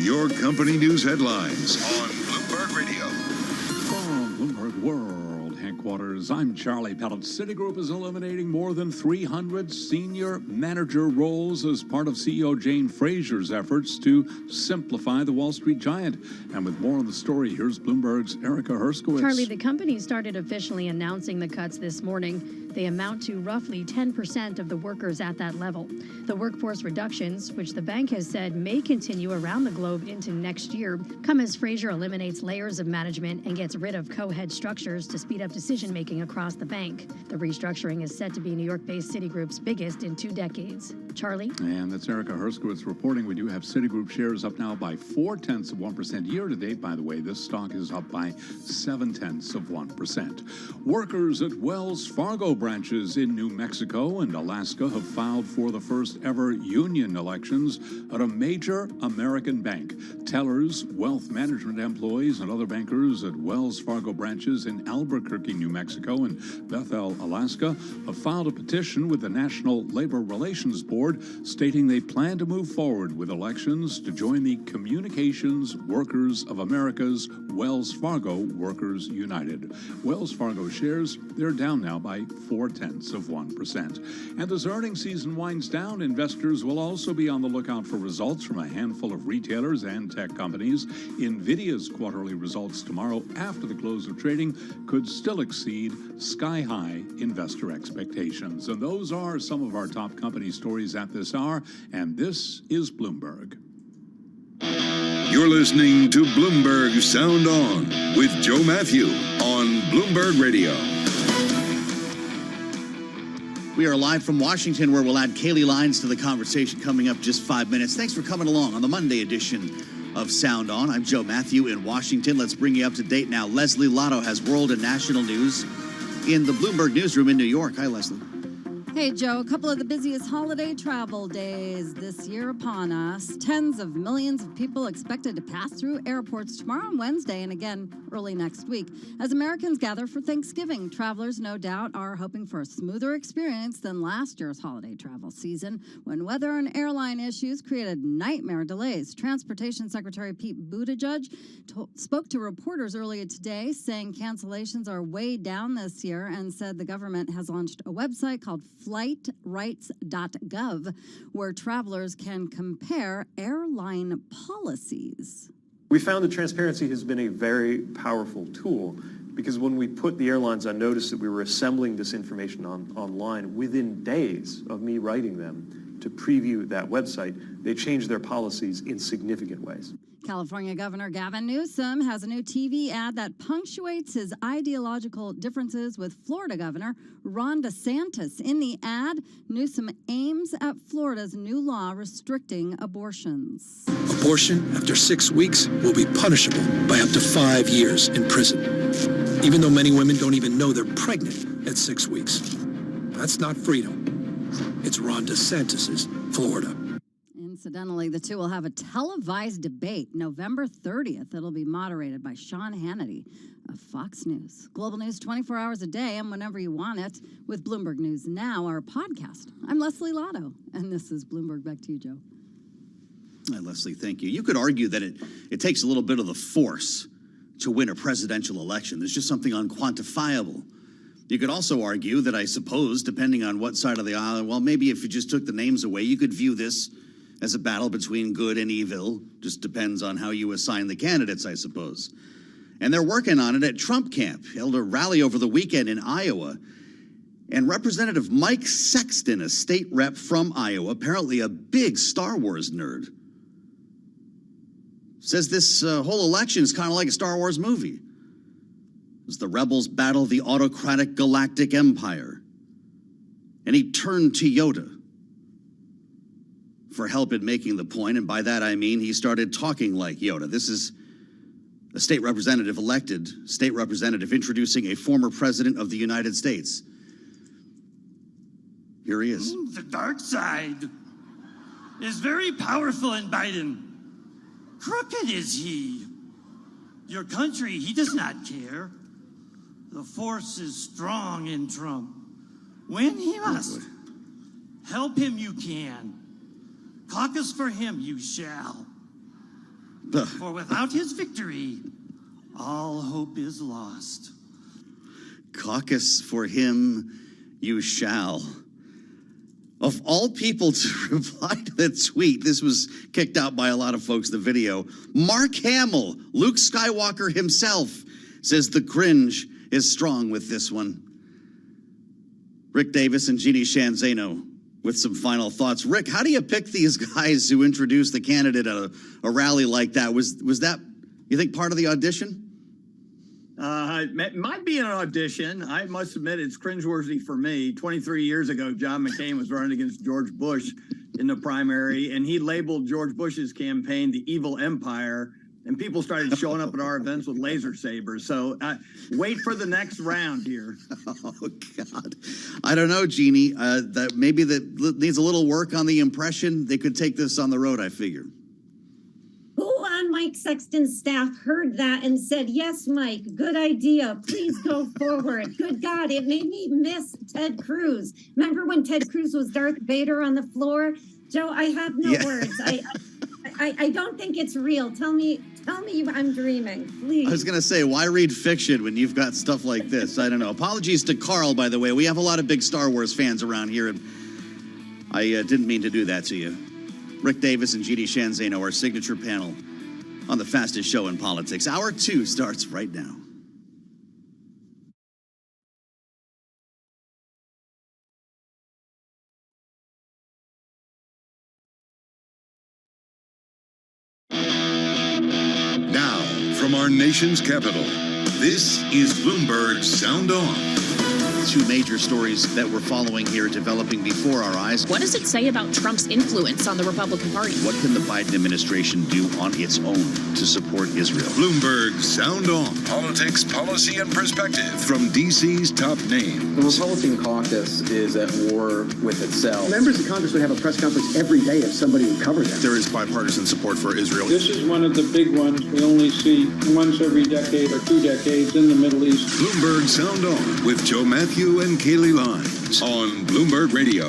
your company news headlines on Bloomberg Radio. From Bloomberg World Headquarters, I'm Charlie Pellet. Citigroup is eliminating more than 300 senior manager roles as part of CEO Jane Fraser's efforts to simplify the Wall Street giant. And with more on the story, here's Bloomberg's Erica Herskowitz. Charlie, the company started officially announcing the cuts this morning. They amount to roughly 10% of the workers at that level. The workforce reductions, which the bank has said may continue around the globe into next year, come as Fraser eliminates layers of management and gets rid of co-head structures to speed up decision-making across the bank. The restructuring is set to be New York-based Citigroup's biggest in 2 decades. Charlie? And that's Erica Herskowitz reporting. We do have Citigroup shares up now by 0.4% year-to-date. By the way, this stock is up by 0.7%. Workers at Wells Fargo branches in New Mexico and Alaska have filed for the first ever union elections at a major American bank. Tellers, wealth management employees, and other bankers at Wells Fargo branches in Albuquerque, New Mexico and Bethel, Alaska, have filed a petition with the National Labor Relations Board stating they plan to move forward with elections to join the Communications Workers of America's Wells Fargo Workers United. Wells Fargo shares, they're down now by 0.4%. And as earnings season winds down, investors will also be on the lookout for results from a handful of retailers and tech companies. NVIDIA's quarterly results tomorrow after the close of trading could still exceed sky-high investor expectations. And those are some of our top company stories at this hour, and this is Bloomberg. You're listening to Bloomberg Sound On with Joe Matthew on Bloomberg Radio. We are live from Washington, where we'll add Kaylee Lines to the conversation coming up just 5 minutes. Thanks for coming along on the Monday edition of Sound On. I'm Joe Matthew in Washington. Let's bring you up to date now. Leslie Lotto has world and national news in the Bloomberg newsroom in New York. Hi, Leslie. Hey, Joe. A couple of the busiest holiday travel days this year upon us. Tens of millions of people expected to pass through airports tomorrow and Wednesday and again early next week. As Americans gather for Thanksgiving, travelers no doubt are hoping for a smoother experience than last year's holiday travel season when weather and airline issues created nightmare delays. Transportation Secretary Pete Buttigieg spoke to reporters earlier today saying cancellations are way down this year and said the government has launched a website called flightrights.gov, where travelers can compare airline policies. We found that transparency has been a very powerful tool because when we put the airlines on notice that we were assembling this information online, within days of me writing them to preview that website, they changed their policies in significant ways. California Governor Gavin Newsom has a new TV ad that punctuates his ideological differences with Florida Governor Ron DeSantis. In the ad, Newsom aims at Florida's new law restricting abortions. Abortion after 6 weeks will be punishable by up to 5 years in prison, even though many women don't even know they're pregnant at 6 weeks. That's not freedom. It's Ron DeSantis' Florida. Incidentally, the two will have a televised debate November 30th. It'll be moderated by Sean Hannity of Fox News. Global news 24 hours a day and whenever you want it with Bloomberg News Now, our podcast. I'm Leslie Lotto, and this is Bloomberg. Back to you, Joe. Hi, Leslie, thank you. You could argue that it takes a little bit of the force to win a presidential election. There's just something unquantifiable. You could also argue that, I suppose, depending on what side of the aisle, well, maybe if you just took the names away, you could view this as a battle between good and evil. Just depends on how you assign the candidates, I suppose. And they're working on it at Trump camp. Held a rally over the weekend in Iowa. And Representative Mike Sexton, a state rep from Iowa, apparently a big Star Wars nerd, says this whole election is kind of like a Star Wars movie. As the rebels battle the autocratic galactic empire. And he turned to Yoda for help in making the point, and by that I mean he started talking like Yoda. This is a state representative introducing a former president of the United States. Here he is. The dark side is very powerful in Biden. Crooked is he. Your country, he does not care. The force is strong in Trump. When he must, help him you can. Caucus for him you shall. For without his victory, all hope is lost. Caucus for him you shall. Of all people to reply to that tweet, this was kicked out by a lot of folks, the video. Mark Hamill, Luke Skywalker himself, says the cringe is strong with this one. Rick Davis and Jeannie Shanzano with some final thoughts. Rick, how do you pick these guys who introduce the candidate at a rally like that? Was that, you think, part of the audition? It might be an audition. I must admit it's cringeworthy for me. 23 years ago, John McCain was running against George Bush in the primary, and he labeled George Bush's campaign the evil empire, and people started showing up at our events with laser sabers. So wait for the next round here. Oh, God. I don't know, Jeannie. Maybe that needs a little work on the impression. They could take this on the road, I figure. Who on Mike Sexton's staff heard that and said, yes, Mike, good idea. Please go forward. Good God, it made me miss Ted Cruz. Remember when Ted Cruz was Darth Vader on the floor? Joe, I have no words. I don't think it's real. Tell me I'm dreaming, please. I was going to say, why read fiction when you've got stuff like this? I don't know. Apologies to Carl, by the way. We have a lot of big Star Wars fans around here, and I didn't mean to do that to you. Rick Davis and Jeannie Shanzano, our signature panel on the fastest show in politics. Hour 2 starts right now. Now, from our nation's capital, this is Bloomberg Sound On. Two major stories that we're following here developing before our eyes. What does it say about Trump's influence on the Republican Party? What can the Biden administration do on its own to support Israel? Bloomberg Sound On. Politics, policy, and perspective from D.C.'s top name. The Republican caucus is at war with itself. Members of Congress would have a press conference every day if somebody would cover that. There is bipartisan support for Israel. This is one of the big ones we only see once every decade or 2 decades in the Middle East. Bloomberg Sound On with Joe Matthew and Kaylee Lyons on Bloomberg Radio.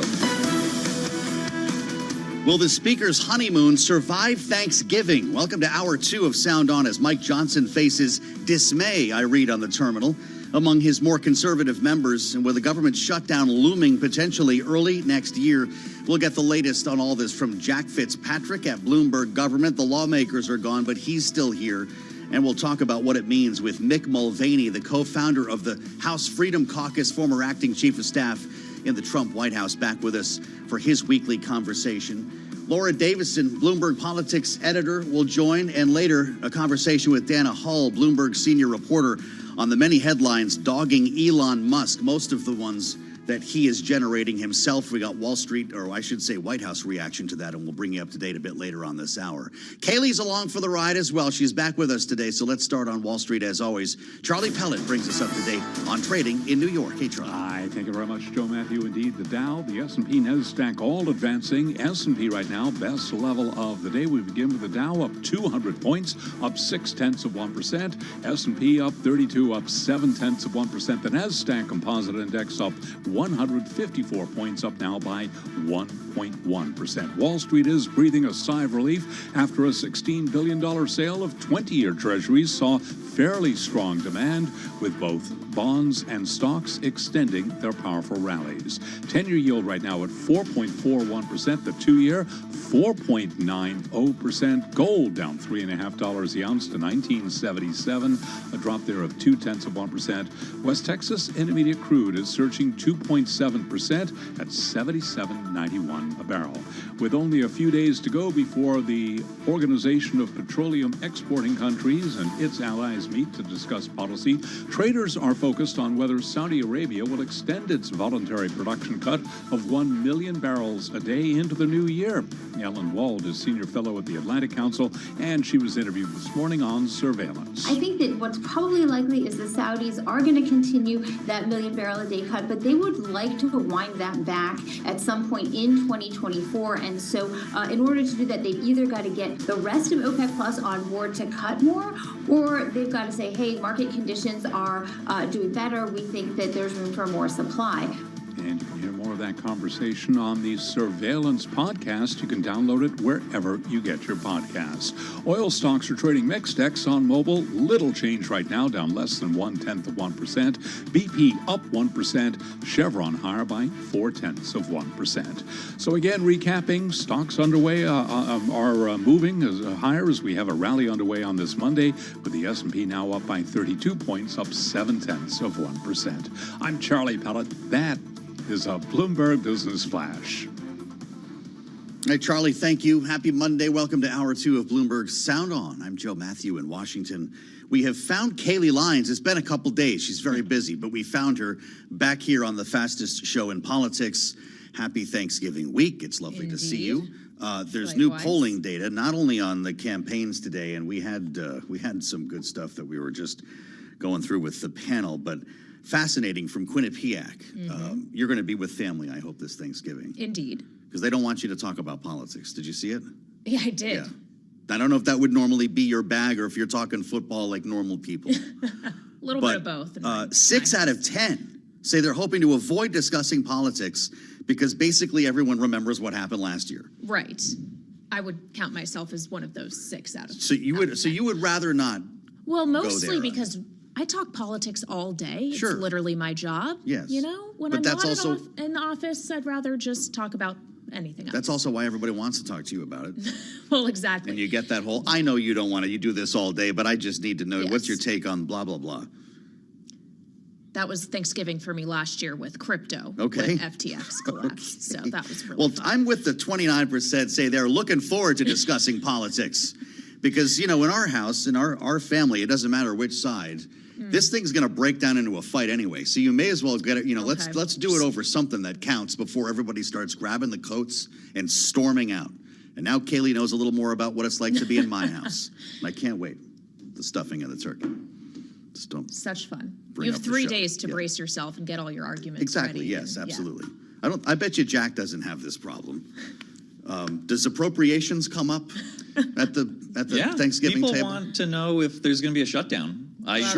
Will the Speaker's honeymoon survive Thanksgiving? Welcome to Hour 2 of Sound On as Mike Johnson faces dismay, I read on the terminal, among his more conservative members. And with the government shutdown looming potentially early next year, we'll get the latest on all this from Jack Fitzpatrick at Bloomberg Government. The lawmakers are gone, but he's still here. And we'll talk about what it means with Mick Mulvaney, the co-founder of the House Freedom Caucus, former acting chief of staff in the Trump White House, back with us for his weekly conversation. Laura Davison, Bloomberg Politics editor, will join, and later a conversation with Dana Hull, Bloomberg senior reporter, on the many headlines dogging Elon Musk, most of the ones that he is generating himself. We got Wall Street, or I should say White House reaction to that, and we'll bring you up to date a bit later on this hour. Kaylee's along for the ride as well. She's back with us today, so let's start on Wall Street as always. Charlie Pellet brings us up to date on trading in New York. Hey, Charlie. Hi, thank you very much, Joe Matthew. Indeed, the Dow, the S&P, NASDAQ all advancing. S&P right now, best level of the day. We begin with the Dow up 200 points, up 0.6%. S&P up 32, up 0.7%. The NASDAQ Composite Index up 154 points, up now by 1.1%. Wall Street is breathing a sigh of relief after a $16 billion sale of 20-year treasuries saw fairly strong demand, with both bonds and stocks extending their powerful rallies. 10-year yield right now at 4.41%, the 2-year 4.90%. Gold down $3.50 the ounce to $19.77, a drop there of 0.2%. West Texas Intermediate crude is surging 2.7% at $77.91 a barrel. With only a few days to go before the Organization of Petroleum Exporting Countries and its allies meet to discuss policy, traders are focused on whether Saudi Arabia will extend its voluntary production cut of 1 million barrels a day into the new year. Ellen Wald is senior fellow at the Atlantic Council, and she was interviewed this morning on surveillance. I think that what's probably likely is the Saudis are going to continue that million barrel a day cut, but they would like to wind that back at some point in 2024. And so in order to do that, they've either got to get the rest of OPEC Plus on board to cut more, or they've got to say, hey, market conditions are doing better. We think that there's room for more supply. And you can hear more of that conversation on the Surveillance podcast. You can download it wherever you get your podcasts. Oil stocks are trading mixed. Exxon Mobil, little change right now, down less than 1/10%. BP up 1%. Chevron higher by 0.4%. So again, recapping, stocks underway are moving higher as we have a rally underway on this Monday, with the S&P now up by 32 points, up 0.7%. I'm Charlie Pellet. That is a Bloomberg Business Flash. Hey, Charlie, thank you. Happy Monday. Welcome to Hour 2 of Bloomberg Sound On. I'm Joe Matthew in Washington. We have found Kayleigh Lyons. It's been a couple days. She's very busy, but we found her back here on the fastest show in politics. Happy Thanksgiving week. It's lovely to see you. There's new polling data, not only on the campaigns today, and we had some good stuff that we were just going through with the panel, but fascinating from Quinnipiac. You're going to be with family, I hope, this Thanksgiving. Indeed. Because they don't want you to talk about politics. Did you see it? Yeah, I did. Yeah. I don't know if that would normally be your bag or if you're talking football like normal people. A little bit of both. 6 out of 10 say they're hoping to avoid discussing politics because basically everyone remembers what happened last year. Right. I would count myself as one of those 6 out of 10. So you would rather not. Well, mostly go there, because I talk politics all day. Sure. It's literally my job. Yes. You know, when But I'm that's not also, in the office, I'd rather just talk about anything else. That's also why everybody wants to talk to you about it. Well, exactly. And you get that whole, I know you don't want to, you do this all day, but I just need to know, what's your take on blah, blah, blah. That was Thanksgiving for me last year with crypto. Okay. When FTX collapsed. So that was really Well, fun. I'm with the 29% say they're looking forward to discussing politics. Because, you know, in our house, in our family, it doesn't matter which side, this thing's going to break down into a fight anyway. So you may as well get it, you know, let's do it over something that counts before everybody starts grabbing the coats and storming out. And now Kayleigh knows a little more about what it's like to be in my house. And I can't wait. The stuffing of the turkey. Just don't. Such fun. Bring You have up the 3 show. days to brace yourself and get all your arguments Exactly. ready. Yes, And, absolutely. I bet you Jack doesn't have this problem. Does appropriations come up at the Thanksgiving people table? want to know if there's going to be a shutdown. I Of see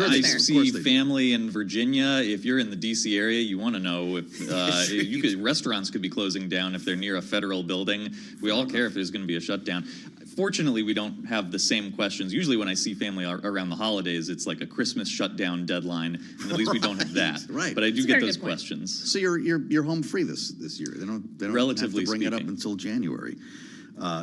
course they do. family in Virginia. If you're in the D.C. area, you want to know if restaurants could be closing down if they're near a federal building. We all care if there's going to be a shutdown. Fortunately, we don't have the same questions. Usually when I see family around the holidays, it's like a Christmas shutdown deadline, and at least we don't have that. Right. But I do get those questions. So you're home free this year. They don't Relatively have to bring it up speaking. until January.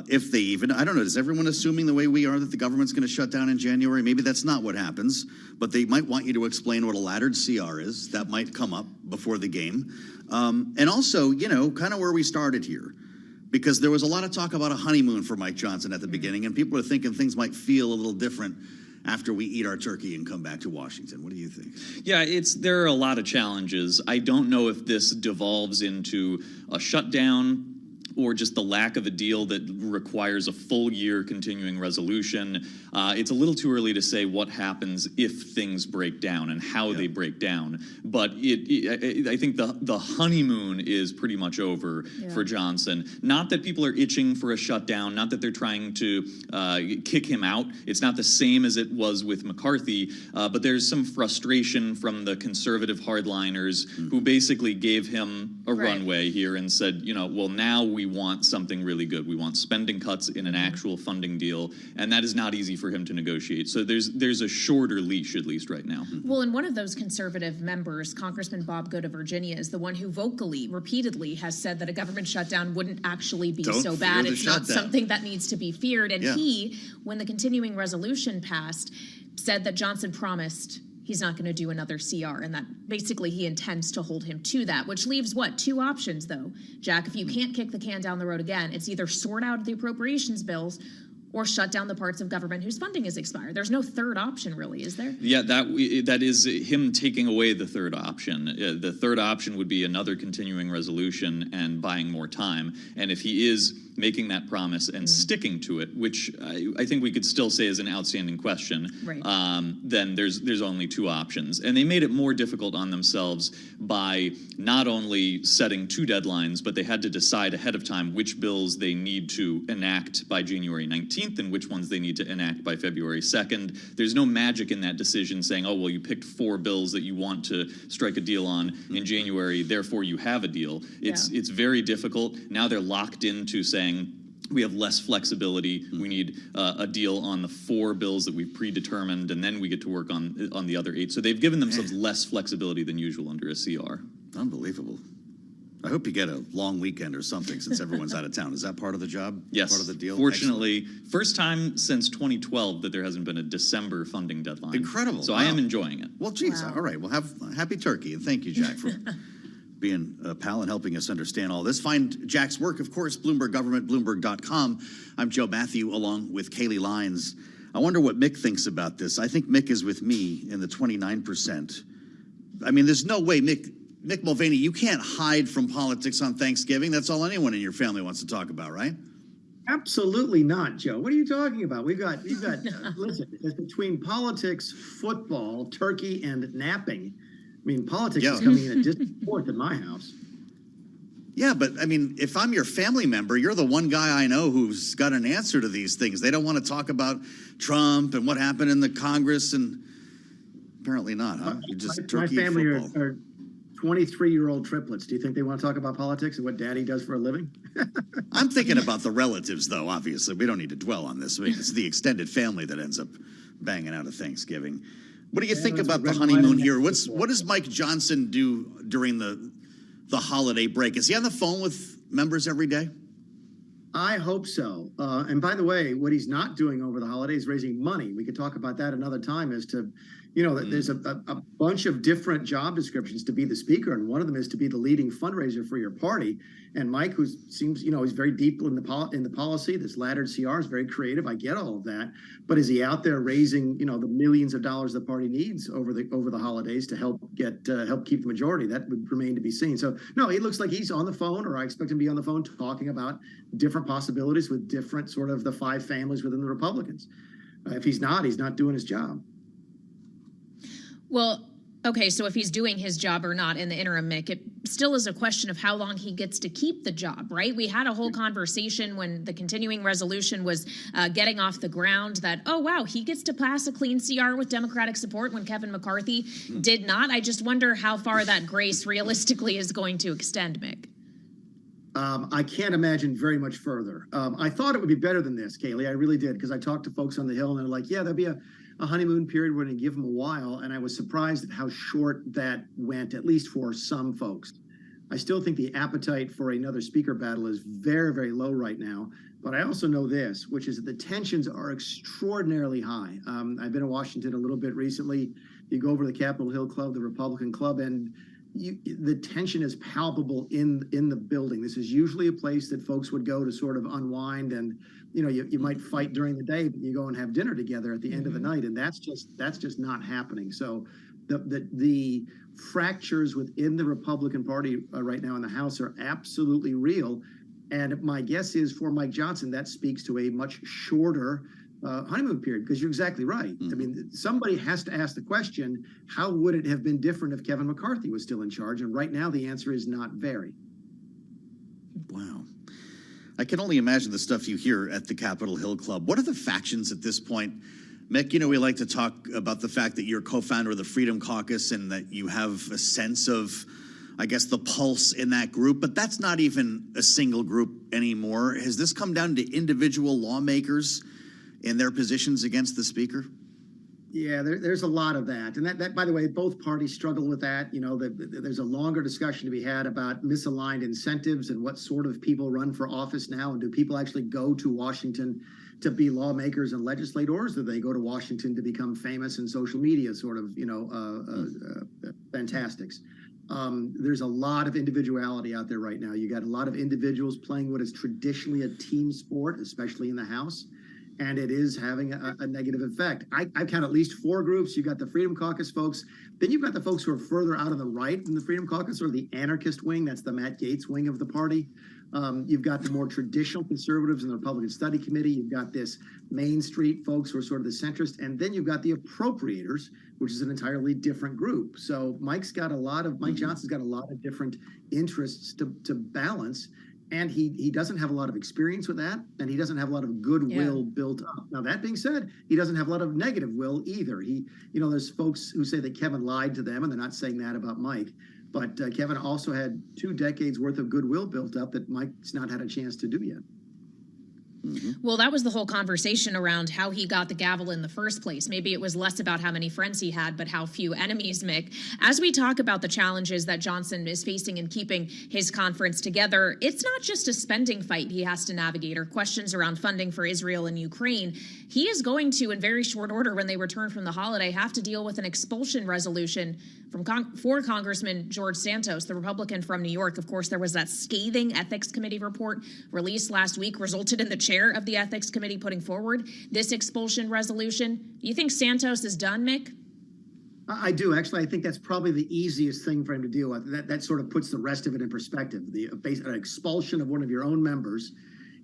If they even, I don't know, is everyone assuming the way we are that the government's going to shut down in January? Maybe that's not what happens, but they might want you to explain what a laddered CR is. That might come up before the game. And also, you know, kind of where we started here, because there was a lot of talk about a honeymoon for Mike Johnson at the beginning, and people are thinking things might feel a little different after we eat our turkey and come back to Washington. What do you think? Yeah, there are a lot of challenges. I don't know if this devolves into a shutdown or just the lack of a deal that requires a full year continuing resolution. It's a little too early to say what happens if things break down and how they break down. But I think the honeymoon is pretty much over for Johnson. Not that people are itching for a shutdown, not that they're trying to kick him out. It's not the same as it was with McCarthy, but there's some frustration from the conservative hardliners who basically gave him a runway here and said, you know, well, now we want something really good. We want spending cuts in an actual funding deal, and that is not easy for him to negotiate. So there's a shorter leash, at least right now. Well, and one of those conservative members, Congressman Bob Good of Virginia, is the one who vocally, repeatedly has said that a government shutdown wouldn't actually be so bad. It's not something that needs to be feared. And he, when the continuing resolution passed, said that Johnson promised he's not going to do another CR, and that basically he intends to hold him to that, which leaves, 2 options, though, Jack? If you can't kick the can down the road again, it's either sort out the appropriations bills or shut down the parts of government whose funding is expired. There's no third option, really, is there? Yeah, that is him taking away the third option. The third option would be another continuing resolution and buying more time. And if he is making that promise and sticking to it, which I think we could still say is an outstanding question, then there's only 2 options. And they made it more difficult on themselves by not only setting 2 deadlines, but they had to decide ahead of time which bills they need to enact by January 19th. 15th and which ones they need to enact by February 2nd. There's no magic in that decision saying, oh, well, you picked 4 bills that you want to strike a deal on in January, therefore you have a deal. It's very difficult. Now they're locked into saying, we have less flexibility. We need a deal on the 4 bills that we've predetermined, and then we get to work on the other 8. So they've given themselves less flexibility than usual under a CR. Unbelievable. I hope you get a long weekend or something since everyone's out of town. Is that part of the job? Yes. Part of the deal? Fortunately, first time since 2012 that there hasn't been a December funding deadline. Incredible. So I am enjoying it. Well, geez. All right. Well, have happy turkey. And thank you, Jack, for being a pal and helping us understand all this. Find Jack's work, of course, Bloomberg Government, Bloomberg.com. I'm Joe Matthew, along with Kaylee Lyons. I wonder what Mick thinks about this. I think Mick is with me in the 29%. I mean, there's no way, Mick Mulvaney, you can't hide from politics on Thanksgiving. That's all anyone in your family wants to talk about, right? Absolutely not, Joe. What are you talking about? We've got listen, it's between politics, football, turkey, and napping. I mean, politics is coming in a distant fourth in my house. Yeah, but I mean, if I'm your family member, you're the one guy I know who's got an answer to these things. They don't want to talk about Trump and what happened in the Congress, and apparently not, huh? You just turkey my family and football. are 23-year-old triplets. Do you think they want to talk about politics and what Daddy does for a living? I'm thinking about the relatives, though, obviously. We don't need to dwell on this. I mean, it's the extended family that ends up banging out of Thanksgiving. What do you think about the honeymoon here? What does Mike Johnson do during the holiday break? Is he on the phone with members every day? I hope so. And by the way, what he's not doing over the holidays is raising money. We could talk about that another time as to, there's a bunch of different job descriptions to be the speaker, and one of them is to be the leading fundraiser for your party. And Mike, who seems, he's very deep in the policy, this laddered CR is very creative. I get all of that, but is he out there raising, the millions of dollars the party needs over the holidays to help keep the majority? That would remain to be seen. So no, it looks like he's on the phone, or I expect him to be on the phone talking about different possibilities with different sort of the 5 families within the Republicans. If he's not doing his job. Well, okay, so if he's doing his job or not in the interim, Mick, it still is a question of how long he gets to keep the job, right? We had a whole conversation when the continuing resolution was getting off the ground that, oh, wow, he gets to pass a clean CR with Democratic support when Kevin McCarthy did not. I just wonder how far that grace realistically is going to extend, Mick. I can't imagine very much further. I thought it would be better than this, Kaylee. I really did, because I talked to folks on the Hill, and they're like, yeah, there'll be a honeymoon period. We're going to give them a while. And I was surprised at how short that went, at least for some folks. I still think the appetite for another speaker battle is very, very low right now. But I also know this, which is that the tensions are extraordinarily high. I've been in Washington a little bit recently. You go over to the Capitol Hill Club, the Republican Club, and the tension is palpable in the building. This is usually a place that folks would go to sort of unwind, and you might fight during the day, but you go and have dinner together at the end of the night, and that's just not happening. So the fractures within the Republican Party right now in the House are absolutely real. And my guess is for Mike Johnson, that speaks to a much shorter honeymoon period, because you're exactly right. I mean, somebody has to ask the question, how would it have been different if Kevin McCarthy was still in charge? And right now, the answer is not very. Wow. I can only imagine the stuff you hear at the Capitol Hill Club. What are the factions at this point? Mick, we like to talk about the fact that you're co-founder of the Freedom Caucus and that you have a sense of, I guess, the pulse in that group, but that's not even a single group anymore. Has this come down to individual lawmakers in their positions against the speaker? Yeah, there's a lot of that. And that, by the way, both parties struggle with that. There's a longer discussion to be had about misaligned incentives and what sort of people run for office now. And do people actually go to Washington to be lawmakers and legislators? Do they go to Washington to become famous in social media sort of, fantastics? There's a lot of individuality out there right now. You got a lot of individuals playing what is traditionally a team sport, especially in the House. And it is having a negative effect. I count at least 4 groups. You've got the Freedom Caucus folks. Then you've got the folks who are further out on the right in the Freedom Caucus, or the anarchist wing. That's the Matt Gaetz wing of the party. You've got the more traditional conservatives in the Republican Study Committee. You've got this Main Street folks who are sort of the centrist. And then you've got the appropriators, which is an entirely different group. So Mike Johnson's got a lot of different interests to balance. And he doesn't have a lot of experience with that, and he doesn't have a lot of goodwill built up. Now, that being said, he doesn't have a lot of negative will either. There's folks who say that Kevin lied to them, and they're not saying that about Mike. But Kevin also had 2 decades worth of goodwill built up that Mike's not had a chance to do yet. Well, that was the whole conversation around how he got the gavel in the first place. Maybe it was less about how many friends he had, but how few enemies, Mick. As we talk about the challenges that Johnson is facing in keeping his conference together, it's not just a spending fight he has to navigate or questions around funding for Israel and Ukraine. He is going to, in very short order, when they return from the holiday, have to deal with an expulsion resolution for Congressman George Santos, the Republican from New York. Of course, there was that scathing ethics committee report released last week, resulted in the chair of the ethics committee putting forward this expulsion resolution. Do you think Santos is done, Mick? I do. Actually, I think that's probably the easiest thing for him to deal with. That sort of puts the rest of it in perspective. An expulsion of one of your own members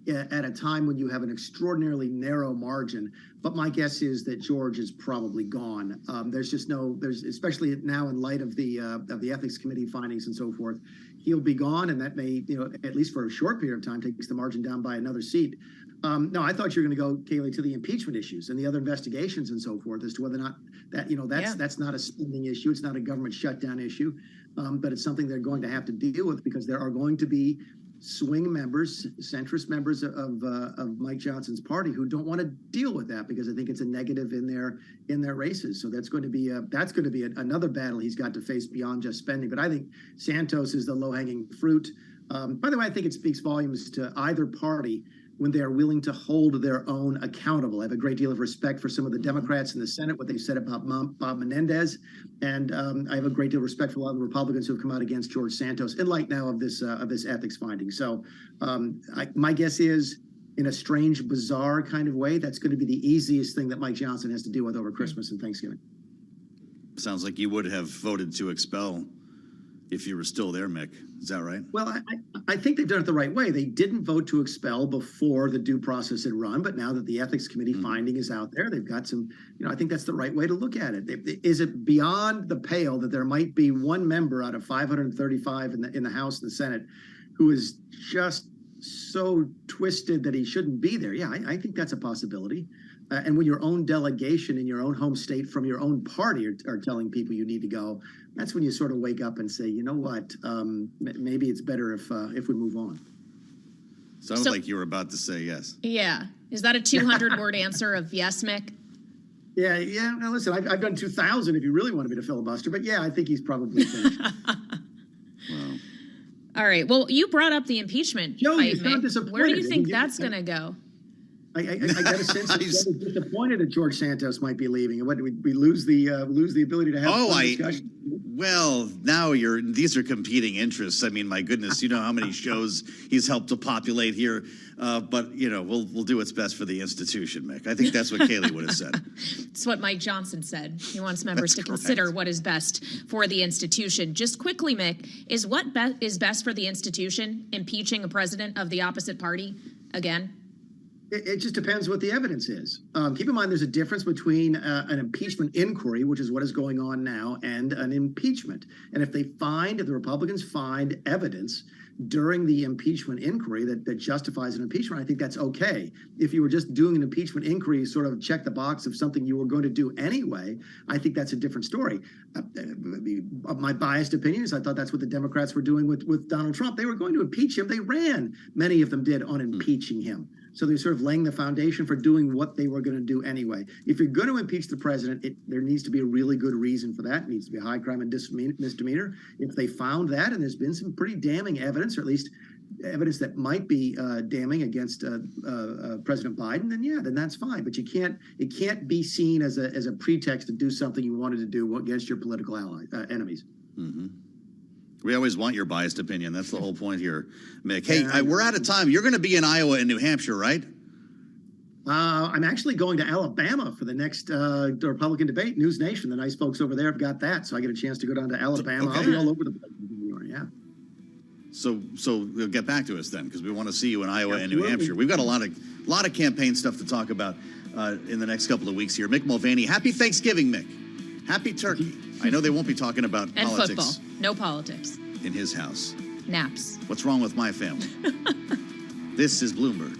at a time when you have an extraordinarily narrow margin. But my guess is that George is probably gone. There's especially now in light of the ethics committee findings and so forth, he'll be gone, and that may, at least for a short period of time, takes the margin down by another seat. No, I thought you were going to go, Kayleigh, to the impeachment issues and the other investigations and so forth as to whether or not that's not a spending issue. It's not a government shutdown issue, but it's something they're going to have to deal with because there are going to be swing members, centrist members of Mike Johnson's party who don't want to deal with that because I think it's a negative in their races. So that's going to be another battle he's got to face beyond just spending. But I think Santos is the low-hanging fruit. By the way, I think it speaks volumes to either party when they are willing to hold their own accountable. I have a great deal of respect for some of the Democrats in the Senate, what they said about Bob Menendez, and I have a great deal of respect for a lot of the Republicans who have come out against George Santos in light now of this ethics finding. So my guess is, in a strange, bizarre kind of way, that's going to be the easiest thing that Mike Johnson has to deal with over Christmas and Thanksgiving. Sounds like you would have voted to expel if you were still there, Mick. Is that right? Well, I think they've done it the right way. They didn't vote to expel before the due process had run, but now that the ethics committee finding is out there, they've got some, I think that's the right way to look at it. Is it beyond the pale that there might be one member out of 535 in the House and the Senate who is just so twisted that he shouldn't be there? Yeah, I think that's a possibility. And when your own delegation in your own home state from your own party are telling people you need to go, that's when you sort of wake up and say, you know what, maybe it's better if we move on. Sounds like you were about to say yes. Yeah. Is that a 200-word answer of yes, Mick? Yeah. Now, listen, I've done 2,000 if you really wanted me to filibuster, but yeah, I think he's probably finished. Well. All right. Well, you brought up the impeachment fight, Mick. Where do you think that's going to go? I got a sense that he's disappointed that George Santos might be leaving. What we lose the ability to have discussion? Well, now these are competing interests. I mean, my goodness, you know how many shows he's helped to populate here. But we'll do what's best for the institution, Mick. I think that's what Kayleigh would have said. It's what Mike Johnson said. He wants members to consider what is best for the institution. Just quickly, Mick, is what is best for the institution impeaching a president of the opposite party again? It just depends what the evidence is. Keep in mind there's a difference between an impeachment inquiry, which is what is going on now, and an impeachment. And if the Republicans find evidence during the impeachment inquiry that justifies an impeachment, I think that's okay. If you were just doing an impeachment inquiry, sort of check the box of something you were going to do anyway, I think that's a different story. My biased opinion is I thought that's what the Democrats were doing with Donald Trump. They were going to impeach him. They ran, many of them did, on impeaching him. So they're sort of laying the foundation for doing what they were going to do anyway. If you're going to impeach the president, there needs to be a really good reason for that. It needs to be a high crime and misdemeanor. If they found that, and there's been some pretty damning evidence, or at least evidence that might be damning against President Biden, then that's fine. But it can't be seen as a pretext to do something you wanted to do against your political enemies. Mm-hmm. We always want your biased opinion. That's the whole point here, Mick. Hey, we're out of time. You're going to be in Iowa and New Hampshire, right? I'm actually going to Alabama for the next Republican debate. News Nation, the nice folks over there have got that, so I get a chance to go down to Alabama. Okay. I'll be all over the place. Yeah. So get back to us then, because we want to see you in Iowa and New Hampshire. We've got a lot of campaign stuff to talk about in the next couple of weeks here. Mick Mulvaney, happy Thanksgiving, Mick. Happy turkey. I know they won't be talking about and politics. Football. No politics. In his house. Naps. What's wrong with my family? This is Bloomberg.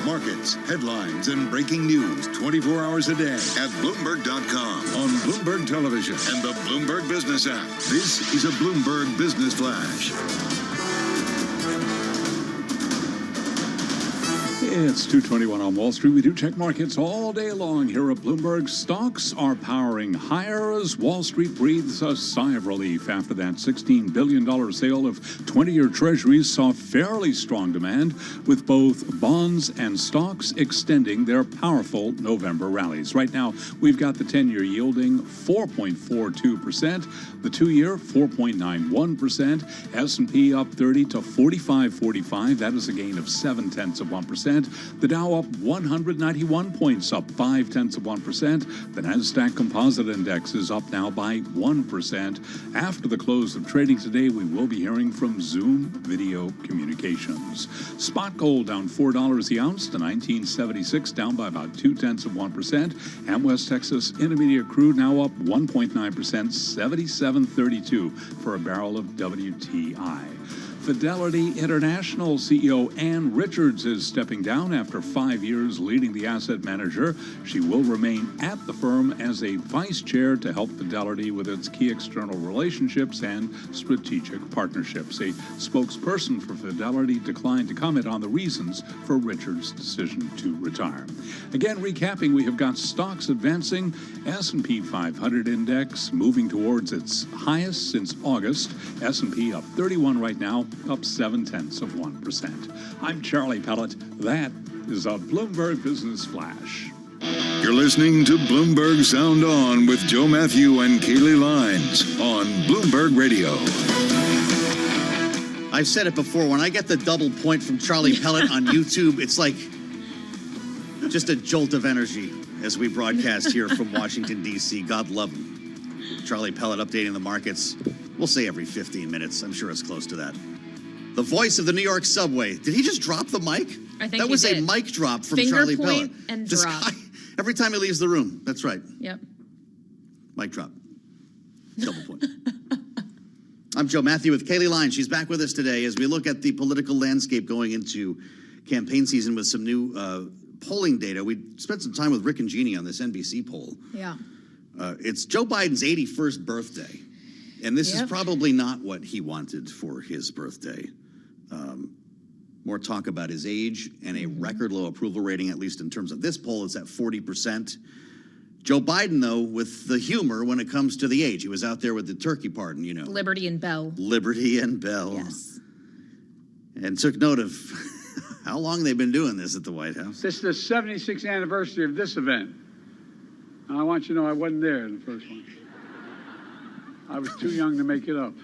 Markets, headlines, and breaking news 24 hours a day at Bloomberg.com, on Bloomberg Television, and the Bloomberg Business app. This is a Bloomberg Business Flash. It's 2:21 on Wall Street. We do check markets all day long here at Bloomberg. Stocks are powering higher as Wall Street breathes a sigh of relief after that $16 billion sale of 20-year treasuries saw fairly strong demand, with both bonds and stocks extending their powerful November rallies. Right now, we've got the 10-year yielding 4.42%, the 2-year 4.91%, S&P up 30 to 45.45. That is a gain of 0.7%. The Dow up 191 points, up 0.5%. The Nasdaq Composite Index is up now by 1%. After the close of trading today, we will be hearing from Zoom Video Communications. Spot gold down $4 the ounce to $19.76, down by about 0.2%. And West Texas Intermediate crude now up 1.9%, $77.32 for a barrel of WTI. Fidelity International CEO Ann Richards is stepping down after 5 years leading the asset manager. She will remain at the firm as a vice chair to help Fidelity with its key external relationships and strategic partnerships. A spokesperson for Fidelity declined to comment on the reasons for Richards' decision to retire. Again, recapping, we have got stocks advancing. S&P 500 index moving towards its highest since August. S&P up 31 right now, up 0.7%. I'm Charlie Pellet. That is a Bloomberg Business Flash. You're listening to Bloomberg Sound On with Joe Matthew and Kaylee Lines on Bloomberg Radio. I've said it before, when I get the double point from Charlie Pellet on YouTube, it's like just a jolt of energy as we broadcast here from Washington, D.C. God love him. Charlie Pellet updating the markets. We'll say every 15 minutes. I'm sure it's close to that. The voice of the New York subway. Did he just drop the mic? I think that was a mic drop from Charlie Pellet. Finger point and this drop. Guy, every time he leaves the room. That's right. Yep. Mic drop. Double point. I'm Joe Matthew with Kaylee Lines. She's back with us today as we look at the political landscape going into campaign season with some new polling data. We spent some time with Rick and Jeannie on this NBC poll. Yeah. It's Joe Biden's 81st birthday, and this is probably not what he wanted for his birthday. More talk about his age and a record low approval rating, at least in terms of this poll, is at 40%. Joe Biden, though, with the humor when it comes to the age. He was out there with the turkey pardon, you know. Liberty and Bell. Liberty and Bell. Yes. And took note of how long they've been doing this at the White House. This is the 76th anniversary of this event. And I want you to know I wasn't there in the first one. I was too young to make it up.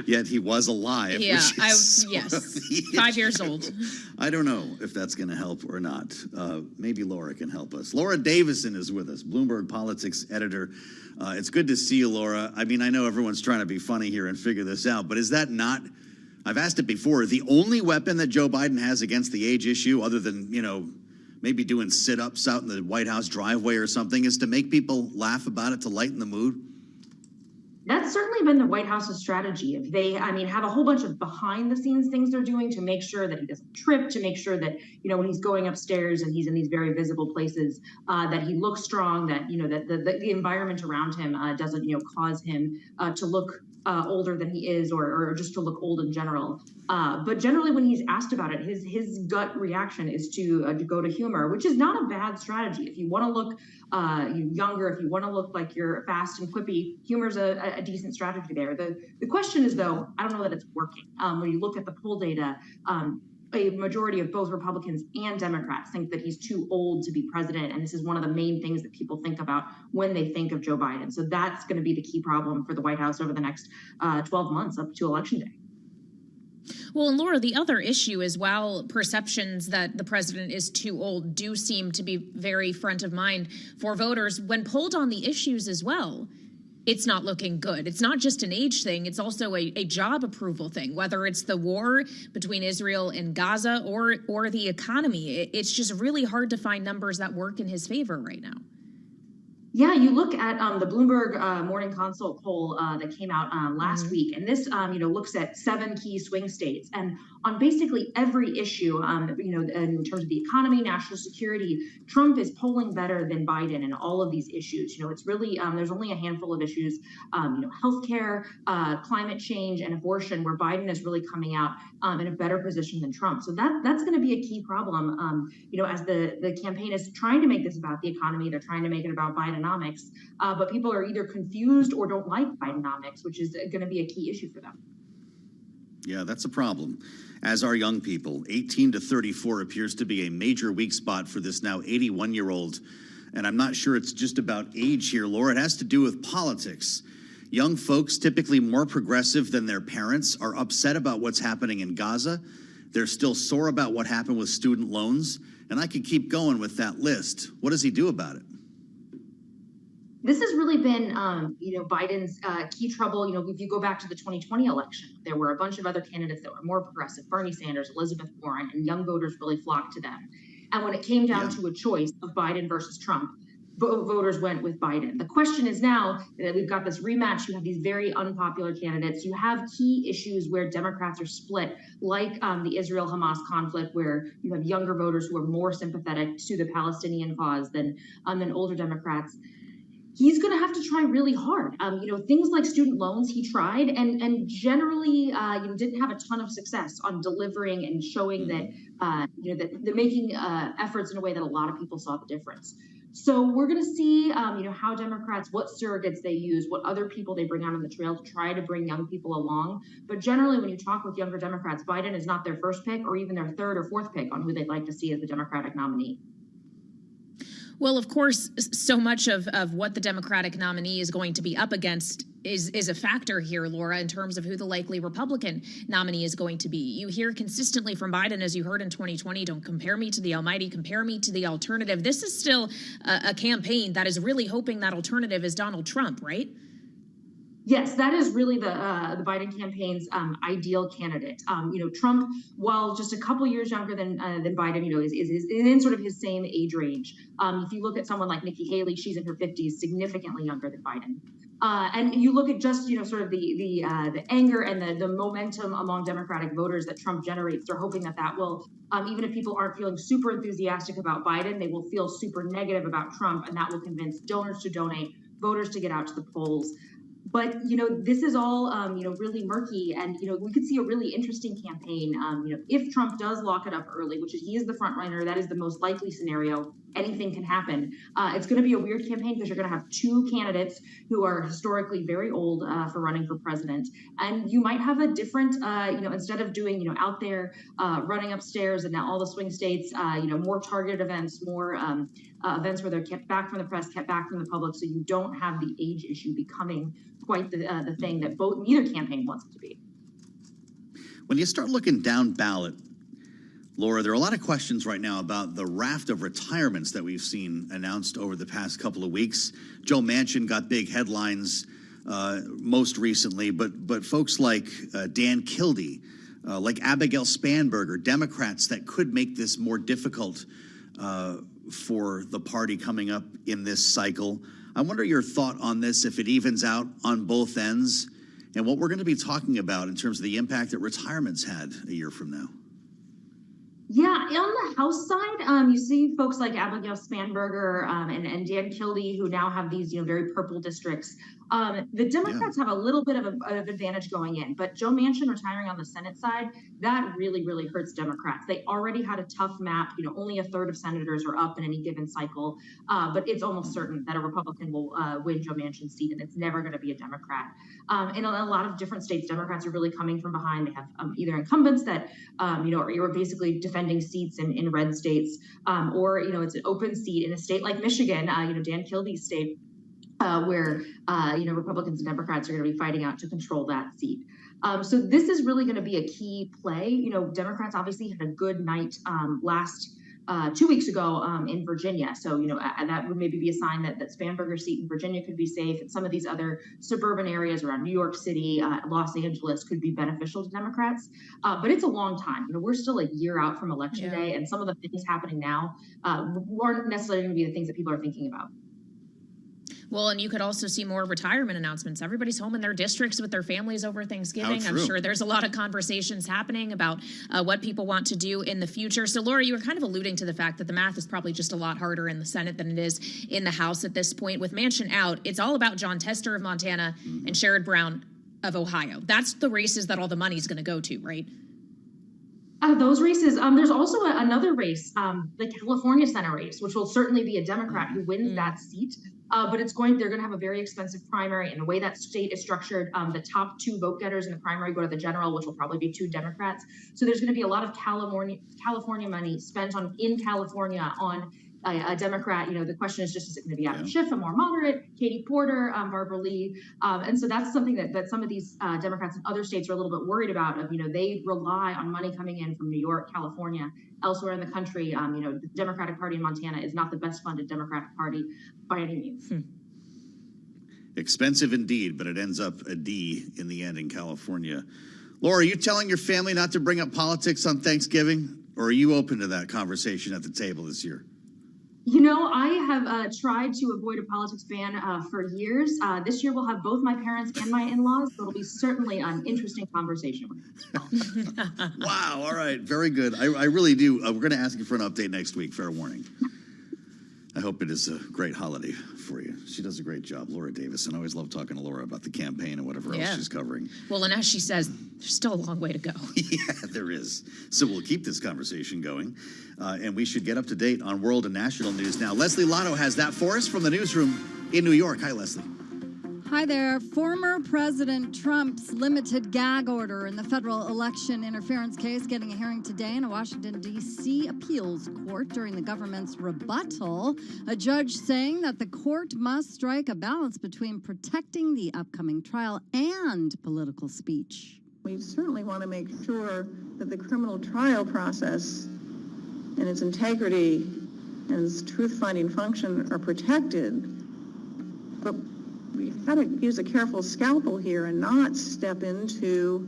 Yet he was alive. Yeah, yes. 5 years old. I don't know if that's going to help or not. Maybe Laura can help us. Laura Davison is with us, Bloomberg Politics editor. It's good to see you, Laura. I mean, I know everyone's trying to be funny here and figure this out, but is that not, I've asked it before, the only weapon that Joe Biden has against the age issue, other than, you know, maybe doing sit-ups out in the White House driveway or something, is to make people laugh about it, to lighten the mood? That's certainly been the White House's strategy. If they, have a whole bunch of behind-the-scenes things they're doing to make sure that he doesn't trip, to make sure that, when he's going upstairs and he's in these very visible places, that he looks strong, that, that the environment around him doesn't, cause him to look older than he is, or just to look old in general. But generally, when he's asked about it, his gut reaction is to go to humor, which is not a bad strategy. If you want to look younger, if you want to look like you're fast and quippy, humor's a decent strategy there. The question is, though, I don't know that it's working. When you look at the poll data, a majority of both Republicans and Democrats think that he's too old to be president. And this is one of the main things that people think about when they think of Joe Biden. So that's going to be the key problem for the White House over the next 12 months up to Election Day. Well, and Laura, the other issue is while perceptions that the president is too old do seem to be very front of mind for voters, when polled on the issues as well, it's not looking good. It's not just an age thing. It's also a job approval thing, whether it's the war between Israel and Gaza or the economy. It's just really hard to find numbers that work in his favor right now. Yeah, you look at the Bloomberg Morning Consult poll that came out last week, and this, looks at 7 key swing states, and on basically every issue, in terms of the economy, national security, Trump is polling better than Biden in all of these issues. It's really there's only a handful of issues, healthcare, climate change, and abortion, where Biden is really coming out in a better position than Trump. So that's going to be a key problem. As the campaign is trying to make this about the economy, they're trying to make it about Bidenomics, but people are either confused or don't like Bidenomics, which is going to be a key issue for them. Yeah, that's a problem. As are young people. 18 to 34 appears to be a major weak spot for this now 81-year-old. And I'm not sure it's just about age here, Laura. It has to do with politics. Young folks, typically more progressive than their parents, are upset about what's happening in Gaza. They're still sore about what happened with student loans. And I could keep going with that list. What does he do about it? This has really been, Biden's key trouble. If you go back to the 2020 election, there were a bunch of other candidates that were more progressive, Bernie Sanders, Elizabeth Warren, and young voters really flocked to them. And when it came down to a choice of Biden versus Trump, voters went with Biden. The question is now that we've got this rematch, you have these very unpopular candidates, you have key issues where Democrats are split, like the Israel-Hamas conflict, where you have younger voters who are more sympathetic to the Palestinian cause than older Democrats. He's going to have to try really hard. Things like student loans, he tried, and generally, didn't have a ton of success on delivering and showing that, that they're making efforts in a way that a lot of people saw the difference. So we're going to see, how Democrats, what surrogates they use, what other people they bring out on the trail to try to bring young people along. But generally, when you talk with younger Democrats, Biden is not their first pick or even their third or fourth pick on who they'd like to see as the Democratic nominee. Well, of course, so much of what the Democratic nominee is going to be up against is a factor here, Laura, in terms of who the likely Republican nominee is going to be. You hear consistently from Biden, as you heard in 2020, don't compare me to the almighty, compare me to the alternative. This is still a campaign that is really hoping that alternative is Donald Trump, right? Yes, that is really the Biden campaign's ideal candidate. Trump, while just a couple years younger than Biden, is in sort of his same age range. If you look at someone like Nikki Haley, she's in her 50s, significantly younger than Biden. And you look at just sort of the anger and the momentum among Democratic voters that Trump generates. They're hoping that will, even if people aren't feeling super enthusiastic about Biden, they will feel super negative about Trump, and that will convince donors to donate, voters to get out to the polls. But, this is all, really murky. And, we could see a really interesting campaign, if Trump does lock it up early, which is he is the front runner. That is the most likely scenario. Anything can happen. It's going to be a weird campaign because you're going to have two candidates who are historically very old for running for president. And you might have a different, instead of doing, out there running upstairs and now all the swing states, more targeted events, more events where they're kept back from the press, kept back from the public. So you don't have the age issue becoming quite the thing that neither campaign wants it to be. When you start looking down ballot, Laura, there are a lot of questions right now about the raft of retirements that we've seen announced over the past couple of weeks. Joe Manchin got big headlines most recently, but folks like Dan Kildee, like Abigail Spanberger, Democrats that could make this more difficult for the party coming up in this cycle. I wonder your thought on this, if it evens out on both ends, and what we're going to be talking about in terms of the impact that retirement's had a year from now. Yeah, on the House side, you see folks like Abigail Spanberger and Dan Kildee, who now have these, very purple districts. The Democrats have a little bit of an advantage going in, but Joe Manchin retiring on the Senate side, that really, really hurts Democrats. They already had a tough map. Only a third of senators are up in any given cycle, but it's almost certain that a Republican will win Joe Manchin's seat, and it's never going to be a Democrat. In a lot of different states, Democrats are really coming from behind. They have either incumbents that, are basically defending seats in red states, or, it's an open seat in a state like Michigan, Dan Kildee's state, where Republicans and Democrats are going to be fighting out to control that seat. So this is really going to be a key play. Democrats obviously had a good night last 2 weeks ago in Virginia. So, that would maybe be a sign that Spanberger's seat in Virginia could be safe, and some of these other suburban areas around New York City, Los Angeles could be beneficial to Democrats. But it's a long time. We're still a year out from Election Day, and some of the things happening now aren't necessarily going to be the things that people are thinking about. Well, and you could also see more retirement announcements. Everybody's home in their districts with their families over Thanksgiving. I'm sure there's a lot of conversations happening about what people want to do in the future. So, Laura, you were kind of alluding to the fact that the math is probably just a lot harder in the Senate than it is in the House at this point. With Manchin out, it's all about John Tester of Montana and Sherrod Brown of Ohio. That's the races that all the money's going to go to, right? Those races. There's also another race, the California Senate race, which will certainly be a Democrat who wins that seat. But they're going to have a very expensive primary, and the way that state is structured, the top two vote getters in the primary go to the general, which will probably be two Democrats. So there's going to be a lot of California money spent in California on a Democrat. The question is just, is it going to be Adam Schiff, a more moderate, Katie Porter, Barbara Lee? And so that's something that some of these Democrats in other states are a little bit worried about. They rely on money coming in from New York, California, elsewhere in the country. The Democratic Party in Montana is not the best funded Democratic Party by any means. Expensive indeed, but it ends up a D in the end in California. Laura, are you telling your family not to bring up politics on Thanksgiving, or are you open to that conversation at the table this year? You know, I have tried to avoid a politics ban for years. This year we'll have both my parents and my in-laws, so it'll be certainly an interesting conversation. Wow, all right, very good. I really do. We're going to ask you for an update next week, fair warning. I hope it is a great holiday for you. She does a great job, Laura Davison. I always love talking to Laura about the campaign and whatever else she's covering. Well, and as she says, there's still a long way to go. Yeah, there is. So we'll keep this conversation going, and we should get up to date on world and national news now. Leslie Lotto has that for us from the newsroom in New York. Hi, Leslie. Hi there. Former President Trump's limited gag order in the federal election interference case getting a hearing today in a Washington, D.C. appeals court during the government's rebuttal. A judge saying that the court must strike a balance between protecting the upcoming trial and political speech. We certainly want to make sure that the criminal trial process and its integrity and its truth-finding function are protected, but we've got to use a careful scalpel here and not step into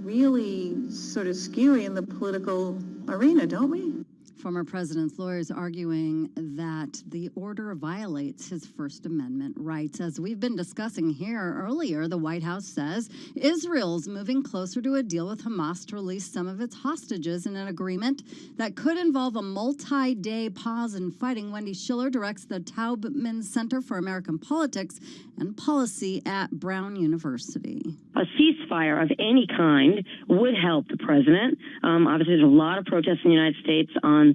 really sort of skewing the political arena, don't we? Former president's lawyers arguing that the order violates his First Amendment rights. As we've been discussing here earlier, the White House says Israel's moving closer to a deal with Hamas to release some of its hostages in an agreement that could involve a multi-day pause in fighting. Wendy Schiller directs the Taubman Center for American Politics and Policy at Brown University. A ceasefire of any kind would help the president. Obviously, there's a lot of protests in the United States on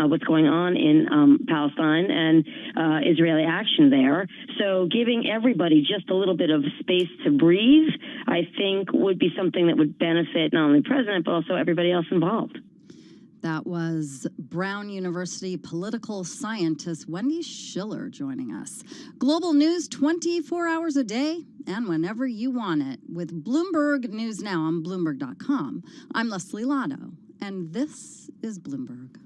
what's going on in Palestine and Israeli action there. So giving everybody just a little bit of space to breathe, I think, would be something that would benefit not only the president, but also everybody else involved. That was Brown University political scientist Wendy Schiller joining us. Global news 24 hours a day and whenever you want it with Bloomberg News Now on Bloomberg.com. I'm Leslie Lotto, and this is Bloomberg.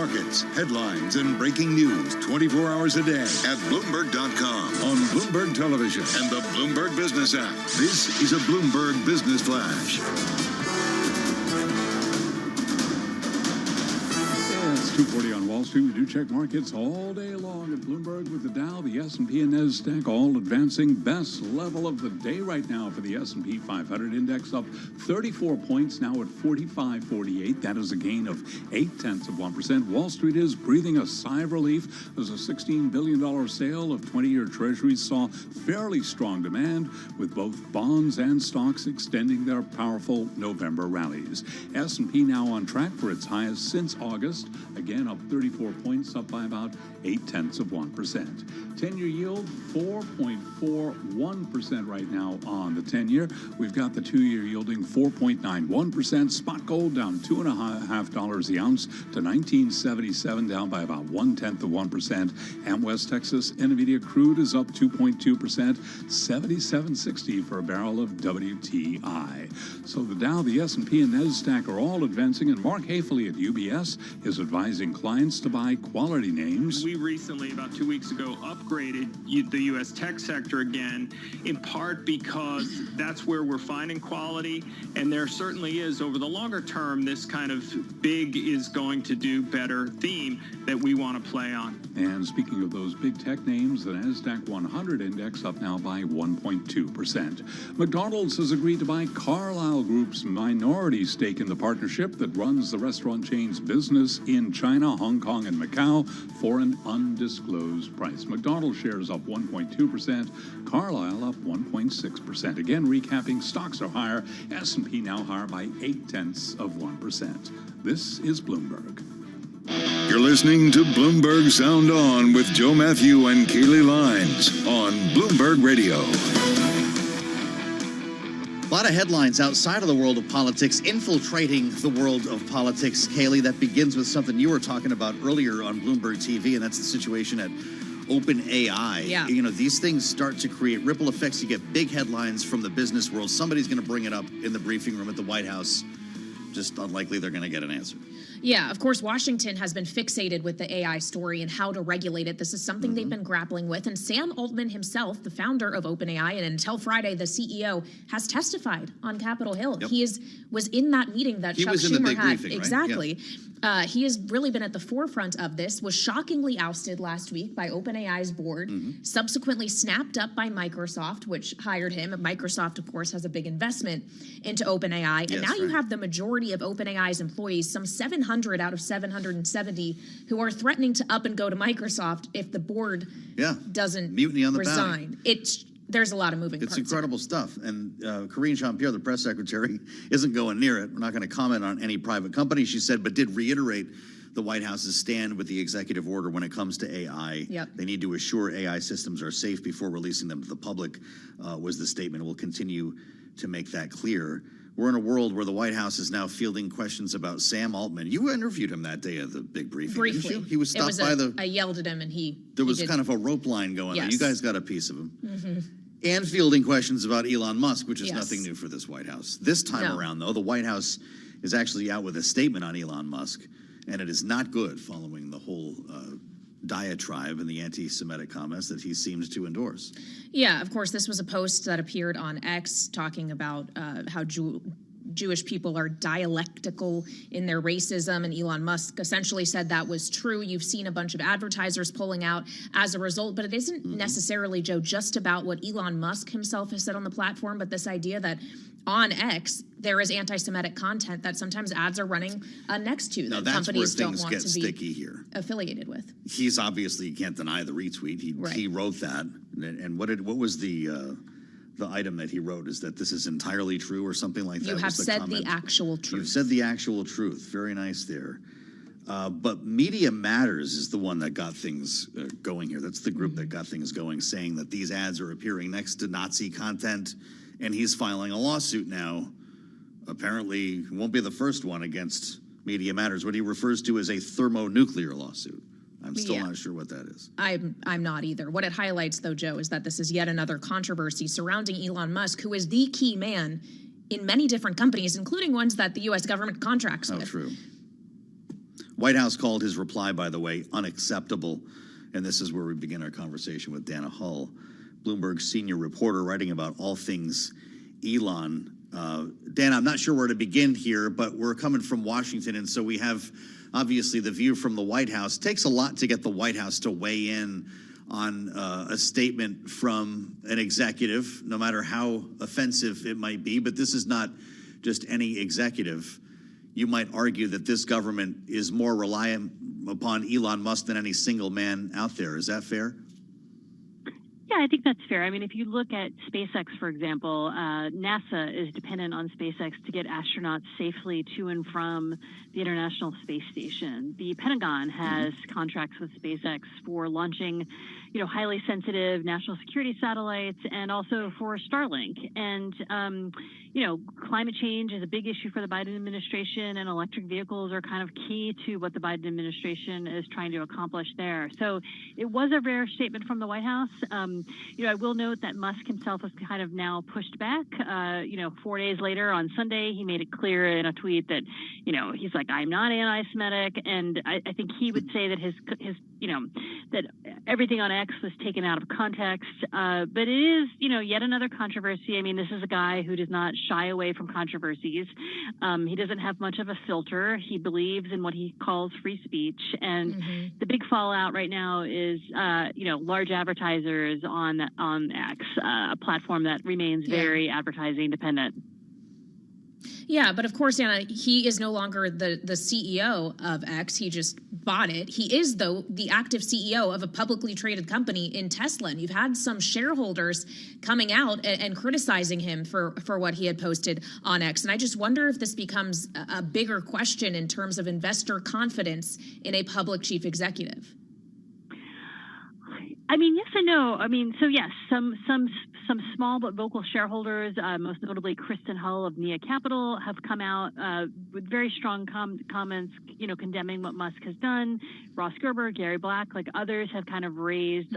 markets, headlines, and breaking news 24 hours a day at Bloomberg.com, on Bloomberg Television, and the Bloomberg Business app. This is a Bloomberg Business Flash. It's 2:40 on Wall Street. We do check markets all day long at Bloomberg with the Dow, the S&P, and NASDAQ all advancing. Best level of the day right now for the S&P 500 index, up 34 points, now at 4548. That is a gain of 0.8%. Wall Street is breathing a sigh of relief as a $16 billion sale of 20-year treasuries saw fairly strong demand, with both bonds and stocks extending their powerful November rallies. S&P now on track for its highest since August, again up 34 points, up by about 0.8%. 10-year yield 4.41% right now on the 10-year. We've got the 2-year yielding 4.91%. Spot gold down $2.50 the ounce to $19.77, down by about 0.1%. And West Texas Intermediate crude is up 2.2%, $77.60 for a barrel of WTI. So the Dow, the S&P, and NASDAQ are all advancing, and Mark Haefele at UBS is advising clients to buy quality names. We recently, about 2 weeks ago, upgraded the U.S. tech sector again, in part because that's where we're finding quality, and there certainly is, over the longer term, this kind of big is going to do better theme that we want to play on. And speaking of those big tech names, the NASDAQ 100 index up now by 1.2%. McDonald's has agreed to buy Carlyle Group's minority stake in the partnership that runs the restaurant chain's business in China, Hong Kong, and Macau for an undisclosed price. McDonald's shares up 1.2%, Carlyle up 1.6%. Again, recapping, stocks are higher, S&P now higher by 0.8%. This is Bloomberg. You're listening to Bloomberg Sound On with Joe Matthew and Kaylee Lines on Bloomberg Radio. A lot of headlines outside of the world of politics infiltrating the world of politics, Kaylee. That begins with something you were talking about earlier on Bloomberg TV, and that's the situation at OpenAI. Yeah. You know, these things start to create ripple effects. You get big headlines from the business world. Somebody's going to bring it up in the briefing room at the White House. Just unlikely they're going to get an answer. Yeah, of course, Washington has been fixated with the AI story and how to regulate it. This is something they've been grappling with. And Sam Altman himself, the founder of OpenAI, and until Friday, the CEO, has testified on Capitol Hill. Yep. He was in that meeting that Chuck was in the Schumer big had. briefing, right? Exactly. Yeah. He has really been at the forefront of this, was shockingly ousted last week by OpenAI's board, subsequently snapped up by Microsoft, which hired him. And Microsoft, of course, has a big investment into OpenAI. And now you have the majority of OpenAI's employees, some 700 out of 770, who are threatening to up and go to Microsoft if the board doesn't Mutiny on the resign. There's a lot of moving parts. It's incredible stuff. And Karine Jean-Pierre, the press secretary, isn't going near it. We're not going to comment on any private company, she said, but did reiterate the White House's stand with the executive order when it comes to AI. Yep. They need to assure AI systems are safe before releasing them to the public, was the statement. We'll continue to make that clear. We're in a world where the White House is now fielding questions about Sam Altman. You interviewed him that day at the big briefing, Briefly. didn't you? He was stopped by I yelled at him and there was kind of a rope line going on. Yes. You guys got a piece of him. And fielding questions about Elon Musk, which is nothing new for this White House. This time around, though, the White House is actually out with a statement on Elon Musk, and it is not good following the whole diatribe and the anti-Semitic comments that he seems to endorse. Yeah, of course, this was a post that appeared on X talking about how Jewish people are dialectical in their racism, and Elon Musk essentially said that was true. You've seen a bunch of advertisers pulling out as a result, but it isn't necessarily, Joe, just about what Elon Musk himself has said on the platform, but this idea that on X, there is anti-Semitic content that sometimes ads are running next to that companies don't want to be sticky here. Affiliated with. He's obviously, you can't deny the retweet. He wrote that. And what was the item that he wrote? Is that this is entirely true or something like that? You have said the actual truth. You've said the actual truth. Very nice there. But Media Matters is the one that got things going here. That's the group that got things going, saying that these ads are appearing next to Nazi content, and he's filing a lawsuit now. Apparently, won't be the first one against Media Matters, what he refers to as a thermonuclear lawsuit. I'm still not sure what that is. I'm not either. What it highlights, though, Joe, is that this is yet another controversy surrounding Elon Musk, who is the key man in many different companies, including ones that the U.S. government contracts with. True. White House called his reply, by the way, unacceptable. And this is where we begin our conversation with Dana Hull, Bloomberg senior reporter writing about all things Elon. Dan, I'm not sure where to begin here, but we're coming from Washington, and so we have obviously the view from the White House. It takes a lot to get the White House to weigh in on a statement from an executive, no matter how offensive it might be. But this is not just any executive. You might argue that this government is more reliant upon Elon Musk than any single man out there. Is that fair? Yeah, I think that's fair. I mean, if you look at SpaceX, for example, NASA is dependent on SpaceX to get astronauts safely to and from the International Space Station. The Pentagon has contracts with SpaceX for launching, highly sensitive national security satellites and also for Starlink. And, climate change is a big issue for the Biden administration, and electric vehicles are kind of key to what the Biden administration is trying to accomplish there. So it was a rare statement from the White House. I will note that Musk himself has kind of now pushed back. 4 days later on Sunday, he made it clear in a tweet that, he's like, I'm not anti-Semitic. And I think he would say that his that everything on X was taken out of context. But it is, yet another controversy. I mean, this is a guy who does not shy away from controversies. He doesn't have much of a filter. He believes in what he calls free speech. And the big fallout right now is, large advertisers on X, a platform that remains very advertising dependent. Yeah, but of course, Anna, he is no longer the CEO of X. He just bought it. He is, though, the active CEO of a publicly traded company in Tesla. And you've had some shareholders coming out and criticizing him for what he had posted on X. And I just wonder if this becomes a bigger question in terms of investor confidence in a public chief executive. I mean, yes and no. I mean, so yes, some small but vocal shareholders, most notably Kristen Hull of Nia Capital, have come out with very strong comments, condemning what Musk has done. Ross Gerber, Gary Black, like others, have kind of raised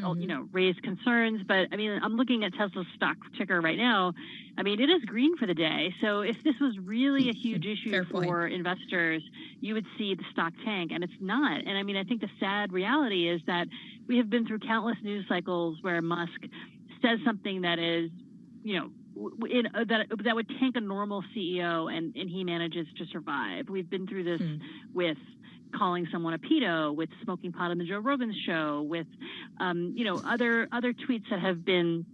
concerns. But I mean, I'm looking at Tesla's stock ticker right now. I mean, it is green for the day. So if this was really a huge issue for investors, you would see the stock tank, and it's not. And I mean, I think the sad reality is that we have been through countless news cycles where Musk says something that is, that would tank a normal CEO, and he manages to survive. We've been through this with calling someone a pedo, with smoking pot on the Joe Rogan show, with, other tweets that have been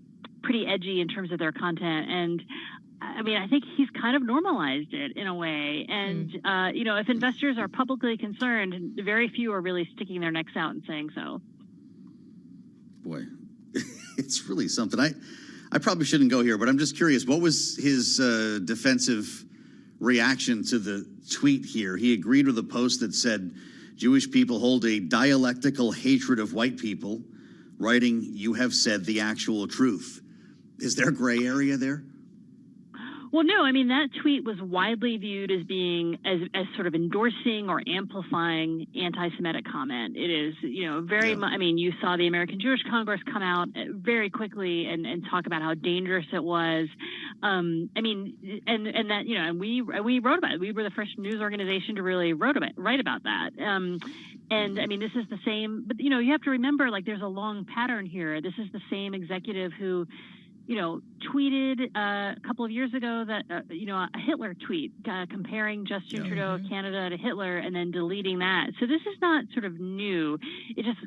pretty edgy in terms of their content. And I mean, I think he's kind of normalized it in a way. And, if investors are publicly concerned, very few are really sticking their necks out and saying so. Boy, it's really something. I probably shouldn't go here, but I'm just curious. What was his defensive reaction to the tweet here? He agreed with a post that said, Jewish people hold a dialectical hatred of white people, writing, you have said the actual truth. Is there gray area there? Well, no, I mean, that tweet was widely viewed as being as sort of endorsing or amplifying anti-Semitic comment. It is, very much, I mean, you saw the American Jewish Congress come out very quickly and talk about how dangerous it was. I mean, and that, and we wrote about it. We were the first news organization to really write about that. And I mean, this is the same, but, you have to remember, like, there's a long pattern here. This is the same executive who, tweeted a couple of years ago that, a Hitler tweet comparing Justin Trudeau of Canada to Hitler and then deleting that. So this is not sort of new. It just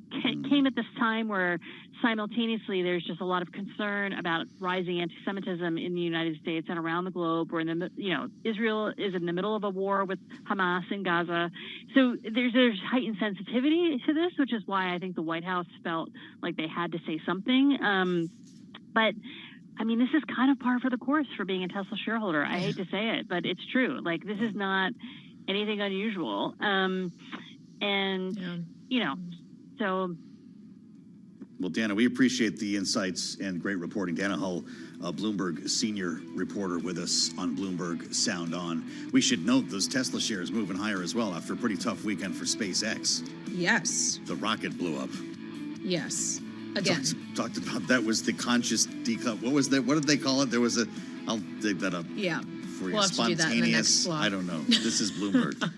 came at this time where simultaneously there's just a lot of concern about rising anti-Semitism in the United States and around the globe. We're in the, Israel is in the middle of a war with Hamas in Gaza. So there's heightened sensitivity to this, which is why I think the White House felt like they had to say something. But I mean, this is kind of par for the course for being a Tesla shareholder. I hate to say it, but it's true. Like, this is not anything unusual. So. Well, Dana, we appreciate the insights and great reporting. Dana Hull, Bloomberg senior reporter with us on Bloomberg Sound On. We should note those Tesla shares moving higher as well after a pretty tough weekend for SpaceX. Yes. The rocket blew up. Yes. Again. Talked about that was the conscious decouple. What was that? What did they call it? There was I'll dig that up. Yeah. For you. We'll have to do that in the next I don't know. This is Bloomberg.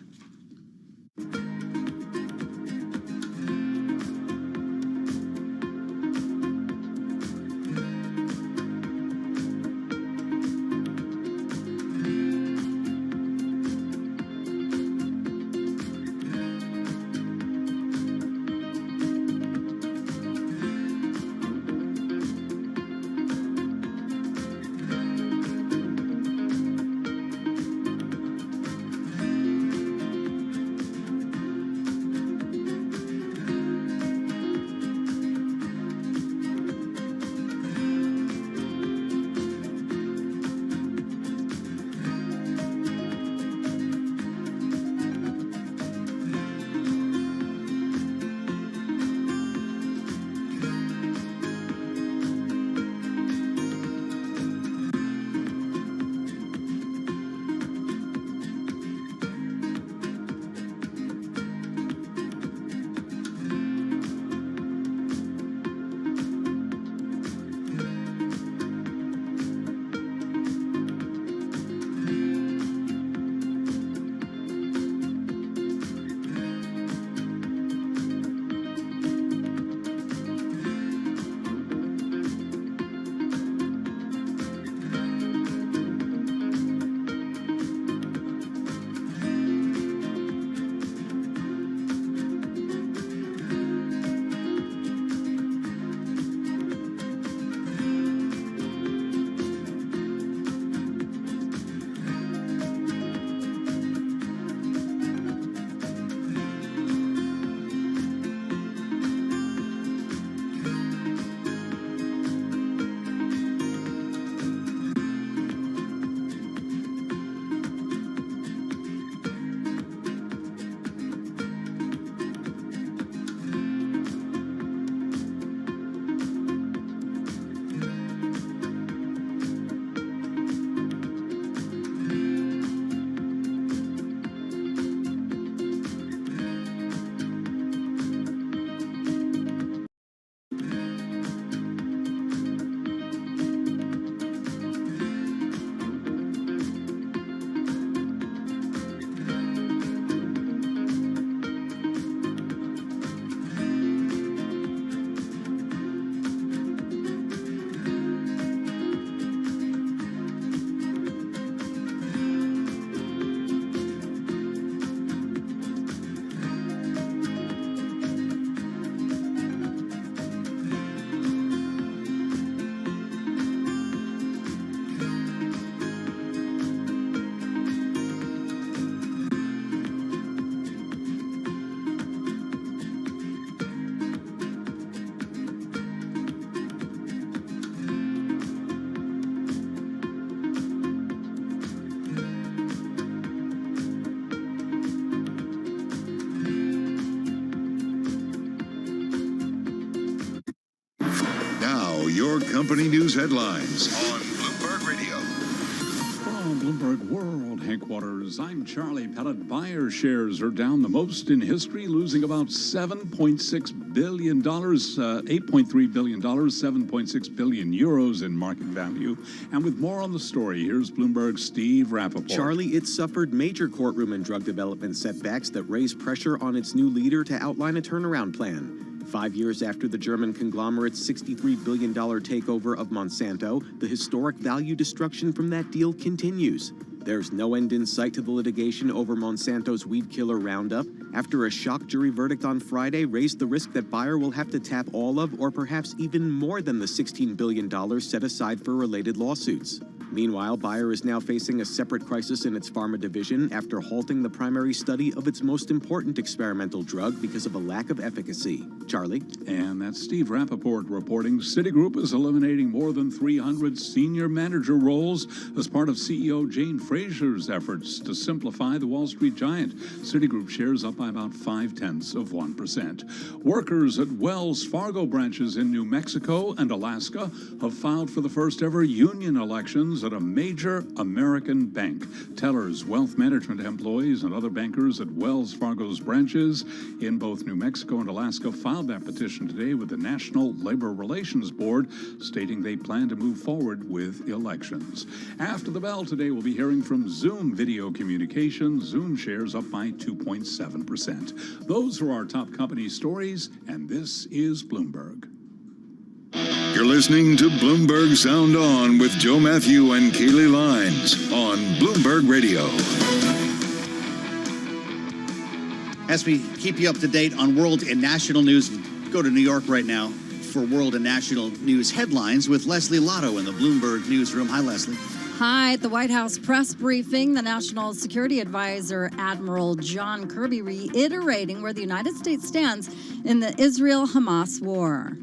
your company news headlines on Bloomberg Radio. From Bloomberg World headquarters, I'm Charlie Pettit. Bayer shares are down the most in history, losing about $7.6 billion, $8.3 billion, 7.6 billion euros in market value. And with more on the story, here's Bloomberg's Steve Rappaport. Charlie, it suffered major courtrum and drug development setbacks that raised pressure on its new leader to outline a turnaround plan. 5 years after the German conglomerate's $63 billion takeover of Monsanto, the historic value destruction from that deal continues. There's no end in sight to the litigation over Monsanto's weed killer Roundup, after a shock jury verdict on Friday raised the risk that Bayer will have to tap all of, or perhaps even more than, the $16 billion set aside for related lawsuits. Meanwhile, Bayer is now facing a separate crisis in its pharma division after halting the primary study of its most important experimental drug because of a lack of efficacy. Charlie? And that's Steve Rappaport reporting. Citigroup is eliminating more than 300 senior manager roles as part of CEO Jane Fraser's efforts to simplify the Wall Street giant. Citigroup shares up by about 0.5%. Workers at Wells Fargo branches in New Mexico and Alaska have filed for the first ever union elections at a major American bank. Tellers, wealth management employees, and other bankers at Wells Fargo's branches in both New Mexico and Alaska filed that petition today with the National Labor Relations Board, stating they plan to move forward with elections. After the bell today, we'll be hearing from Zoom Video Communications. Zoom shares up by 2.7%. Those are our top company stories, and this is Bloomberg. You're listening to Bloomberg Sound On with Joe Matthew and Kaylee Lines on Bloomberg Radio. As we keep you up to date on world and national news, go to New York right now for world and national news headlines with Leslie Lotto in the Bloomberg newsroom. Hi, Leslie. Hi. At the White House press briefing, the National Security Advisor, Admiral John Kirby, reiterating where the United States stands in the Israel-Hamas war.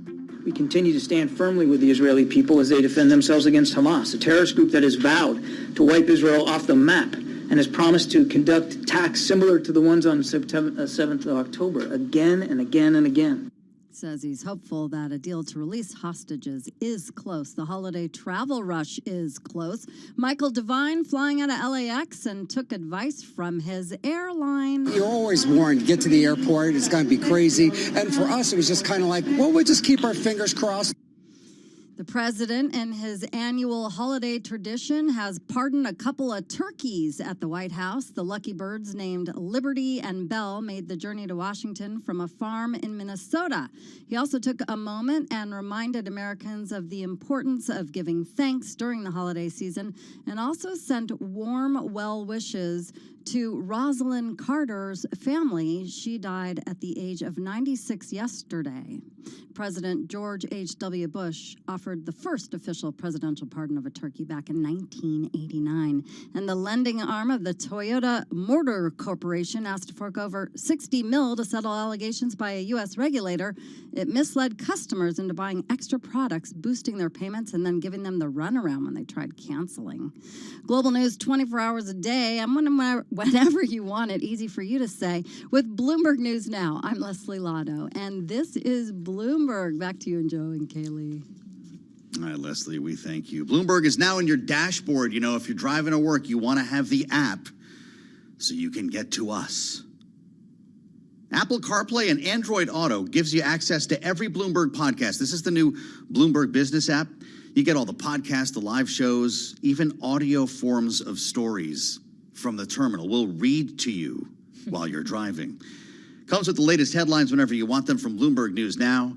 We continue to stand firmly with the Israeli people as they defend themselves against Hamas, a terrorist group that has vowed to wipe Israel off the map and has promised to conduct attacks similar to the ones on September 7th of October again and again and again. Says he's hopeful that a deal to release hostages is close. The holiday travel rush is close. Michael Devine flying out of LAX and took advice from his airline. You're always warned, get to the airport, it's going to be crazy. And for us, it was just kind of like, well, we'll just keep our fingers crossed. The president, in his annual holiday tradition, has pardoned a couple of turkeys at the White House. The lucky birds named Liberty and Belle made the journey to Washington from a farm in Minnesota. He also took a moment and reminded Americans of the importance of giving thanks during the holiday season, and also sent warm well wishes to Rosalind Carter's family. She died at the age of 96 yesterday. President George H.W. Bush offered the first official presidential pardon of a turkey back in 1989. And the lending arm of the Toyota Motor Corporation asked to fork over $60 million to settle allegations by a U.S. regulator. It misled customers into buying extra products, boosting their payments, and then giving them the runaround when they tried canceling. Global news 24 hours a day. I'm whenever you want it, easy for you to say. With Bloomberg News Now, I'm Leslie Lotto, and this is Bloomberg. Back to you and Joe and Kaylee. All right, Leslie, we thank you. Bloomberg is now in your dashboard. You know, if you're driving to work, you want to have the app so you can get to us. Apple CarPlay and Android Auto gives you access to every Bloomberg podcast. This is the new Bloomberg Business app. You get all the podcasts, the live shows, even audio forms of stories from the terminal. We'll read to you while you're driving. Comes with the latest headlines whenever you want them from Bloomberg News Now,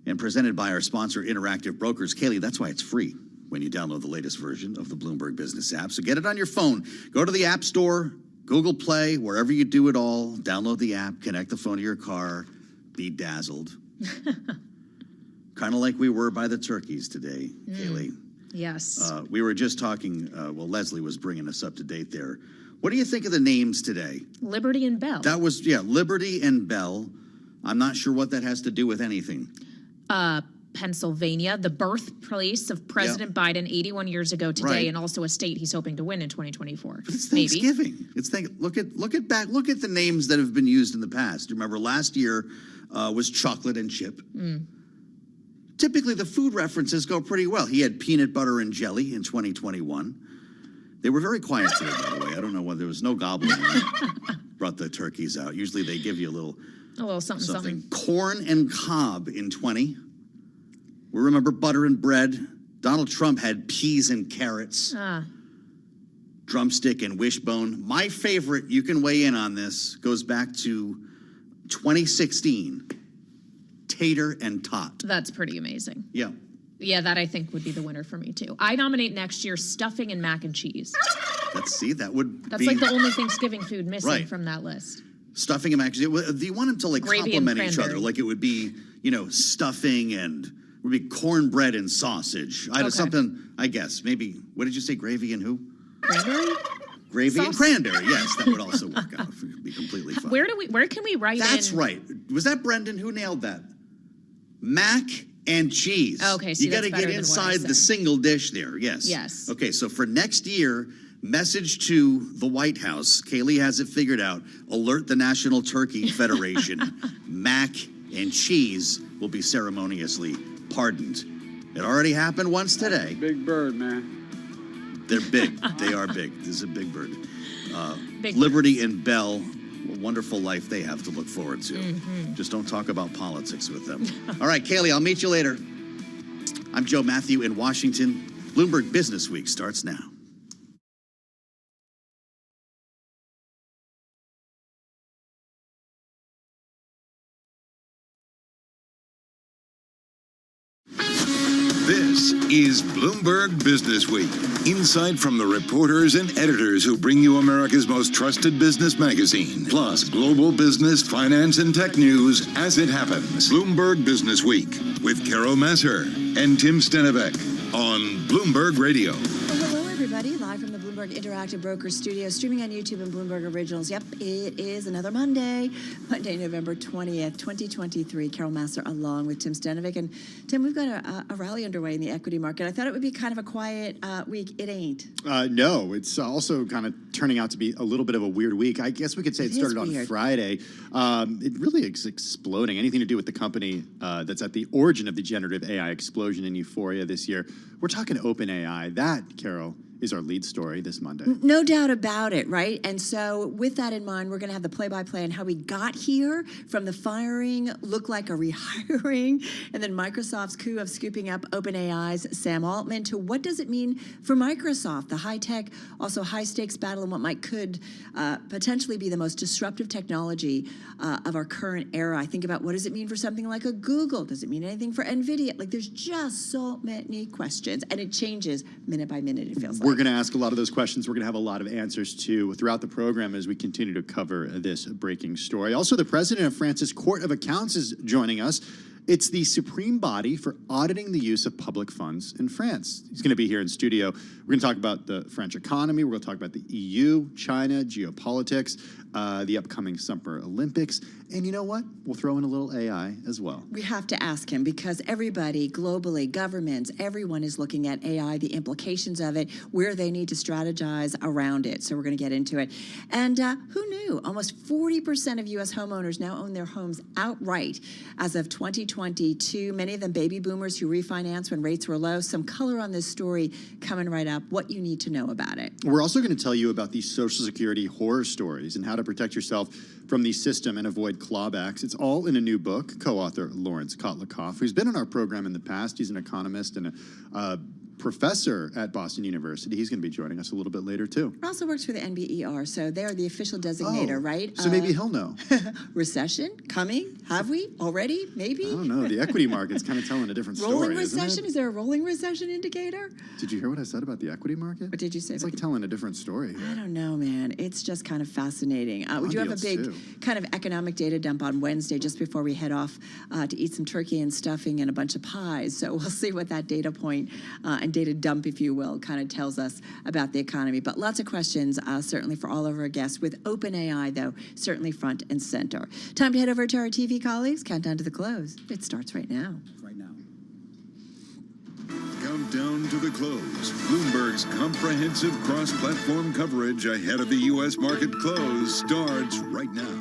and presented by our sponsor, Interactive Brokers. Kaylee, that's why it's free when you download the latest version of the Bloomberg Business app. So get it on your phone. Go to the App Store, Google Play, wherever you do it all. Download the app, connect the phone to your car, be dazzled. Kind of like we were by the turkeys today, Kaylee. Yes. We were just talking, Leslie was bringing us up to date there. What do you think of the names today? Liberty and Bell. That was, Liberty and Bell. I'm not sure what that has to do with anything. Pennsylvania, the birthplace of President Biden 81 years ago today, and also a state he's hoping to win in 2024. But it's Thanksgiving. Look at the names that have been used in the past. Remember last year was chocolate and chip. typically the food references go pretty well. He had peanut butter and jelly in 2021. They were very quiet today, by the way. I don't know whether there was no gobbling. Brought the turkeys out. Usually they give you a little something. Corn and cob in 20. We remember butter and bread. Donald Trump had peas and carrots. Drumstick and wishbone. My favorite, you can weigh in on this, goes back to 2016. Tater and tot. That's pretty amazing. Yeah. Yeah, that I think would be the winner for me too. I nominate next year stuffing and mac and cheese. Let's see, that would That's be... like the only Thanksgiving food missing Right. from that list. Stuffing and mac and cheese. Do you want them to like Gravy and complement each other? cranberry. Like it would be, stuffing and would be cornbread and sausage. I something, I guess. Maybe, what did you say, gravy and who? Cranberry? Gravy and cranberry, yes. That would also work out. It would be completely fine. Where can we write That's in? right. Was that Brendan? Who nailed that? Mac and cheese. Okay, see, you got to that's better get than what I inside the said. single dish there. Yes. Yes. Okay, so for next year, message to the White House. Kaylee has it figured out. Alert the National Turkey Federation. Mac and cheese will be ceremoniously pardoned. It already happened once today. Big bird, man. They're big. They are big. This is a big bird. Big Liberty and Bell, a wonderful life they have to look forward to. Mm-hmm. Just don't talk about politics with them. All right, Kaylee, I'll meet you later. I'm Joe Matthew in Washington. Bloomberg Business Week starts now. This is Bloomberg Business Week. Insight from the reporters and editors who bring you America's most trusted business magazine. Plus, global business, finance, and tech news as it happens. Bloomberg Business Week with Carol Masser and Tim Stenevec on Bloomberg Radio. Hello, everybody. Live from the Bloomberg Interactive Brokers Studio, streaming on YouTube and Bloomberg Originals. Yep, it is another Monday, November 20th, 2023. Carol Masser along with Tim Stenevec. And Tim, we've got a rally underway in the equity market. I thought it would be kind of a quiet week. It ain't. No, it's also kind of turning out to be a little bit of a weird week. I guess we could say it started on Friday. It really is exploding. Anything to do with the company that's at the origin of the generative AI explosion and euphoria this year. We're talking OpenAI. That, Carol, is our lead story this Monday. No doubt about it, right? And so with that in mind, we're going to have the play-by-play on how we got here from the firing, look like a rehiring, and then Microsoft's coup of scooping up OpenAI's Sam Altman to what does it mean for Microsoft, the high-tech, also high-stakes battle, and what could potentially be the most disruptive technology of our current era. I think about what does it mean for something like a Google? Does it mean anything for NVIDIA? Like there's just so many questions, and it changes minute by minute, it feels like. We're going to ask a lot of those questions. We're going to have a lot of answers to throughout the program as we continue to cover this breaking story. Also, the president of France's Court of Accounts is joining us. It's the supreme body for auditing the use of public funds in France. He's going to be here in studio. We're going to talk about the French economy. We're going to talk about the EU, China, geopolitics, the upcoming Summer Olympics. And you know what? We'll throw in a little AI as well. We have to ask him because everybody globally, governments, everyone is looking at AI, the implications of it, where they need to strategize around it. So we're going to get into it. And who knew? Almost 40% of U.S. homeowners now own their homes outright as of 2022. Many of them baby boomers who refinanced when rates were low. Some color on this story coming right up, what you need to know about it. We're also going to tell you about these Social Security horror stories and how to protect yourself from the system and avoid clawbacks. It's all in a new book. Co-author Lawrence Kotlikoff, who's been on our program in the past. He's an economist and a professor at Boston University. He's going to be joining us a little bit later, too. He also works for the NBER, so they're the official designator, right? So maybe he'll know. Recession coming? Have we already? Maybe? I don't know. The equity market's kind of telling a different story, rolling isn't recession? it? Is there a rolling recession indicator? Did you hear what I said about the equity market? What did you say? It's like telling a different story here. I don't know, man. It's just kind of fascinating. We do have a big kind of economic data dump on Wednesday just before we head off to eat some turkey and stuffing and a bunch of pies. So we'll see what that data point and data dump, if you will, kind of tells us about the economy. But lots of questions, certainly for all of our guests, with OpenAI, though, certainly front and center. Time to head over to our TV colleagues. Countdown to the close. It starts right now. Countdown to the close. Bloomberg's comprehensive cross-platform coverage ahead of the U.S. market close starts right now.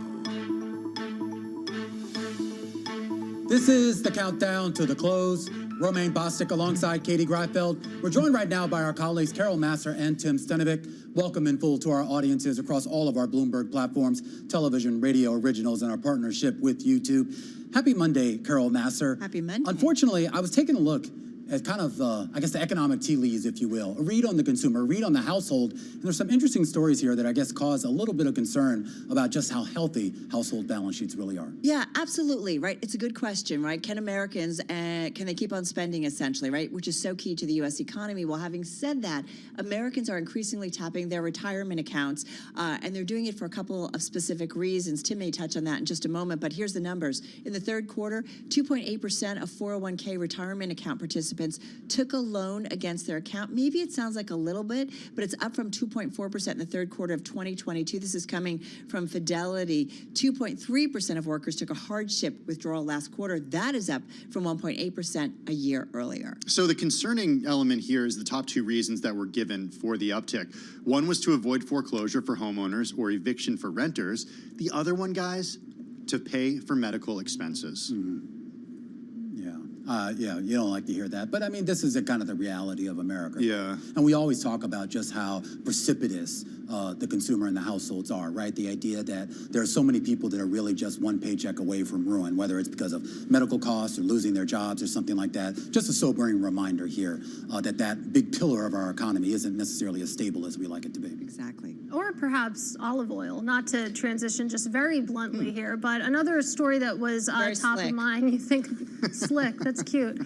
This is the countdown to the close. Romaine Bostic alongside Katie Greifeld. We're joined right now by our colleagues Carol Masser and Tim Stenovic. Welcome in full to our audiences across all of our Bloomberg platforms, television, radio originals, and our partnership with YouTube. Happy Monday, Carol Masser. Happy Monday. Unfortunately, I was taking a look at kind of, I guess, the economic tea leaves, if you will. A read on the consumer, a read on the household. And there's some interesting stories here that I guess cause a little bit of concern about just how healthy household balance sheets really are. Yeah, absolutely, right? It's a good question, right? Can Americans, can they keep on spending essentially, right? Which is so key to the U.S. economy. Well, having said that, Americans are increasingly tapping their retirement accounts, and they're doing it for a couple of specific reasons. Tim may touch on that in just a moment, but here's the numbers. In the third quarter, 2.8% of 401k retirement account participants took a loan against their account. Maybe it sounds like a little bit, but it's up from 2.4% in the third quarter of 2022. This is coming from Fidelity. 2.3% of workers took a hardship withdrawal last quarter. That is up from 1.8% a year earlier. So the concerning element here is the top two reasons that were given for the uptick. One was to avoid foreclosure for homeowners or eviction for renters. The other one, guys, to pay for medical expenses. Yeah, you don't like to hear that. But I mean, this is kind of the reality of America. Yeah. And we always talk about just how precipitous the consumer and the households are, right? The idea that there are so many people that are really just one paycheck away from ruin, whether it's because of medical costs or losing their jobs or something like that. Just a sobering reminder here that big pillar of our economy isn't necessarily as stable as we like it to be. Exactly. Or perhaps olive oil, not to transition just very bluntly here, but another story that was top of mind. You think slick, that's cute.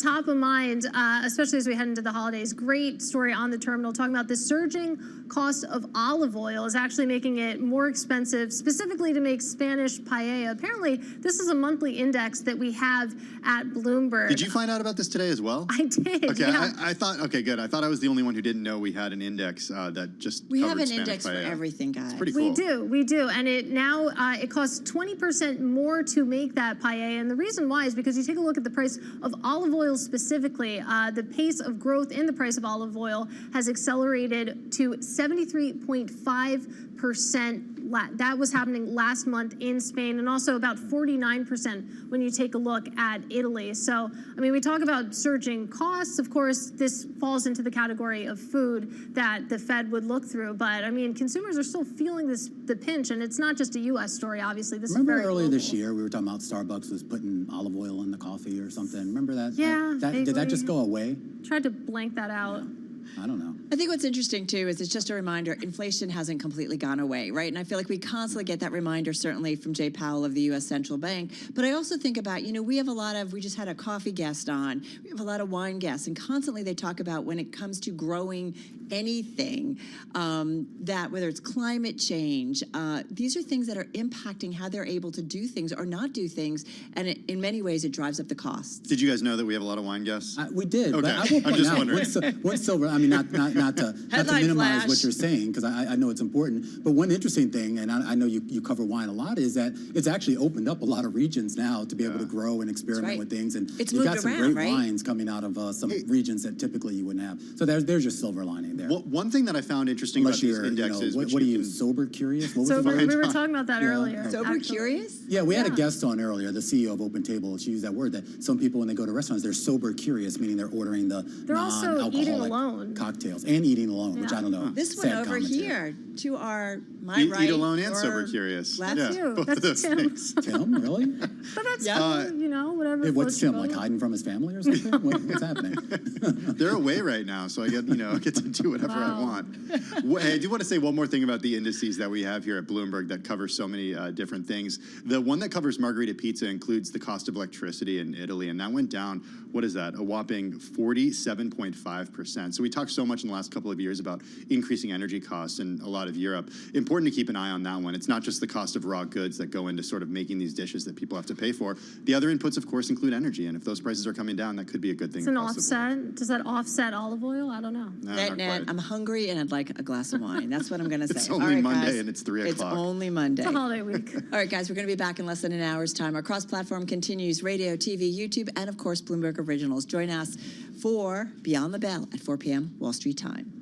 Top of mind, especially as we head into the holidays. Great story on the terminal talking about the surging cost of olive oil is actually making it more expensive, specifically to make Spanish paella. Apparently, this is a monthly index that we have at Bloomberg. Did you find out about this today as well? I did. Okay, yeah. I thought, okay, good. I thought I was the only one who didn't know we had an index that just We have covered an Spanish index paella. for everything, guys. It's pretty cool. We do, and it now it costs 20% more to make that paella, and the reason why is because you take a look at the price of olive oil specifically. The pace of growth in the price of olive oil has accelerated to 73.5%. That was happening last month in Spain, and also about 49% when you take a look at Italy. So, I mean, we talk about surging costs. Of course, this falls into the category of food that the Fed would look through. But, I mean, consumers are still feeling the pinch, and it's not just a U.S. story, obviously. This Remember is very earlier global. this year, we were talking about Starbucks was putting olive oil in the coffee or something. Remember that? Yeah, Did that just go away? Tried to blank that out. I don't know. I think what's interesting, too, is it's just a reminder, inflation hasn't completely gone away, right? And I feel like we constantly get that reminder, certainly from Jay Powell of the U.S. Central Bank. But I also think about, we just had a coffee guest on, we have a lot of wine guests, and constantly they talk about when it comes to growing anything, that whether it's climate change, these are things that are impacting how they're able to do things or not do things, and in many ways it drives up the costs. Did you guys know that we have a lot of wine guests? We did, okay. but I will point I'm just out, wondering. one silver, I mean, not to minimize what you're saying, because I know it's important, but one interesting thing, and I know you cover wine a lot, is that it's actually opened up a lot of regions now to be able to grow and experiment with things, and you've got some great wines coming out of some regions that typically you wouldn't have. So there's your silver lining there. Well, one thing that I found interesting about these indexes, what are you, sober curious? What was we were talking about that earlier. Sober curious? Yeah, we had a guest on earlier, the CEO of Open Table. She used that word, that some people when they go to restaurants, they're sober curious, meaning they're ordering the They're also eating alone. cocktails and eating alone, which I don't know. This one over here to my right. Eat alone and sober curious. That's you. Both That's of those Tim. things. Tim, really? But that's whatever. Hey, what's floats your Tim, like boat. hiding from his family or something? What's happening? They're away right now, so I get to do whatever I want. Hey, I do want to say one more thing about the indices that we have here at Bloomberg that cover so many different things. The one that covers margarita pizza includes the cost of electricity in Italy, and that went down, what is that, a whopping 47.5%. So we talked so much in the last couple of years about increasing energy costs in a lot of Europe. Important to keep an eye on that one. It's not just the cost of raw goods that go into sort of making these dishes that people have to pay for. The other inputs, of course, include energy, and if those prices are coming down, that could be a good thing. It's an offset. Does that offset olive oil? I don't know. Ned, I'm hungry and I'd like a glass of wine. That's what I'm going to say. It's only Monday and it's 3 o'clock. It's only Monday. It's a holiday week. All right, guys, we're going to be back in less than an hour's time. Our cross-platform continues: radio, TV, YouTube, and of course, Bloomberg Originals. Join us for Beyond the Bell at 4 p.m. Wall Street time.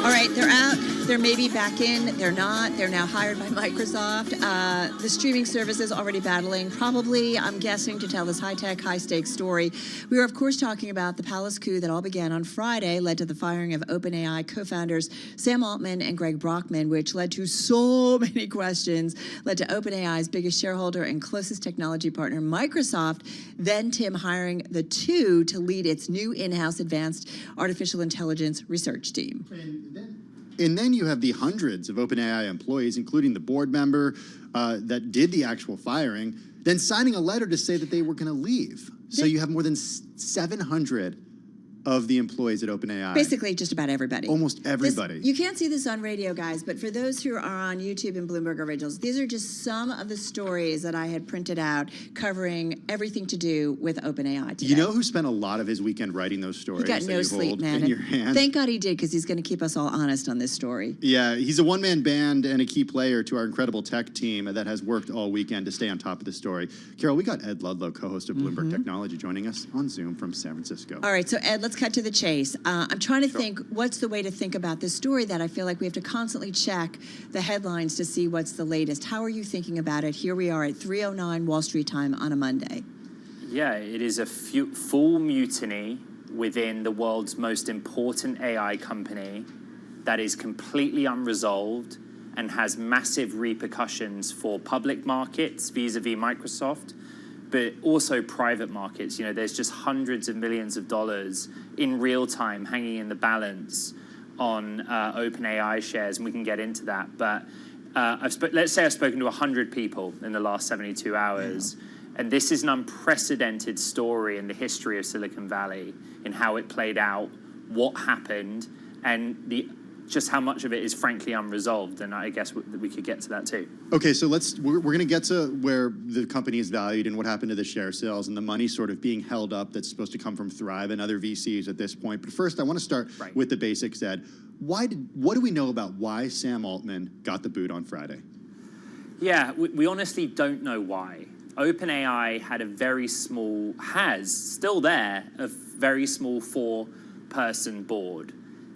All right, they're They're maybe back in. They're not. They're now hired by Microsoft. The streaming service is already battling, probably, I'm guessing, to tell this high-tech, high-stakes story. We are, of course, talking about the palace coup that all began on Friday, led to the firing of OpenAI co-founders Sam Altman and Greg Brockman, which led to so many questions, led to OpenAI's biggest shareholder and closest technology partner, Microsoft, then Tim hiring the two to lead its new in-house advanced artificial intelligence research team. And then you have the hundreds of OpenAI employees, including the board member that did the actual firing, then signing a letter to say that they were going to leave. So you have more than 700 of the employees at OpenAI. Basically, just about everybody. Almost everybody. You can't see this on radio, guys, but for those who are on YouTube and Bloomberg Originals, these are just some of the stories that I had printed out covering everything to do with OpenAI today. You know who spent a lot of his weekend writing those stories? He got no sleep, man. In your hand? Thank God he did, because he's going to keep us all honest on this story. Yeah, he's a one-man band and a key player to our incredible tech team that has worked all weekend to stay on top of the story. Carol, we got Ed Ludlow, co-host of Bloomberg Technology, joining us on Zoom from San Francisco. All right, so Ed, let's cut to the chase. I'm trying to think, what's the way to think about this story that I feel like we have to constantly check the headlines to see what's the latest. How are you thinking about it? Here we are at 3:09 Wall Street time on a Monday. Yeah, it is a full mutiny within the world's most important AI company that is completely unresolved and has massive repercussions for public markets vis-a-vis Microsoft, but also private markets. You know, there's just hundreds of millions of dollars in real time hanging in the balance on OpenAI shares, and we can get into that. But let's say I've spoken to 100 people in the last 72 hours, and this is an unprecedented story in the history of Silicon Valley in how it played out, what happened, and just how much of it is frankly unresolved, and I guess we could get to that too. Okay, so we're going to get to where the company is valued and what happened to the share sales and the money sort of being held up that's supposed to come from Thrive and other VCs at this point. But first, I want to start with the basics, Ed. What do we know about why Sam Altman got the boot on Friday? Yeah, we honestly don't know why. OpenAI had still there, a very small 4-person board.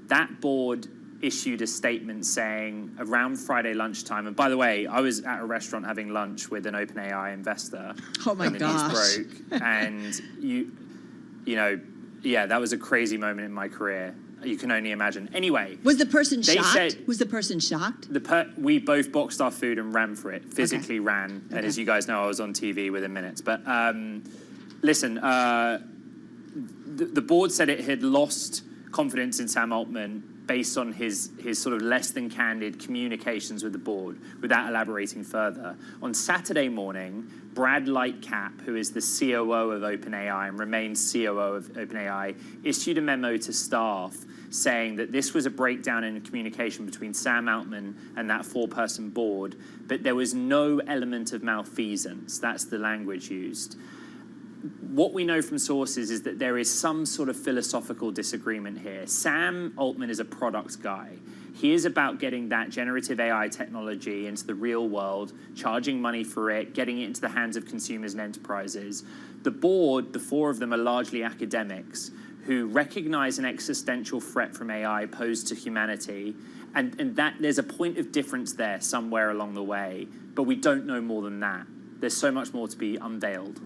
That board issued a statement saying around Friday lunchtime, and by the way, I was at a restaurant having lunch with an OpenAI investor. Oh my gosh. The news broke, and that was a crazy moment in my career. You can only imagine. Anyway. Was the person shocked? Was the person shocked? We both boxed our food and ran for it, physically ran. And as you guys know, I was on TV within minutes. But listen, the board said it had lost confidence in Sam Altman based on his sort of less than candid communications with the board, without elaborating further. On Saturday morning, Brad Lightcap, who is the COO of OpenAI and remains COO of OpenAI, issued a memo to staff saying that this was a breakdown in communication between Sam Altman and that 4-person board, but there was no element of malfeasance. That's the language used. What we know from sources is that there is some sort of philosophical disagreement here. Sam Altman is a product guy. He is about getting that generative AI technology into the real world, charging money for it, getting it into the hands of consumers and enterprises. The board, the 4 of them, are largely academics who recognize an existential threat from AI posed to humanity, and that there's a point of difference there somewhere along the way, but we don't know more than that. There's so much more to be unveiled.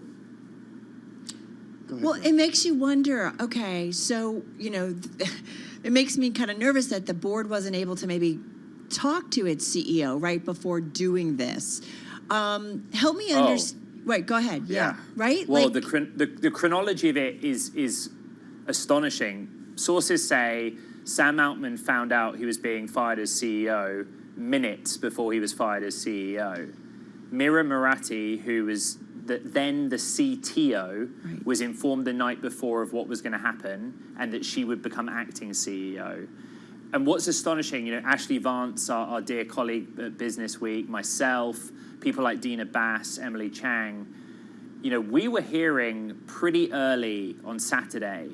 Well, it makes you wonder, okay, so, it makes me kind of nervous that the board wasn't able to maybe talk to its CEO right before doing this. Help me understand. Right, go ahead. Yeah. Right? Well, the chronology of it is astonishing. Sources say Sam Altman found out he was being fired as CEO minutes before he was fired as CEO. Mira Murati, who was then the CTO, was informed the night before of what was going to happen and that she would become acting CEO. And what's astonishing, Ashley Vance, our dear colleague at Business Week, myself, people like Dina Bass, Emily Chang, we were hearing pretty early on Saturday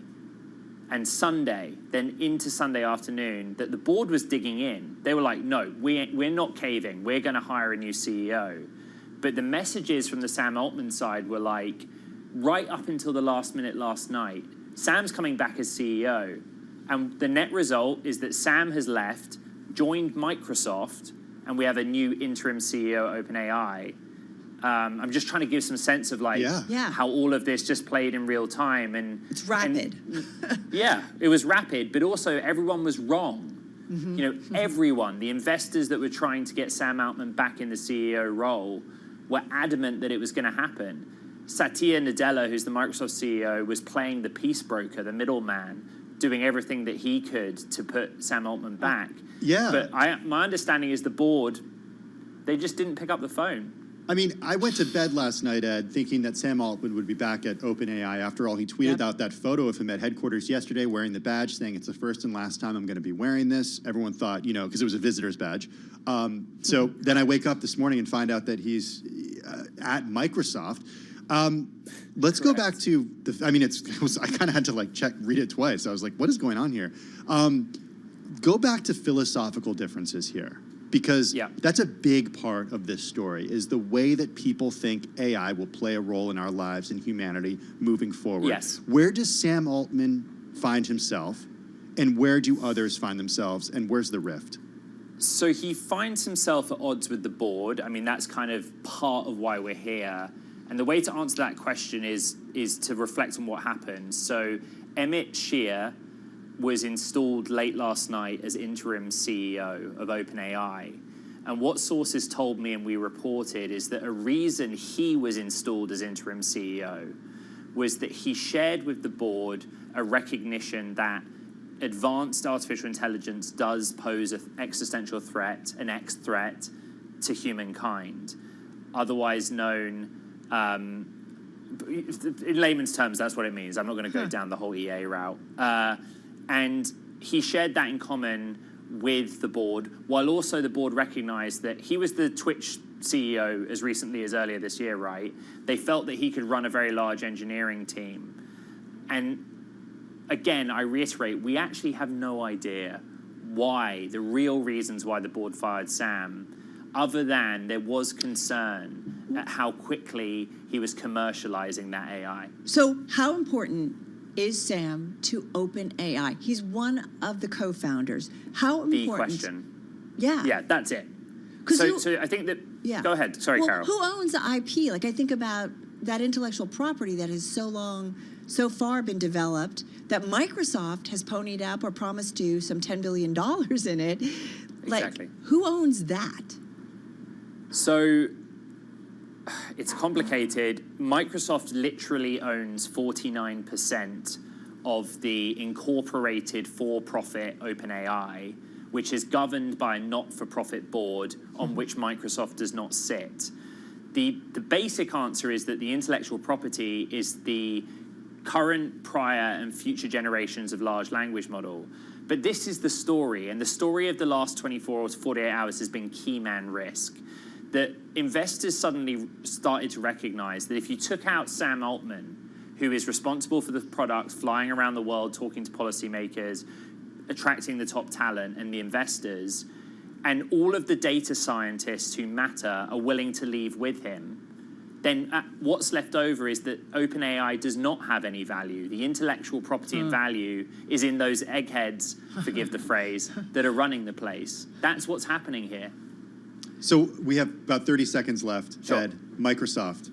and Sunday, then into Sunday afternoon, that the board was digging in. They were like, no, we're not caving. We're going to hire a new CEO. But the messages from the Sam Altman side were like, right up until the last minute last night, Sam's coming back as CEO. And the net result is that Sam has left, joined Microsoft, and we have a new interim CEO at OpenAI. I'm just trying to give some sense of how all of this just played in real time, and it's rapid. Yeah, it was rapid, but also everyone was wrong. Everyone, the investors that were trying to get Sam Altman back in the CEO role, were adamant that it was going to happen. Satya Nadella, who's the Microsoft CEO, was playing the peace broker, the middleman, doing everything that he could to put Sam Altman back. Yeah. But my understanding is the board, they just didn't pick up the phone. I mean, I went to bed last night, Ed, thinking that Sam Altman would be back at OpenAI. After all, he tweeted out that photo of him at headquarters yesterday wearing the badge, saying it's the first and last time I'm going to be wearing this. Everyone thought, because it was a visitor's badge. So then I wake up this morning and find out that he's at Microsoft. Let's go back to I kind of had to read it twice. I was like, what is going on here? Go back to philosophical differences here. Because that's a big part of this story, is the way that people think AI will play a role in our lives and humanity moving forward. Yes. Where does Sam Altman find himself, and where do others find themselves, and where's the rift? So he finds himself at odds with the board. I mean, that's kind of part of why we're here. And the way to answer that question is to reflect on what happened. So Emmett Shear was installed late last night as interim CEO of OpenAI. And what sources told me and we reported is that a reason he was installed as interim CEO was that he shared with the board a recognition that advanced artificial intelligence does pose an existential threat, an X threat to humankind, otherwise known, in layman's terms, that's what it means. I'm not going to go down the whole EA route. And he shared that in common with the board, while also the board recognized that he was the Twitch CEO as recently as earlier this year, right? They felt that he could run a very large engineering team. And again, I reiterate, we actually have no idea why, the real reasons why the board fired Sam, other than there was concern at how quickly he was commercializing that AI. So how important is Sam to OpenAI? He's one of the co-founders. How important? The question. Yeah. Yeah, that's it. So I think that, go ahead. Sorry, Carol. Who owns the IP? I think about that intellectual property that has so far been developed, that Microsoft has ponied up or promised to some $10 billion in it. Exactly. Who owns that? So it's complicated. Microsoft literally owns 49% of the incorporated for-profit OpenAI, which is governed by a not-for-profit board on which Microsoft does not sit. The basic answer is that the intellectual property is the current, prior, and future generations of large language model. But this is the story, and the story of the last 24 to 48 hours has been key man risk. That investors suddenly started to recognize that if you took out Sam Altman, who is responsible for the product, flying around the world, talking to policymakers, attracting the top talent and the investors, and all of the data scientists who matter are willing to leave with him, then what's left over is that OpenAI does not have any value. The intellectual property and value is in those eggheads, forgive the phrase, that are running the place. That's what's happening here. So we have about 30 seconds left. Sure. Ed, Microsoft.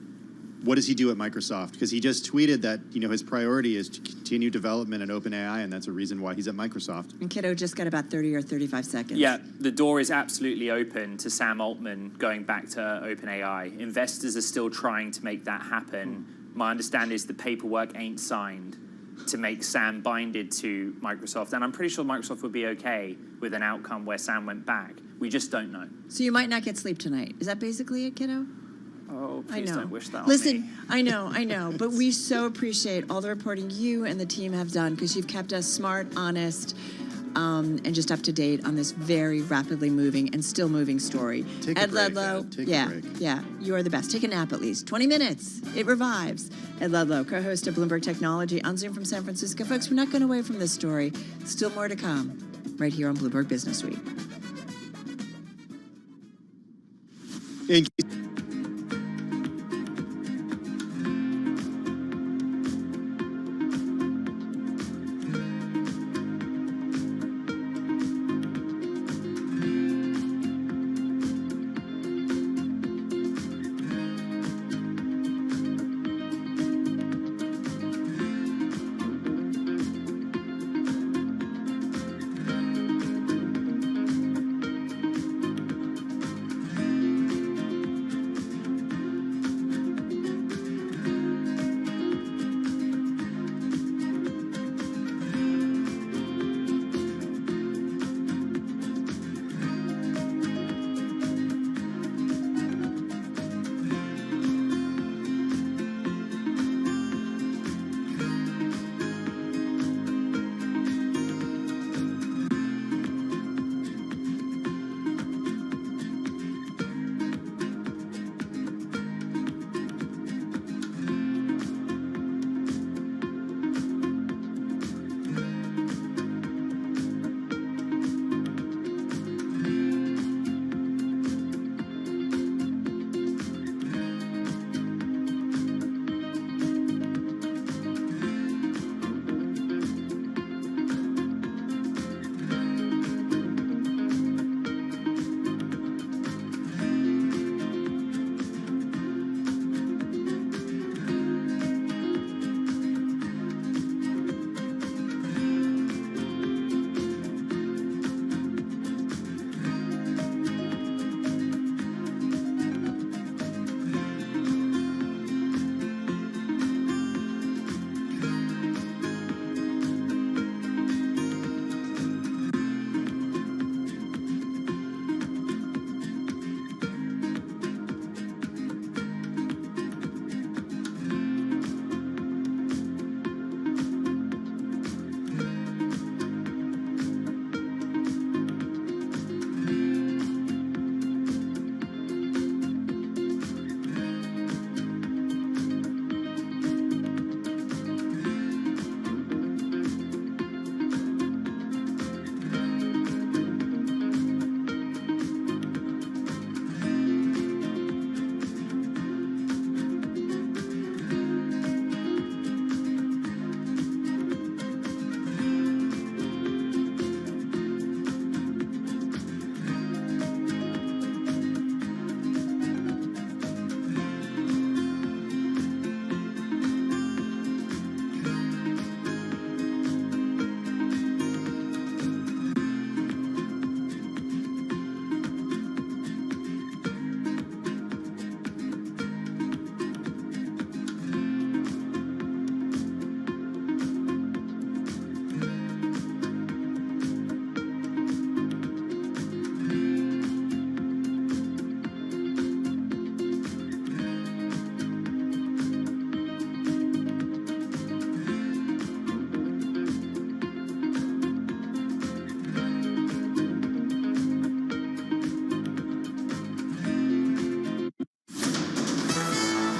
What does he do at Microsoft? Because he just tweeted that his priority is to continue development at OpenAI, and that's a reason why he's at Microsoft. And Kiddo just got about 30 or 35 seconds. Yeah, the door is absolutely open to Sam Altman going back to OpenAI. Investors are still trying to make that happen. My understanding is the paperwork ain't signed to make Sam binded to Microsoft, and I'm pretty sure Microsoft would be okay with an outcome where Sam went back. We just don't know. So you might not get sleep tonight. Is that basically it, Kiddo? Oh, please don't wish that on Listen, me. I know, but we so appreciate all the reporting you and the team have done, because you've kept us smart, honest, and just up to date on this very rapidly moving and still moving story. Take Ed a break, Ludlow, Ed. Take a break. Yeah, you are the best. Take a nap at least. 20 minutes. It revives. Ed Ludlow, co-host of Bloomberg Technology on Zoom from San Francisco. Folks, we're not going away from this story. Still more to come right here on Bloomberg Business Week.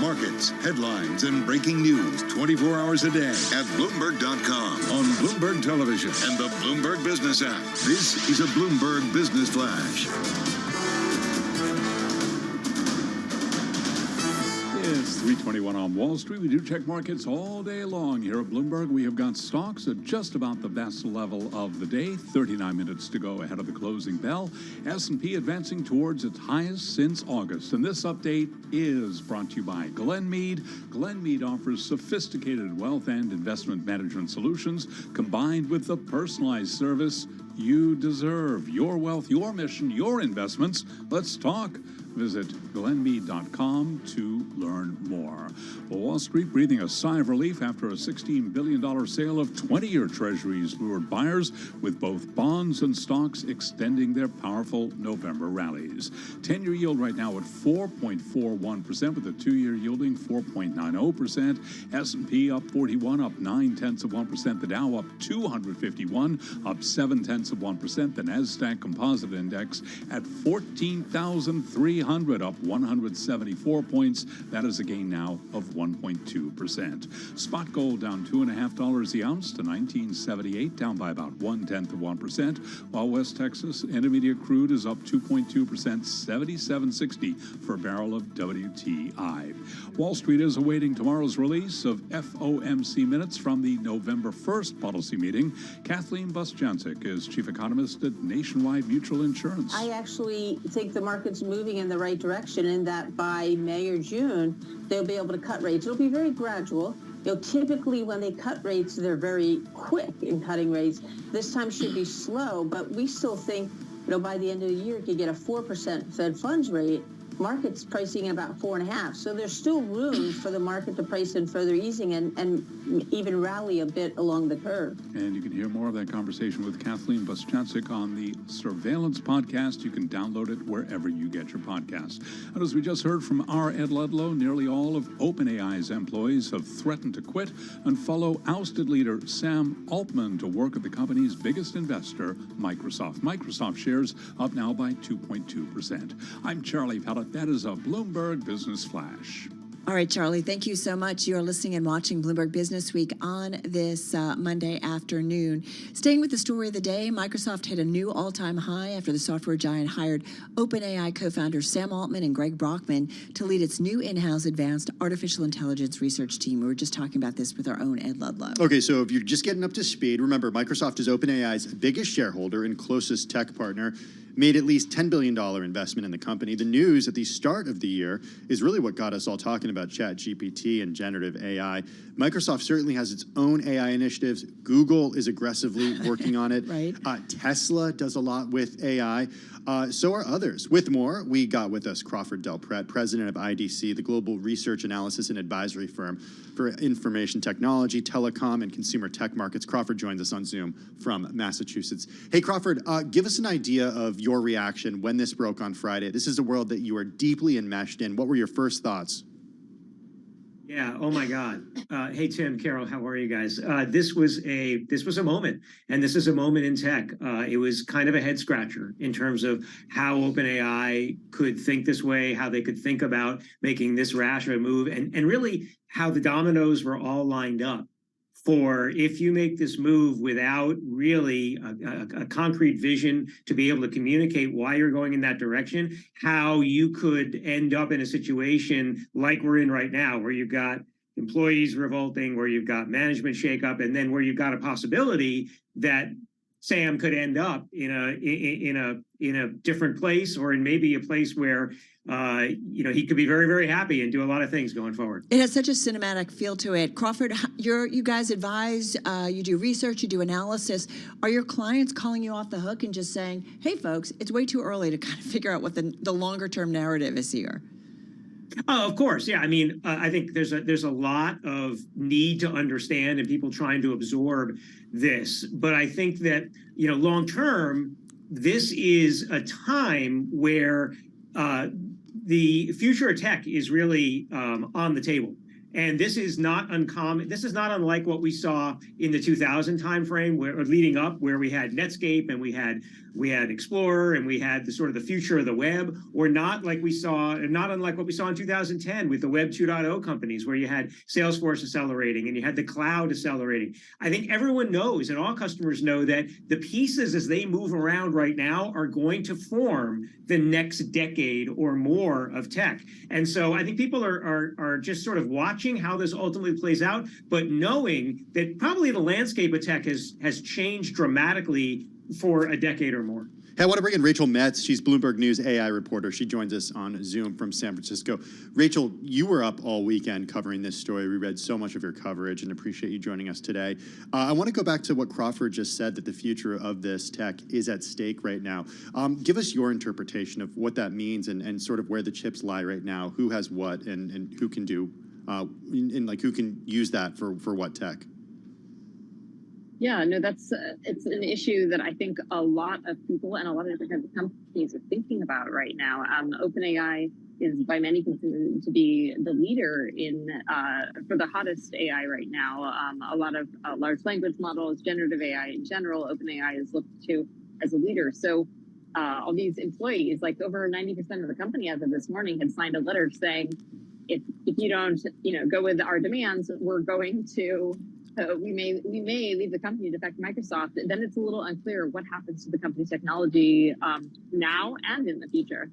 Markets, headlines, and breaking news 24 hours a day at Bloomberg.com, on Bloomberg Television, and the Bloomberg Business app. This is a Bloomberg Business Flash. It's 3:21 on Wall Street. We do check markets all day long here at Bloomberg. We have got stocks at just about the best level of the day. 39 minutes to go ahead of the closing bell. S&P advancing towards its highest since August. And this update is brought to you by Glenn Mead. Glenn Mead offers sophisticated wealth and investment management solutions combined with the personalized service you deserve. Your wealth, your mission, your investments. Let's talk. Visit glennmead.com to learn more. Well, Wall Street breathing a sigh of relief after a $16 billion sale of 20-year treasuries lured buyers, with both bonds and stocks extending their powerful November rallies. 10-year yield right now at 4.41%, with the 2-year yielding 4.90%. S&P up 41, up 0.9%. The Dow up 251, up 0.7%. The NASDAQ Composite Index at 14,300, up 174 points. That is a gain now of 1.2%. Spot gold down $2.50 the ounce to $19.78, down by about 0.1%. While West Texas Intermediate crude is up 2.2%, $77.60 for a barrel of WTI. Wall Street is awaiting tomorrow's release of FOMC minutes from the November 1st policy meeting. Kathleen Busjancic is chief economist at Nationwide Mutual Insurance. I actually think the market's moving in the right direction, in that by May or June, they'll be able to cut rates. It'll be very gradual. Typically when they cut rates, they're very quick in cutting rates. This time should be slow, but we still think, by the end of the year, you could get a 4% Fed funds rate. Market's pricing in about 4.5%. So there's still room for the market to price in further easing and even rally a bit along the curve. And you can hear more of that conversation with Kathleen Busjancic on the Surveillance podcast. You can download it wherever you get your podcasts. And as we just heard from our Ed Ludlow, nearly all of OpenAI's employees have threatened to quit and follow ousted leader Sam Altman to work at the company's biggest investor, Microsoft. Microsoft shares up now by 2.2%. I'm Charlie Pellet. That is a Bloomberg Business Flash. All right, Charlie, thank you so much. You are listening and watching Bloomberg Business Week on this Monday afternoon. Staying with the story of the day, Microsoft hit a new all-time high after the software giant hired OpenAI co-founders Sam Altman and Greg Brockman to lead its new in-house advanced artificial intelligence research team. We were just talking about this with our own Ed Ludlow. Okay, so if you're just getting up to speed, remember, Microsoft is OpenAI's biggest shareholder and closest tech partner, made at least $10 billion investment in the company. The news at the start of the year is really what got us all talking about ChatGPT and generative AI. Microsoft certainly has its own AI initiatives. Google is aggressively working on it. Right. Tesla does a lot with AI. So are others. With more, we got with us Crawford Del Prete, president of IDC, the global research analysis and advisory firm for information technology, telecom, and consumer tech markets. Crawford joins us on Zoom from Massachusetts. Hey, Crawford, give us an idea of your reaction when this broke on Friday. This is a world that you are deeply enmeshed in. What were your first thoughts? Yeah. Oh my God. Hey Tim, Carol, how are you guys? This was a moment, and this is a moment in tech. It was kind of a head scratcher in terms of how OpenAI could think this way, how they could think about making this rash of a move, and really how the dominoes were all lined up for, if you make this move without really a concrete vision to be able to communicate why you're going in that direction, how you could end up in a situation like we're in right now, where you've got employees revolting, where you've got management shakeup, and then where you've got a possibility that Sam could end up in a different place, or in maybe a place where he could be very, very happy and do a lot of things going forward. It has such a cinematic feel to it. Crawford, you guys advise, you do research, you do analysis. Are your clients calling you off the hook and just saying, hey, folks, it's way too early to kind of figure out what the longer-term narrative is here? Oh, of course. Yeah. I mean, I think there's a lot of need to understand and people trying to absorb this. But I think that, long term, this is a time where the future of tech is really on the table. And this is not uncommon. This is not unlike what we saw in the 2000 timeframe, or leading up, where we had Netscape and we had Explorer and we had the sort of the future of the web, or not unlike what we saw in 2010 with the Web 2.0 companies, where you had Salesforce accelerating and you had the cloud accelerating. I think everyone knows, and all customers know, that the pieces as they move around right now are going to form the next decade or more of tech. And so I think people are just sort of watching how this ultimately plays out, but knowing that probably the landscape of tech has changed dramatically for a decade or more. Hey, I want to bring in Rachel Metz. She's Bloomberg News AI reporter. She joins us on Zoom from San Francisco. Rachel, you were up all weekend covering this story. We read so much of your coverage and appreciate you joining us today. I want to go back to what Crawford just said, that the future of this tech is at stake right now. Give us your interpretation of what that means and sort of where the chips lie right now, who has what and who can do, and like who can use that for what tech. Yeah, no, it's an issue that I think a lot of people and a lot of different companies are thinking about right now. OpenAI is by many considered to be the leader for the hottest AI right now. A lot of large language models, generative AI in general, OpenAI is looked to as a leader. So all these employees, like over 90% of the company as of this morning, had signed a letter saying, if you don't, go with our demands, we're going to. We may leave the company to affect Microsoft. Then it's a little unclear what happens to the company's technology now and in the future.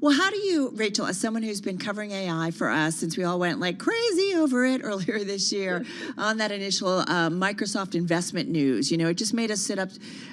Well, how do you, Rachel, as someone who's been covering AI for us since we all went like crazy over it earlier this year on that initial Microsoft investment news, it just made us sit up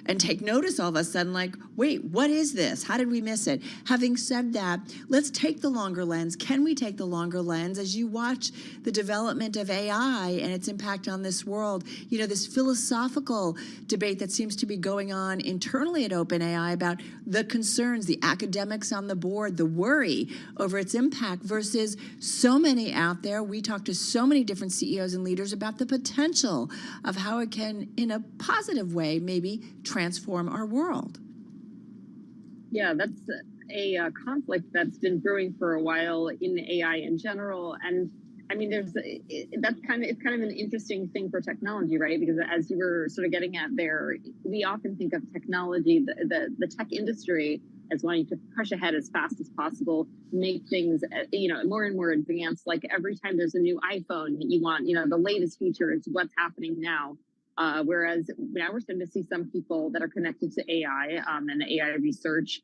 and take notice all of a sudden, like, wait, what is this? How did we miss it? Having said that, let's take the longer lens. Can we take the longer lens as you watch the development of AI and its impact on this world? This philosophical debate that seems to be going on internally at OpenAI about the concerns, the academics on the board, the worry over its impact versus so many out there. We talk to so many different CEOs and leaders about the potential of how it can, in a positive way, maybe transform our world. Yeah, that's a conflict that's been brewing for a while in AI in general. And I mean, it's kind of an interesting thing for technology, right? Because as you were sort of getting at there, we often think of technology, the tech industry, as wanting to push ahead as fast as possible, make things, more and more advanced. Like every time there's a new iPhone, you want, the latest feature is what's happening now. Whereas now we're starting to see some people that are connected to AI and AI research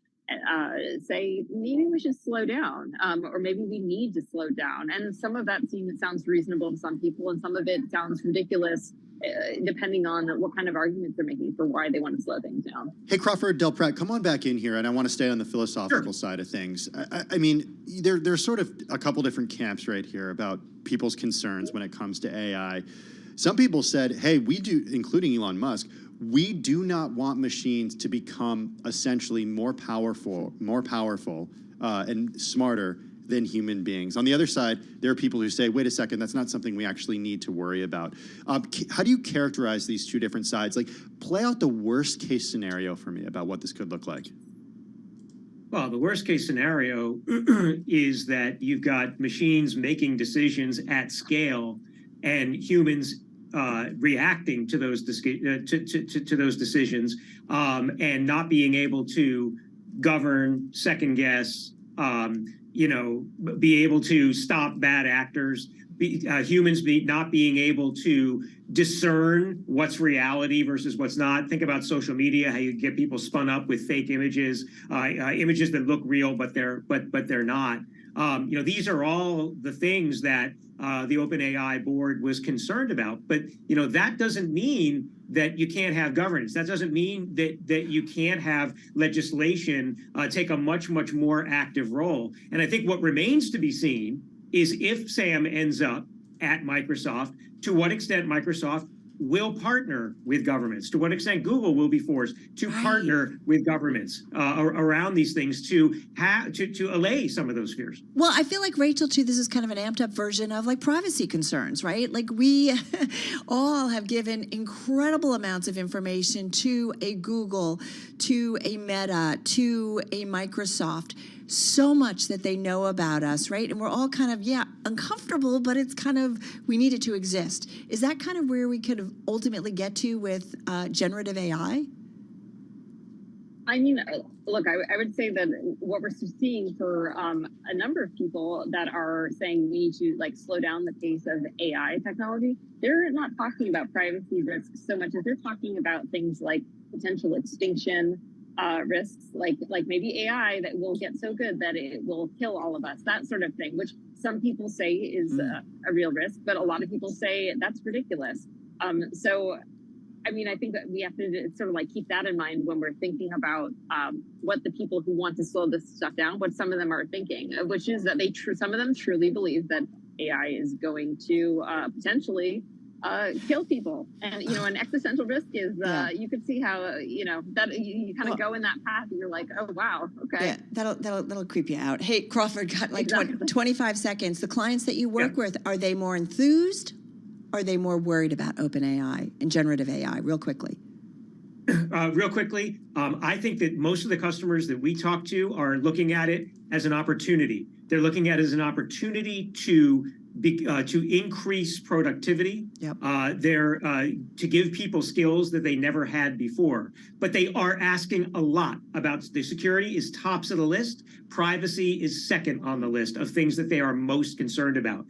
say maybe we should slow down, or maybe we need to slow down. And some of that sounds reasonable to some people, and some of it sounds ridiculous, depending on what kind of arguments they're making for why they want to slow things down. Hey, Crawford Del Pratt, come on back in here, and I want to stay on the philosophical side of things. I mean, there's sort of a couple different camps right here about people's concerns when it comes to AI. Some people said, hey, we do, including Elon Musk, we do not want machines to become essentially more powerful and smarter than human beings. On the other side, there are people who say, wait a second, that's not something we actually need to worry about. How do you characterize these two different sides? Like, play out the worst case scenario for me about what this could look like. Well, the worst case scenario is that you've got machines making decisions at scale and humans reacting to those to those decisions and not being able to govern, second guess, be able to stop bad actors, humans not being able to discern what's reality versus what's not. Think about social media, how you get people spun up with fake images, images that look real but they're not. These are all the things that the OpenAI board was concerned about. But that doesn't mean that you can't have governance. That doesn't mean that you can't have legislation take a much more active role. And I think what remains to be seen is if Sam ends up at Microsoft, to what extent Microsoft will partner with governments, to what extent Google will be forced to partner with governments around these things to allay some of those fears. Well, I feel like, Rachel, too, this is kind of an amped up version of like privacy concerns, right? Like we all have given incredible amounts of information to a Google, to a Meta, to a Microsoft, so much that they know about us, right? And we're all kind of, uncomfortable, but it's kind of, we need it to exist. Is that kind of where we could ultimately get to with generative AI? I mean, look, I would say that what we're seeing for a number of people that are saying we need to like slow down the pace of AI technology, they're not talking about privacy risks so much as they're talking about things like potential extinction risks, like maybe AI that will get so good that it will kill all of us, that sort of thing, which some people say is a real risk, but a lot of people say that's ridiculous. So, I mean, I think that we have to sort of like keep that in mind when we're thinking about what the people who want to slow this stuff down, what some of them are thinking, which is that some of them truly believe that AI is going to potentially kill people. And, an existential risk is, you could see how, that you kind of go in that path and you're like, oh, wow, okay. Yeah, that'll creep you out. Hey, Crawford, got like 25 seconds. The clients that you work with, are they more enthused? Are they more worried about OpenAI and generative AI? Real quickly. I think that most of the customers that we talk to are looking at it as an opportunity. They're looking at it as an opportunity to increase productivity. They're to give people skills that they never had before. But they are asking a lot about the security is tops of the list. Privacy is second on the list of things that they are most concerned about.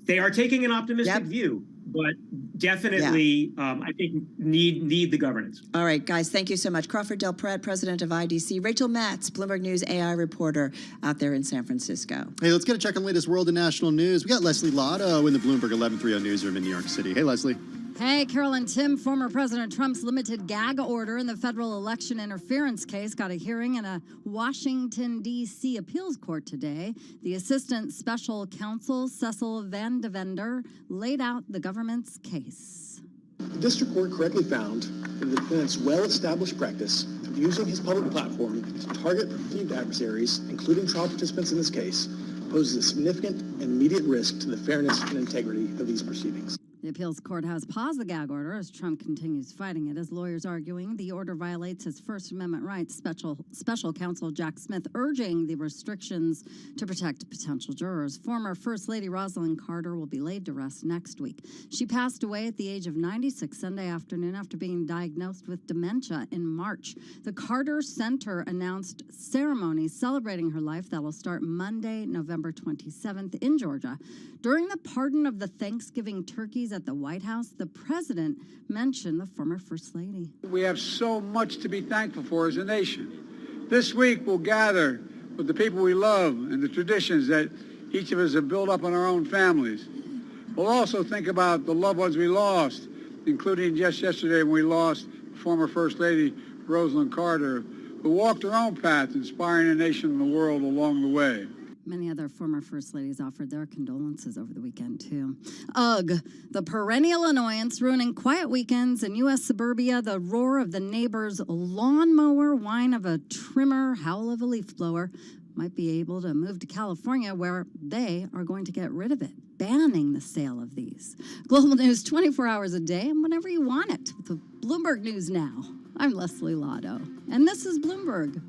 They are taking an optimistic view, but definitely, I think, need the governance. All right, guys, thank you so much. Crawford Del Pret, president of IDC. Rachel Matz, Bloomberg News AI reporter out there in San Francisco. Hey, let's get a check on the latest world and national news. We got Leslie Lotto in the Bloomberg 1130 newsroom in New York City. Hey, Leslie. Hey, Carol and Tim, former President Trump's limited gag order in the federal election interference case got a hearing in a Washington, D.C. appeals court today. The assistant special counsel, Cecil Van Devender, laid out the government's case. The district court correctly found that the defendant's well-established practice of using his public platform to target perceived adversaries, including trial participants in this case, poses a significant and immediate risk to the fairness and integrity of these proceedings. The appeals court has paused the gag order as Trump continues fighting it. As lawyers arguing the order violates his First Amendment rights, special counsel Jack Smith urging the restrictions to protect potential jurors. Former First Lady Rosalind Carter will be laid to rest next week. She passed away at the age of 96 Sunday afternoon after being diagnosed with dementia in March. The Carter Center announced ceremonies celebrating her life that will start Monday, November 27th in Georgia. During the pardon of the Thanksgiving turkeys at the White House, the president mentioned the former First Lady. We have so much to be thankful for as a nation. This week we'll gather with the people we love and the traditions that each of us have built up in our own families. We'll also think about the loved ones we lost, including just yesterday when we lost former First Lady Rosalind Carter, who walked her own path, inspiring a nation and the world along the way. Many other former First Ladies offered their condolences over the weekend, too. Ugh, the perennial annoyance ruining quiet weekends in U.S. suburbia, the roar of the neighbor's lawnmower, whine of a trimmer, howl of a leaf blower, might be able to move to California, where they are going to get rid of it, banning the sale of these. Global news 24 hours a day and whenever you want it with the Bloomberg News Now. I'm Leslie Lotto, and this is Bloomberg.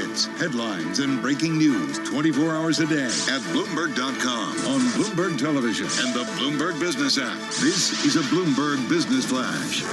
markets, headlines, and breaking news 24 hours a day at Bloomberg.com, on Bloomberg Television, and the Bloomberg Business app. This is a Bloomberg Business Flash.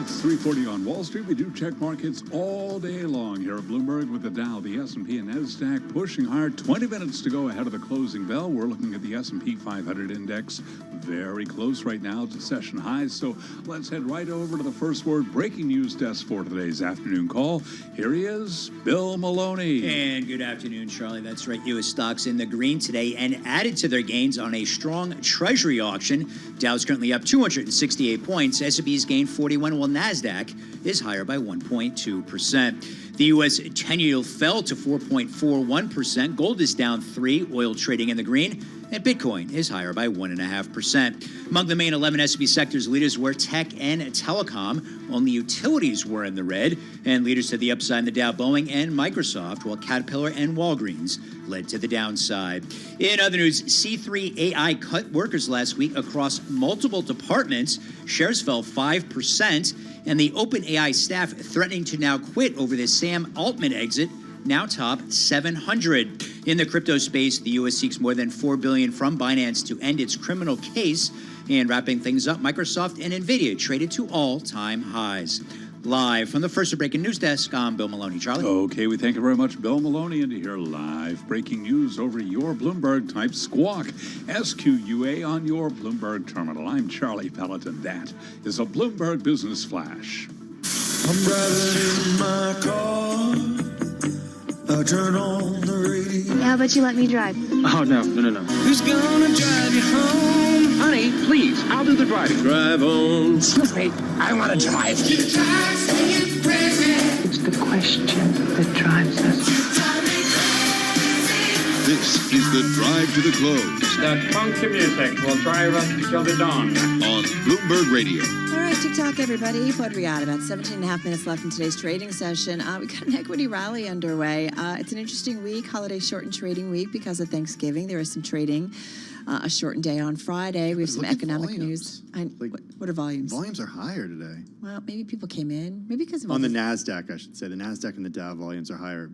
It's 3:40 on Wall Street. We do check markets all day long here at Bloomberg with the Dow, the S&P, and NASDAQ pushing higher. 20 minutes to go ahead of the closing bell. We're looking at the S&P 500 index very close right now to session highs. So let's head right over to the first word breaking news desk for today's afternoon call. Here he is, Bill Maloney. And good afternoon, Charlie. That's right. U.S. stocks in the green today and added to their gains on a strong Treasury auction. Dow's currently up 268 points. S&P's gained 41, while NASDAQ is higher by 1.2%. The U.S. 10-year yield fell to 4.41%. Gold is down 3, oil trading in the green, and Bitcoin is higher by 1.5%. Among the main 11 S&P sectors, leaders were tech and telecom. Only utilities were in the red, and leaders to the upside in the Dow, Boeing and Microsoft, while Caterpillar and Walgreens led to the downside. In other news, C3 AI cut workers last week across multiple departments. Shares fell 5%, and the OpenAI staff threatening to now quit over the Sam Altman exit now top 700. In the crypto space, the U.S. seeks more than $4 billion from Binance to end its criminal case. And wrapping things up, Microsoft and NVIDIA traded to all-time highs. Live from the first breaking news desk, I'm Bill Maloney. Charlie? Okay, we thank you very much, Bill Maloney. And to hear live breaking news over your Bloomberg, type SQUAWK, SQUA, on your Bloomberg terminal. I'm Charlie Pelleton. That is a Bloomberg Business Flash. I'm driving in my car. I turn on the radio. How about you let me drive? Oh, no. Who's gonna drive you home? Honey, please, I'll do the driving. Drive on. Excuse me, I want to drive. It's the question that drives us. This is the Drive to the Close. That funky music will drive us till the dawn. On Bloomberg Radio. All right, TikTok, everybody. What do we got? About 17 and a half minutes left in today's trading session. We got an equity rally underway. It's an interesting week, holiday shortened trading week because of Thanksgiving. There is some trading. A shortened day on Friday. We have some economic news. What are volumes? Volumes are higher today. Well, maybe people came in. Maybe because of on the NASDAQ, I should say. The NASDAQ and the Dow volumes are higher.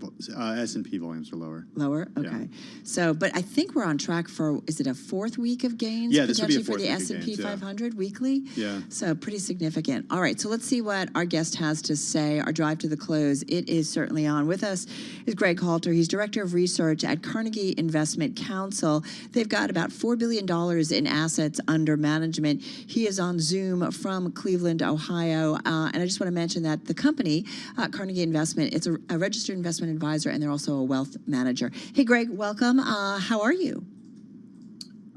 S&P volumes are lower. Lower? Okay. Yeah. So, but I think we're on track for, is it a fourth week of gains? Yeah, this would be a potentially fourth for the week S&P of gains, 500 weekly? Yeah. So pretty significant. All right, so let's see what our guest has to say. Our drive to the close, it is certainly on. With us is Greg Halter. He's Director of Research at Carnegie Investment Counsel. They've got about $4 billion in assets under management. He is on Zoom from Cleveland, Ohio. And I just want to mention that the company, Carnegie Investment, it's a registered investment advisor, and they're also a wealth manager. Hey, Greg, welcome. How are you?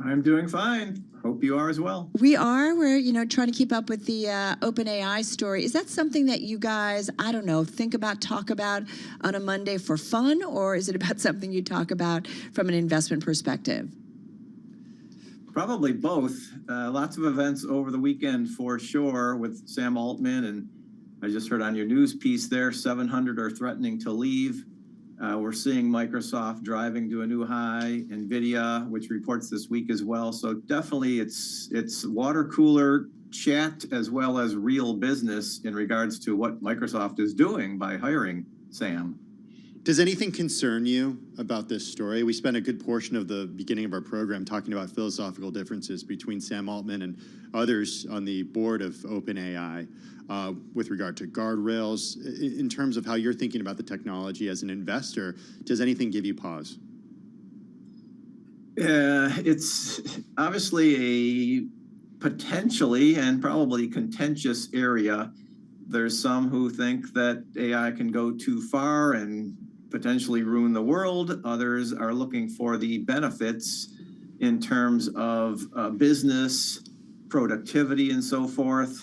I'm doing fine. Hope you are as well. We are. We're, trying to keep up with the OpenAI story. Is that something that you guys, think about, talk about on a Monday for fun, or is it about something you talk about from an investment perspective? Probably both. Lots of events over the weekend for sure with Sam Altman, and I just heard on your news piece there, 700 are threatening to leave. We're seeing Microsoft driving to a new high, NVIDIA, which reports this week as well. So definitely it's water cooler chat as well as real business in regards to what Microsoft is doing by hiring Sam. Does anything concern you about this story? We spent a good portion of the beginning of our program talking about philosophical differences between Sam Altman and others on the board of OpenAI with regard to guardrails. In terms of how you're thinking about the technology as an investor, does anything give you pause? It's obviously a potentially and probably contentious area. There's some who think that AI can go too far and potentially ruin the world. Others are looking for the benefits in terms of business, productivity, and so forth.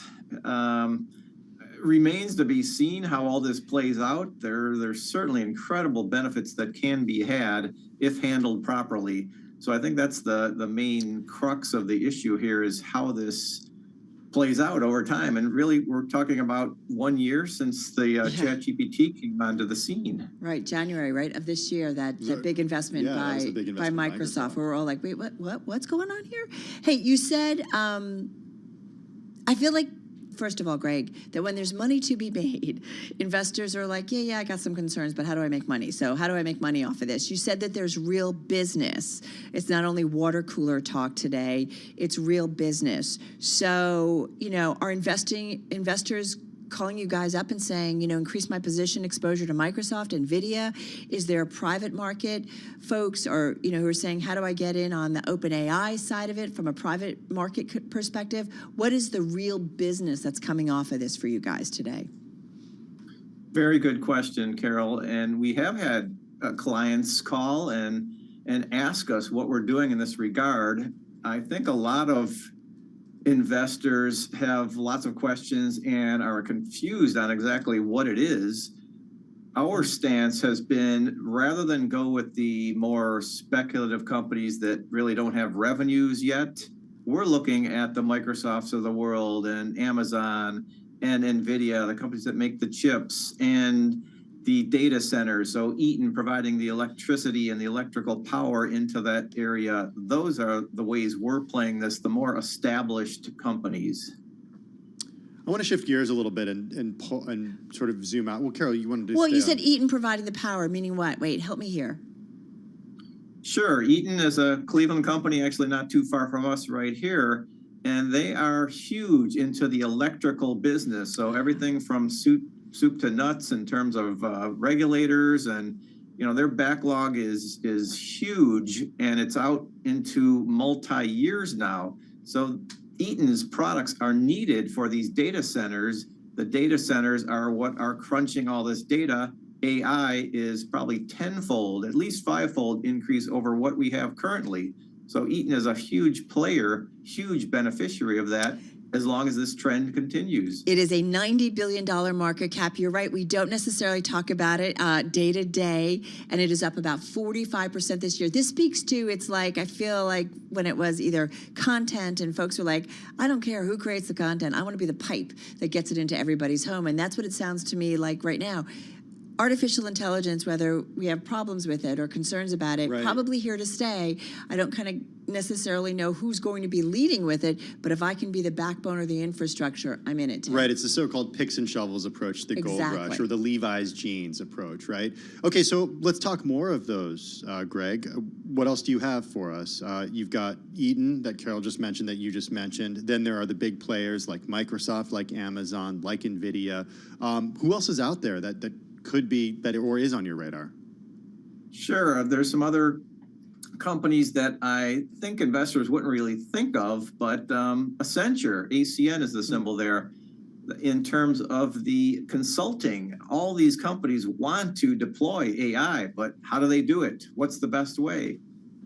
Remains to be seen how all this plays out. There's certainly incredible benefits that can be had if handled properly. So I think that's the main crux of the issue here, is how this plays out over time. And really, we're talking about 1 year since the ChatGPT came onto the scene. Right, January, right, of this year, that big investment by Microsoft, where we're all like, wait, what's going on here? Hey, you said, I feel like first of all, Greg, that when there's money to be made, investors are like, yeah, I got some concerns, but how do I make money? So how do I make money off of this? You said that there's real business. It's not only water cooler talk today, it's real business. So, are investors calling you guys up and saying, increase my position exposure to Microsoft, NVIDIA? Is there a private market folks or, who are saying, how do I get in on the OpenAI side of it from a private market perspective? What is the real business that's coming off of this for you guys today? Very good question, Carol. And we have had clients call and ask us what we're doing in this regard. I think a lot of investors have lots of questions and are confused on exactly what it is. Our stance has been, rather than go with the more speculative companies that really don't have revenues yet, we're looking at the Microsofts of the world and Amazon and NVIDIA, the companies that make the chips, and the data centers. So Eaton providing the electricity and the electrical power into that area. Those are the ways we're playing this, the more established companies. I want to shift gears a little bit and sort of zoom out. Well, Carol, you wanted to Well, you said Eaton providing the power, meaning what? Wait, help me here. Sure. Eaton is a Cleveland company, actually not too far from us right here. And they are huge into the electrical business. So everything from soup to nuts in terms of regulators, and their backlog is huge, and it's out into multi-years now. So Eaton's products are needed for these data centers. The data centers are what are crunching all this data. AI is probably tenfold, at least fivefold increase over what we have currently. So Eaton is a huge player, huge beneficiary of that, as long as this trend continues. It is a $90 billion market cap. You're right. We don't necessarily talk about it day to day, and it is up about 45% this year. This speaks to, it's like, I feel like when it was either content and folks were like, I don't care who creates the content. I want to be the pipe that gets it into everybody's home. And that's what it sounds to me like right now. Artificial intelligence, whether we have problems with it or concerns about it, probably here to stay. I don't kind of necessarily know who's going to be leading with it, but if I can be the backbone or the infrastructure, I'm in it too. Right, it's the so-called picks and shovels approach, the gold rush, or the Levi's jeans approach, right? Okay, so let's talk more of those, Greg. What else do you have for us? You've got Eaton that Carol just mentioned, that you just mentioned. Then there are the big players like Microsoft, like Amazon, like NVIDIA. Who else is out there that could be, that or is on your radar? Sure. There's some other companies that I think investors wouldn't really think of, but Accenture, ACN is the symbol there. In terms of the consulting, all these companies want to deploy AI, but how do they do it? What's the best way?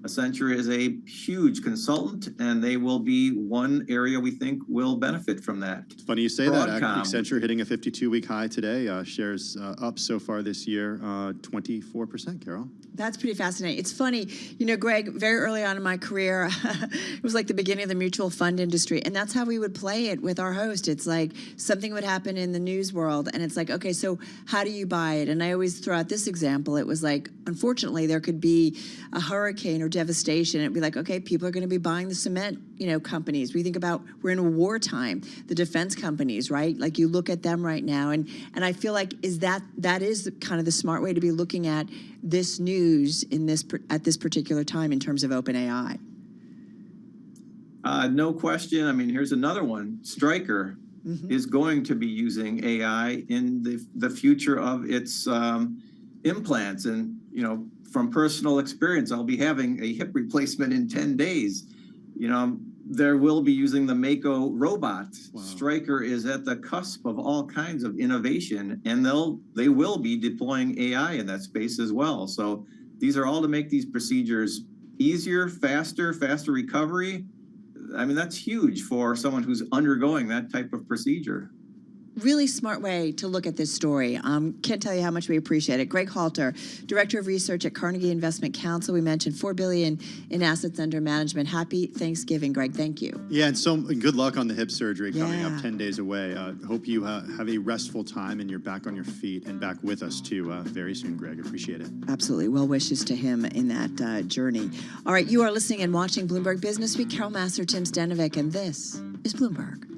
Accenture is a huge consultant, and they will be one area we think will benefit from that. It's funny you say that. Accenture hitting a 52-week high today. Shares up so far this year, 24%, Carol. That's pretty fascinating. It's funny, Greg, very early on in my career, it was like the beginning of the mutual fund industry. And that's how we would play it with our host. It's like something would happen in the news world. And it's like, okay, so how do you buy it? And I always throw out this example. It was like, unfortunately, there could be a hurricane or devastation. It'd be like, okay, people are going to be buying the cement, companies. We think about, we're in a wartime, the defense companies, right? Like you look at them right now. And I feel like that is kind of the smart way to be looking at this news at this particular time in terms of OpenAI. No question. I mean, here's another one. Stryker is going to be using AI in the future of its implants. And, from personal experience, I'll be having a hip replacement in 10 days. There will be using the Mako robot. Wow. Stryker is at the cusp of all kinds of innovation, and they will be deploying AI in that space as well. So these are all to make these procedures easier, faster recovery. I mean, that's huge for someone who's undergoing that type of procedure. Really smart way to look at this story. Can't tell you how much we appreciate it. Greg Halter, Director of Research at Carnegie Investment Council. We mentioned $4 billion in assets under management. Happy Thanksgiving, Greg. Thank you. Yeah, and good luck on the hip surgery coming up 10 days away. Hope you have a restful time and you're back on your feet and back with us too very soon, Greg. Appreciate it. Absolutely. Well wishes to him in that journey. All right, you are listening and watching Bloomberg Business Week. Carol Massar, Tim Stenovic, and this is Bloomberg.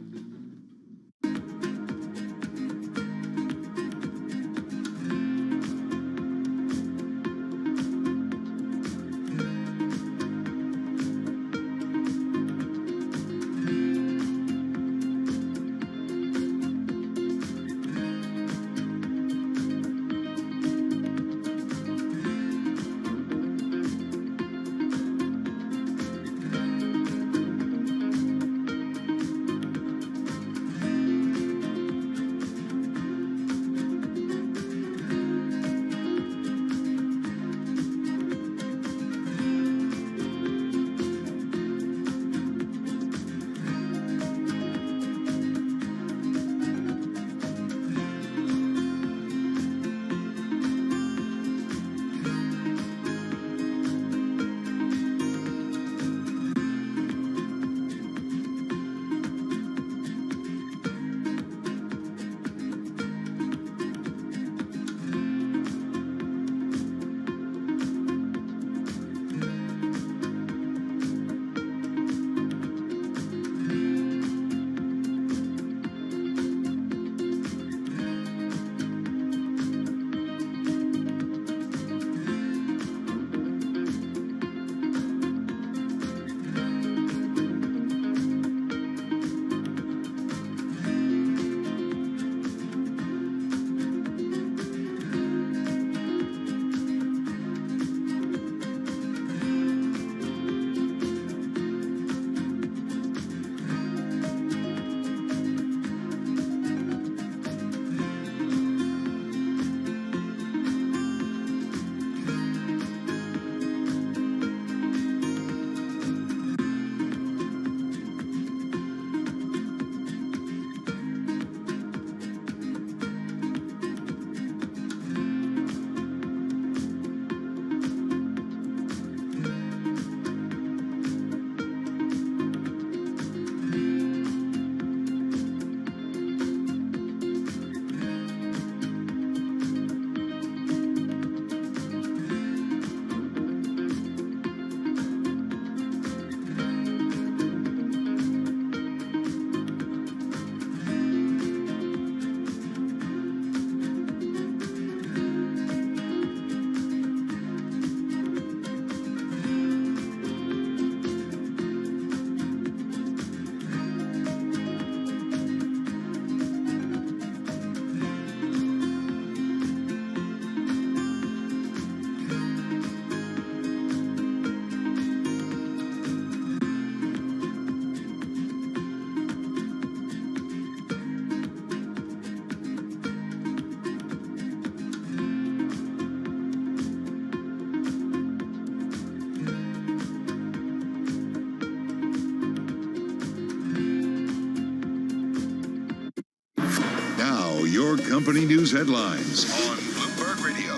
your company news headlines on Bloomberg Radio.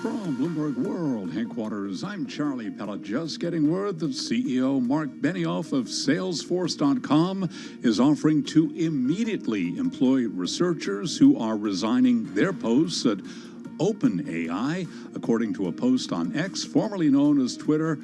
From Bloomberg World headquarters, I'm Charlie Pellet. Just getting word that CEO Mark Benioff of Salesforce.com is offering to immediately employ researchers who are resigning their posts at OpenAI. According to a post on X, formerly known as Twitter,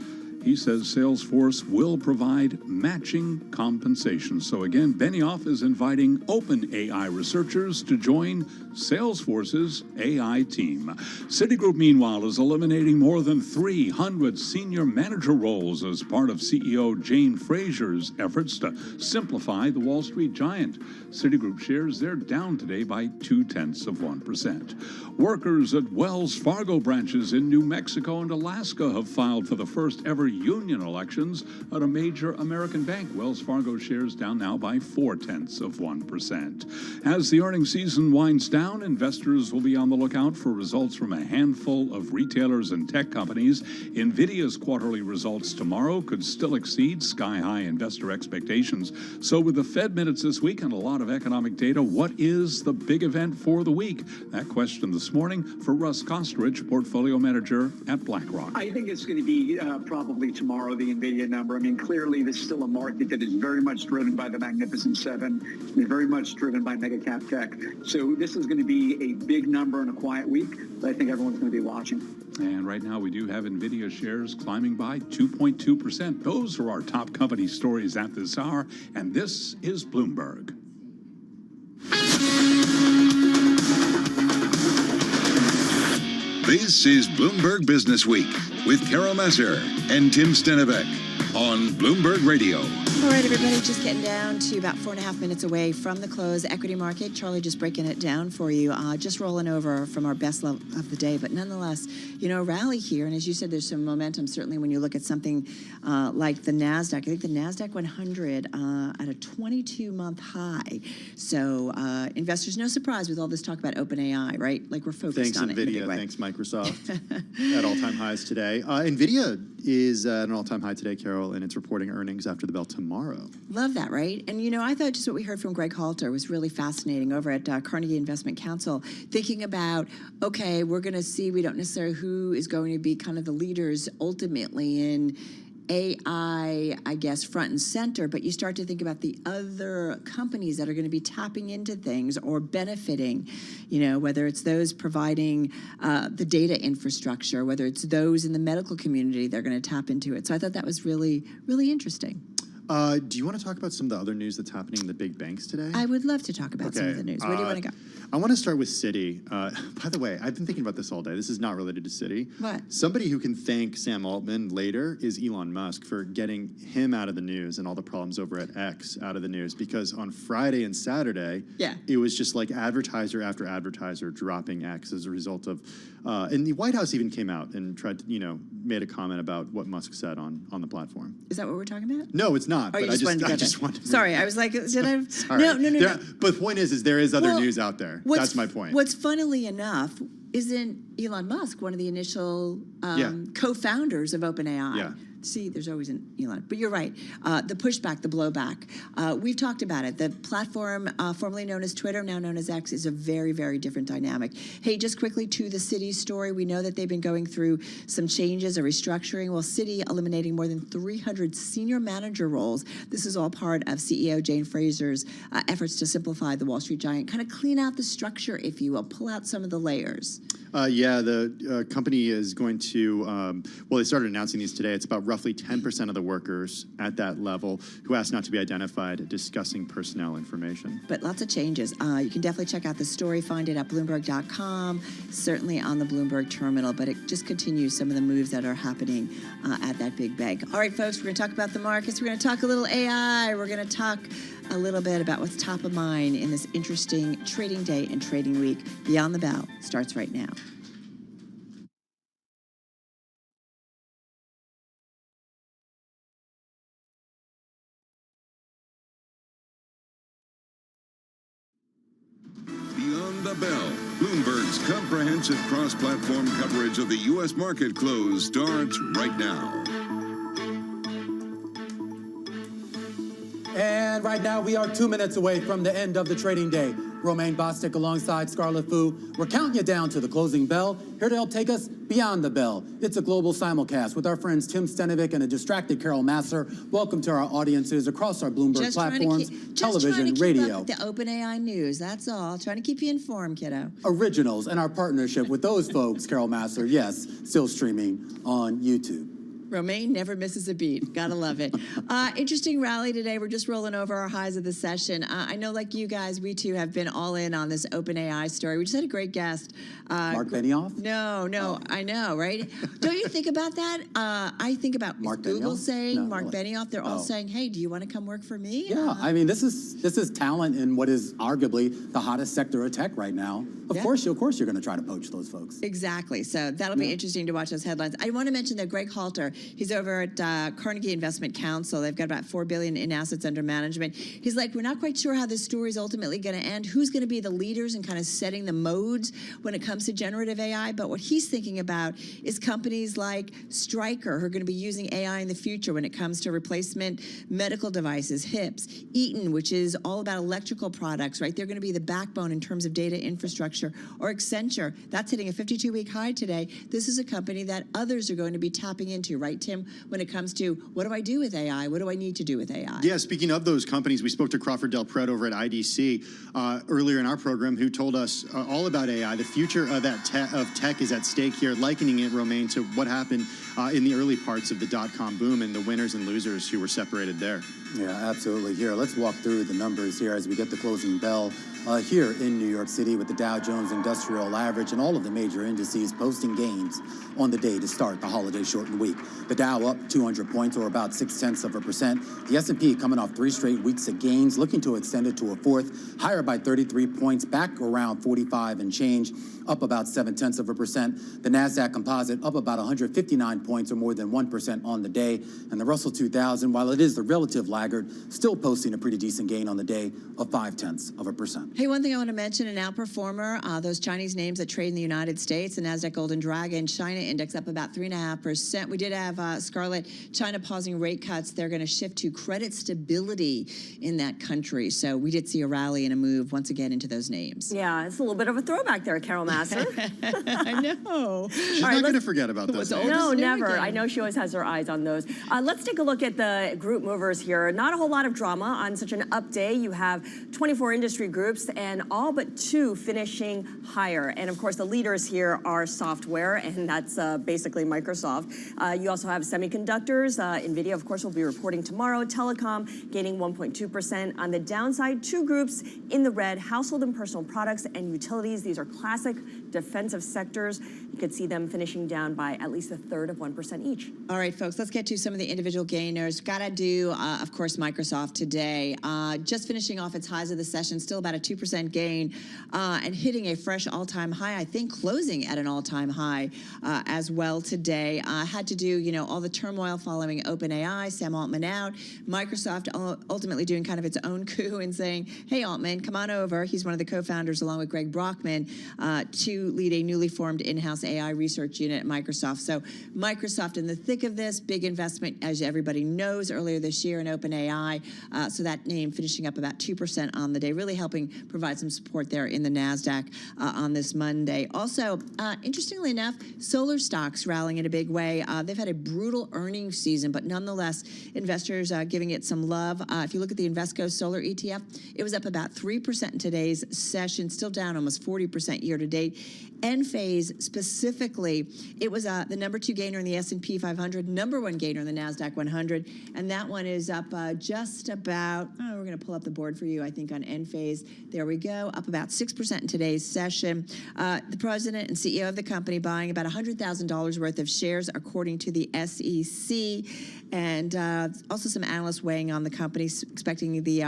he says Salesforce will provide matching compensation. So again, Benioff is inviting OpenAI researchers to join Salesforce's AI team. Citigroup, meanwhile, is eliminating more than 300 senior manager roles as part of CEO Jane Fraser's efforts to simplify the Wall Street giant. Citigroup shares, they're down today by 0.2%. Workers at Wells Fargo branches in New Mexico and Alaska have filed for the first ever union elections at a major American bank. Wells Fargo shares down now by 0.4%. As the earnings season winds down, investors will be on the lookout for results from a handful of retailers and tech companies. NVIDIA's quarterly results tomorrow could still exceed sky-high investor expectations. So with the Fed minutes this week and a lot of economic data, what is the big event for the week? That question this morning for Russ Kostrich, portfolio manager at BlackRock. I think it's going to be probably tomorrow, the NVIDIA number. I mean, clearly, this is still a market that is very much driven by the Magnificent Seven and very much driven by mega cap tech. So this is going to be a big number in a quiet week that I think everyone's going to be watching. And right now we do have NVIDIA shares climbing by 2.2%. Those are our top company stories at this hour, and this is Bloomberg. This is Bloomberg Business Week with Carol Messer and Tim Stenevec on Bloomberg Radio. All right, everybody, just getting down to about 4.5 minutes away from the close. Equity market, Charlie just breaking it down for you, just rolling over from our best level of the day. But nonetheless, you know, rally here. And as you said, there's some momentum, certainly when you look at something like the NASDAQ. I think the NASDAQ 100 at a 22-month high. So investors, no surprise with all this talk about OpenAI, right? Like we're focused on NVIDIA, it in a big way. Thanks, Microsoft, at all-time highs today. NVIDIA is at an all-time high today, Carol, and it's reporting earnings after the bell tomorrow. Love that, right? And, you know, I thought just what we heard from Greg Halter was really fascinating over at Carnegie Investment Council, thinking about, okay, we're going to see, we don't necessarily who is going to be kind of the leaders ultimately in AI, I guess, front and center, but you start to think about the other companies that are going to be tapping into things or benefiting, you know, whether it's those providing the data infrastructure, whether it's those in the medical community, they're going to tap into it. So I thought that was really, really interesting. Do you want to talk about some of the other news that's happening in the big banks today? I would love to talk about some of the news. Where do you want to go? I want to start with Citi. By the way, I've been thinking about this all day. This is not related to Citi. What? Somebody who can thank Sam Altman later is Elon Musk for getting him out of the news and all the problems over at X out of the news. Because on Friday and Saturday, it was just like advertiser after advertiser dropping X as a result of, and the White House even came out and tried to, you know, made a comment about what Musk said on the platform. Is that what we're talking about? No, it's not. Oh, but I just wanted to. Sorry, I was like, did I? Sorry. No. But the point is there is other news out there. That's my point. What's funnily enough, isn't Elon Musk one of the initial co-founders of OpenAI? Yeah. See, there's always an Elon. But you're right. The pushback, the blowback. We've talked about it. The platform, formerly known as Twitter, now known as X, is a very, very different dynamic. Hey, just quickly to the Citi story. We know that they've been going through some changes, a restructuring. Well, Citi eliminating more than 300 senior manager roles. This is all part of CEO Jane Fraser's efforts to simplify the Wall Street giant, kind of clean out the structure, if you will, pull out some of the layers. The company is going to, well, they started announcing these today. It's about roughly 10% of the workers at that level who asked not to be identified discussing personnel information. But lots of changes. You can definitely check out the story, find it at Bloomberg.com, certainly on the Bloomberg terminal, but it just continues some of the moves that are happening at that big bank. All right, folks, we're going to talk about the markets. We're going to talk a little AI. We're going to talk a little bit about what's top of mind in this interesting trading day and trading week. Beyond the Bell starts right now. Beyond the Bell, Bloomberg's comprehensive cross-platform coverage of the U.S. market close starts right now. And right now we are 2 minutes away from the end of the trading day. Romaine Bostick alongside Scarlett Fu. We're counting you down to the closing bell, here to help take us beyond the bell. It's a global simulcast with our friends Tim Stenovic and a distracted Carol Masser. Welcome to our audiences across our Bloomberg platforms, television, radio. The OpenAI news, that's all. Trying to keep you informed, kiddo. Originals and our partnership with those folks, Carol Masser, yes, still streaming on YouTube. Romaine never misses a beat. Gotta love it. Interesting rally today. We're just rolling over our highs of the session. I know, like you guys, we too have been all in on this OpenAI story. We just had a great guest. Mark Benioff? No, I know, right? Don't you think about that? I think about Google saying, Mark Benioff, they're all saying, hey, do you want to come work for me? Yeah, I mean, this is talent in what is arguably the hottest sector of tech right now. Of course, you're going to try to poach those folks. Exactly. So that'll be interesting to watch those headlines. I want to mention that Greg Halter, he's over at Carnegie Investment Council. They've got about $4 billion in assets under management. He's like, we're not quite sure how this story is ultimately going to end. Who's going to be the leaders and kind of setting the modes when it comes to generative AI? But what he's thinking about is companies like Stryker, who are going to be using AI in the future when it comes to replacement medical devices, HIPs, Eaton, which is all about electrical products, right? They're going to be the backbone in terms of data infrastructure. Or Accenture, that's hitting a 52-week high today. This is a company that others are going to be tapping into, right, Tim, when it comes to what do I do with AI? What do I need to do with AI? Yeah, speaking of those companies, we spoke to Crawford Del Pret over at IDC earlier in our program, who told us all about AI. The future of tech is at stake here, likening it, Romaine, to what happened in the early parts of the dot-com boom and the winners and losers who were separated there. Yeah, absolutely. Here, let's walk through the numbers here as we get the closing bell here in New York City with the Dow Jones Industrial Average and all of the major indices posting gains on the day to start the holiday shortened week. The Dow up 200 points, or about 0.6%. The S&P coming off 3 straight weeks of gains, looking to extend it to a fourth, higher by 33 points, back around 45 and change, up about 0.7%. The Nasdaq Composite up about 159 points, or more than 1% on the day. And the Russell 2000, while it is the relative laggard, still posting a pretty decent gain on the day of 0.5%. Hey, one thing I want to mention, an outperformer, those Chinese names that trade in the United States, the Nasdaq Golden Dragon China Index up about 3.5%. We did have Scarlett, China pausing rate cuts. They're going to shift to credit stability in that country. So we did see a rally and a move once again into those names. Yeah, it's a little bit of a throwback there, Carol Masser. I know. She's not going to forget about those names. No, never. I know she always has her eyes on those. Let's take a look at the group movers here. Not a whole lot of drama on such an up day. You have 24 industry groups and all but 2 finishing higher. And of course, the leaders here are software, and that's basically Microsoft. You also have semiconductors. NVIDIA, of course, will be reporting tomorrow. Telecom gaining 1.2%. On the downside, 2 groups in the red, household and personal products and utilities. These are classic defensive sectors. You could see them finishing down by at least 1/3 of 1% each. All right, folks, let's get to some of the individual gainers. Gotta do, of course, Microsoft today. Just finishing off its highs of the session, still about a 2% gain and hitting a fresh all-time high, I think closing at an all-time high as well today. Had to do, all the turmoil following OpenAI, Sam Altman out, Microsoft ultimately doing kind of its own coup and saying, hey, Altman, come on over. He's one of the co-founders along with Greg Brockman to lead a newly formed in-house AI research unit at Microsoft. So Microsoft in the thick of this, big investment, as everybody knows, earlier this year in OpenAI. So that name finishing up about 2% on the day, really helping provide some support there in the NASDAQ on this Monday. Also, interestingly enough, solar stocks rallying in a big way. They've had a brutal earnings season, but nonetheless, investors giving it some love. If you look at the Invesco Solar ETF, it was up about 3% in today's session, still down almost 40% year to date. Enphase specifically, it was the number 2 gainer in the S&P 500, number 1 gainer in the NASDAQ 100, and that one is up just about, we're going to pull up the board for you, I think, on Enphase. There we go, up about 6% in today's session. The president and CEO of the company buying about $100,000 worth of shares, according to the SEC. And also some analysts weighing on the company, expecting the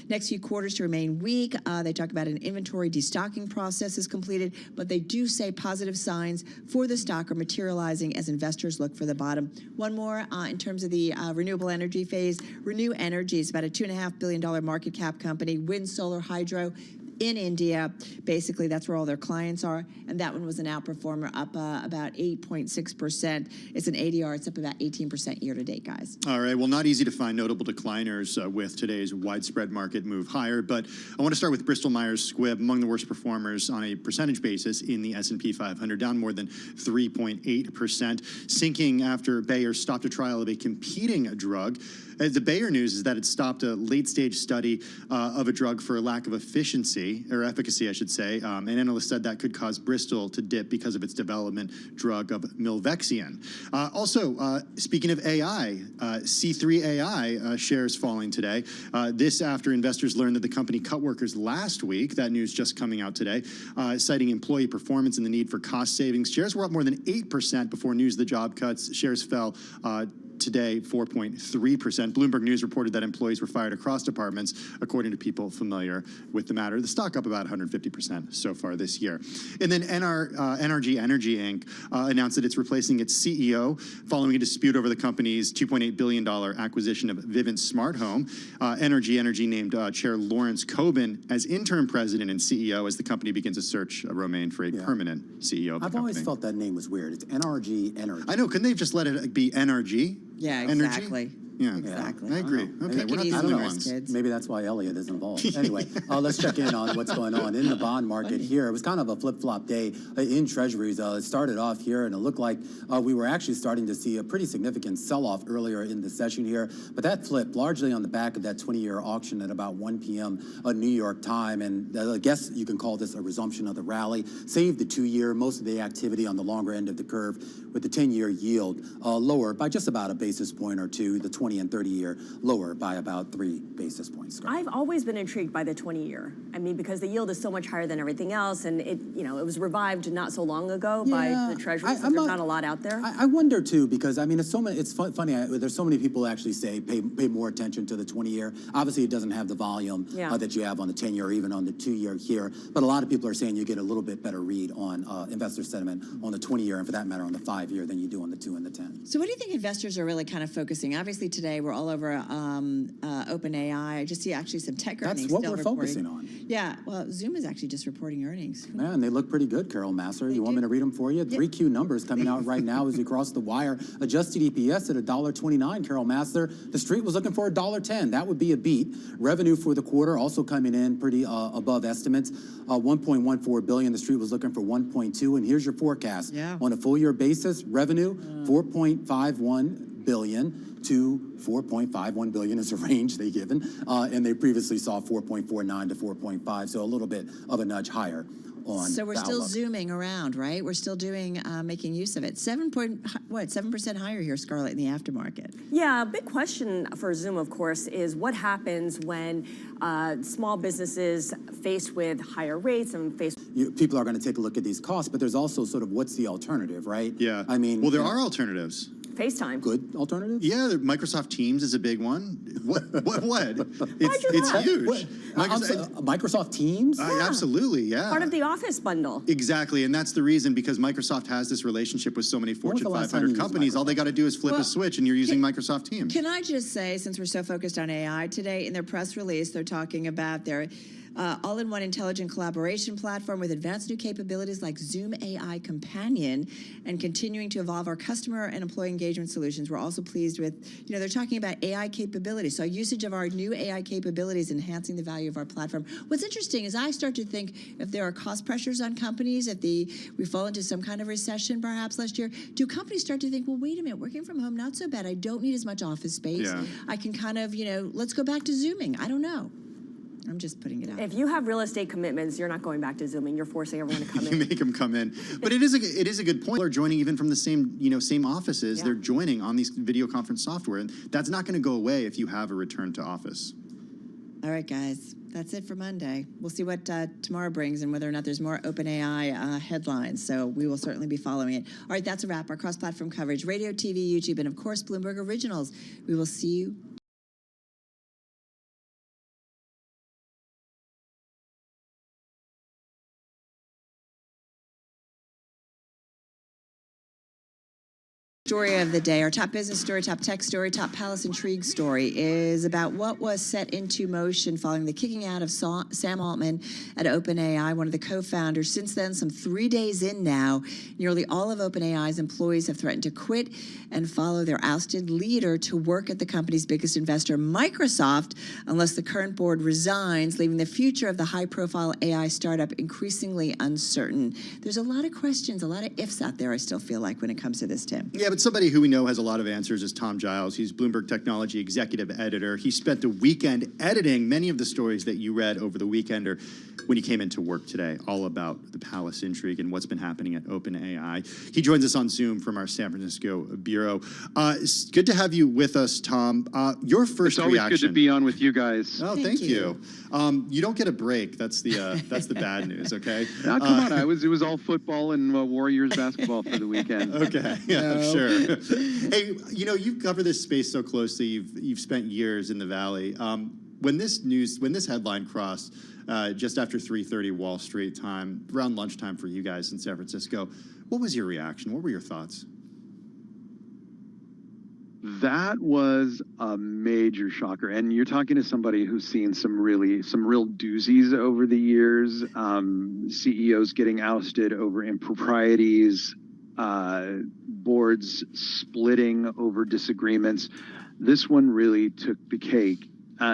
next few quarters to remain weak. They talk about an inventory destocking process is completed, but they do say positive signs for the stock are materializing as investors look for the bottom. One more in terms of the renewable energy phase. Renew Energy is about a $2.5 billion market cap company. Wind, solar, hydro. in India. Basically, that's where all their clients are. And that one was an outperformer, up about 8.6%. It's an ADR. It's up about 18% year to date, guys. All right. Well, not easy to find notable decliners with today's widespread market move higher. But I want to start with Bristol-Myers Squibb, among the worst performers on a percentage basis in the S&P 500, down more than 3.8%, sinking after Bayer stopped a trial of a competing drug. The Bayer news is that it stopped a late-stage study of a drug for a lack of efficiency, or efficacy, I should say. And analysts said that could cause Bristol to dip because of its development drug of milvexian. Also, speaking of AI, C3 AI shares falling today. This after investors learned that the company cut workers last week. That news just coming out today, citing employee performance and the need for cost savings. Shares were up more than 8% before news of the job cuts. Shares fell today 4.3%. Bloomberg News reported that employees were fired across departments, according to people familiar with the matter. The stock up about 150% so far this year. And then NRG Energy Inc. Announced that it's replacing its CEO following a dispute over the company's $2.8 billion acquisition of Vivint Smart Home. NRG Energy named Chair Lawrence Coben as interim president and CEO as the company begins a search, Romaine, for a permanent CEO of the company. I've always felt that name was weird. It's NRG Energy. I know. Couldn't they have just let it be NRG? Yeah, Energy? exactly. Yeah, exactly. I agree. Okay, we're not the only ones. Maybe that's why Elliot is involved. Anyway, let's check in on what's going on in the bond market here. It was kind of a flip-flop day in treasuries. It started off here, and it looked like we were actually starting to see a pretty significant sell-off earlier in the session here. But that flipped largely on the back of that 20-year auction at about 1 p.m. New York time. And I guess you can call this a resumption of the rally. Saved the 2-year, most of the activity on the longer end of the curve, with the 10-year yield lower by just about a basis point or two. The 20 and 30-year lower by about 3 basis points. I've always been intrigued by the 20-year. I mean, because the yield is so much higher than everything else, and it was revived not so long ago by the Treasury. So there's not a lot out there. I wonder too, because I mean, it's so many. It's funny. There's so many people actually say pay more attention to the 20-year. Obviously, it doesn't have the volume that you have on the 10-year or even on the 2-year here. But a lot of people are saying you get a little bit better read on investor sentiment on the 20-year and for that matter on the 5-year than you do on the 2 and the 10. So what do you think investors are really kind of focusing? Obviously today we're all over OpenAI. I just see actually some tech earnings. That's what still we're focusing on. Yeah, well, Zoom is actually just reporting earnings. Man, they look pretty good, Carol Masser. You want me to read them for you? 3Q numbers coming out right now as we cross the wire. Adjusted EPS at $1.29, Carol Masser. The street was looking for $1.10. That would be a beat. Revenue for the quarter also coming in pretty above estimates. 1.14 billion. The street was looking for 1.2. And here's your forecast. On a full year basis, revenue 4.51 billion to 4.51 billion is a range they given, and they previously saw 4.49 to 4.5, so a little bit of a nudge higher. So we're still zooming around, right? We're still doing, making use of it. 7% higher here, Scarlett, in the aftermarket. Yeah, a big question for Zoom, of course, is what happens when small businesses faced with higher rates and people are going to take a look at these costs, but there's also sort of what's the alternative, right? Yeah. I mean, well, there are alternatives. FaceTime. Good alternative? Yeah, Microsoft Teams is a big one. What? It's huge. Microsoft Teams? Absolutely, yeah. Part of the Office bundle. Exactly, and that's the reason, because Microsoft has this relationship with so many Fortune 500 companies. All they got to do is flip a switch and you're using Microsoft Teams. Can I just say, since we're so focused on AI today, in their press release, they're talking about their all-in-one intelligent collaboration platform with advanced new capabilities like Zoom AI Companion and continuing to evolve our customer and employee engagement solutions. We're also pleased with, they're talking about AI capabilities. So usage of our new AI capabilities enhancing the value of our platform. What's interesting is I start to think if there are cost pressures on companies, if we fall into some kind of recession perhaps last year, do companies start to think, well, wait a minute, working from home, not so bad. I don't need as much office space. Yeah. I can kind of, let's go back to Zooming. I don't know. I'm just putting it out. If you have real estate commitments, you're not going back to Zooming. You're forcing everyone to come in. You make them come in. But it is a good point. People are joining even from the same offices. Yeah. They're joining on these video conference software, and that's not going to go away if you have a return to office. All right, guys. That's it for Monday. We'll see what tomorrow brings and whether or not there's more OpenAI headlines. So we will certainly be following it. All right, that's a wrap. Our cross-platform coverage, radio, TV, YouTube, and of course, Bloomberg Originals. We will see you Story of the day, our top business story, top tech story, top palace intrigue story is about what was set into motion following the kicking out of Sam Altman at OpenAI, one of the co-founders. Since then, some 3 days in now, nearly all of OpenAI's employees have threatened to quit and follow their ousted leader to work at the company's biggest investor, Microsoft, unless the current board resigns, leaving the future of the high-profile AI startup increasingly uncertain. There's a lot of questions, a lot of ifs out there, I still feel like, when it comes to this, Tim. Yeah, but somebody who we know has a lot of answers is Tom Giles. He's Bloomberg Technology Executive Editor. He spent the weekend editing many of the stories that you read over the weekend or when you came into work today, all about the palace intrigue and what's been happening at OpenAI. He joins us on Zoom from our San Francisco bureau. It's good to have you with us, Tom. Your first reaction. It's always good to be on with you guys. Oh, thank you. You don't get a break. That's the bad news. Okay. Now, come on. It was all football and Warriors basketball for the weekend. Okay. Yeah, sure. Hey, you've covered this space so closely. You've spent years in the Valley. When this headline crossed just after 3:30 Wall Street time, around lunchtime for you guys in San Francisco, what was your reaction? What were your thoughts? That was a major shocker, and you're talking to somebody who's seen some real doozies over the years. CEOs getting ousted over improprieties, boards splitting over disagreements. This one really took the cake.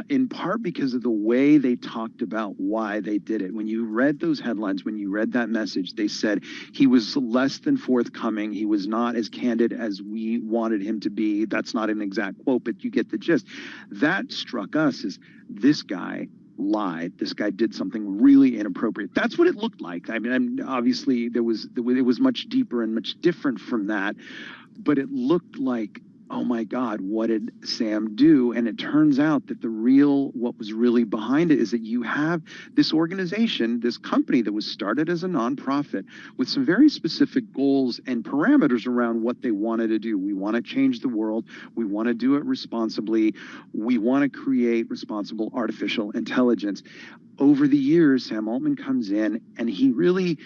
In part because of the way they talked about why they did it. When you read those headlines, when you read that message, they said he was less than forthcoming. He was not as candid as we wanted him to be. That's not an exact quote, but you get the gist. That struck us as this guy lied. This guy did something really inappropriate. That's what it looked like. I mean, obviously it was much deeper and much different from that, but it looked like, oh my God, what did Sam do? And it turns out that what was really behind it is that you have this organization, this company that was started as a nonprofit with some very specific goals and parameters around what they wanted to do. We want to change the world. We want to do it responsibly. We want to create responsible artificial intelligence. Over the years, Sam Altman comes in and he really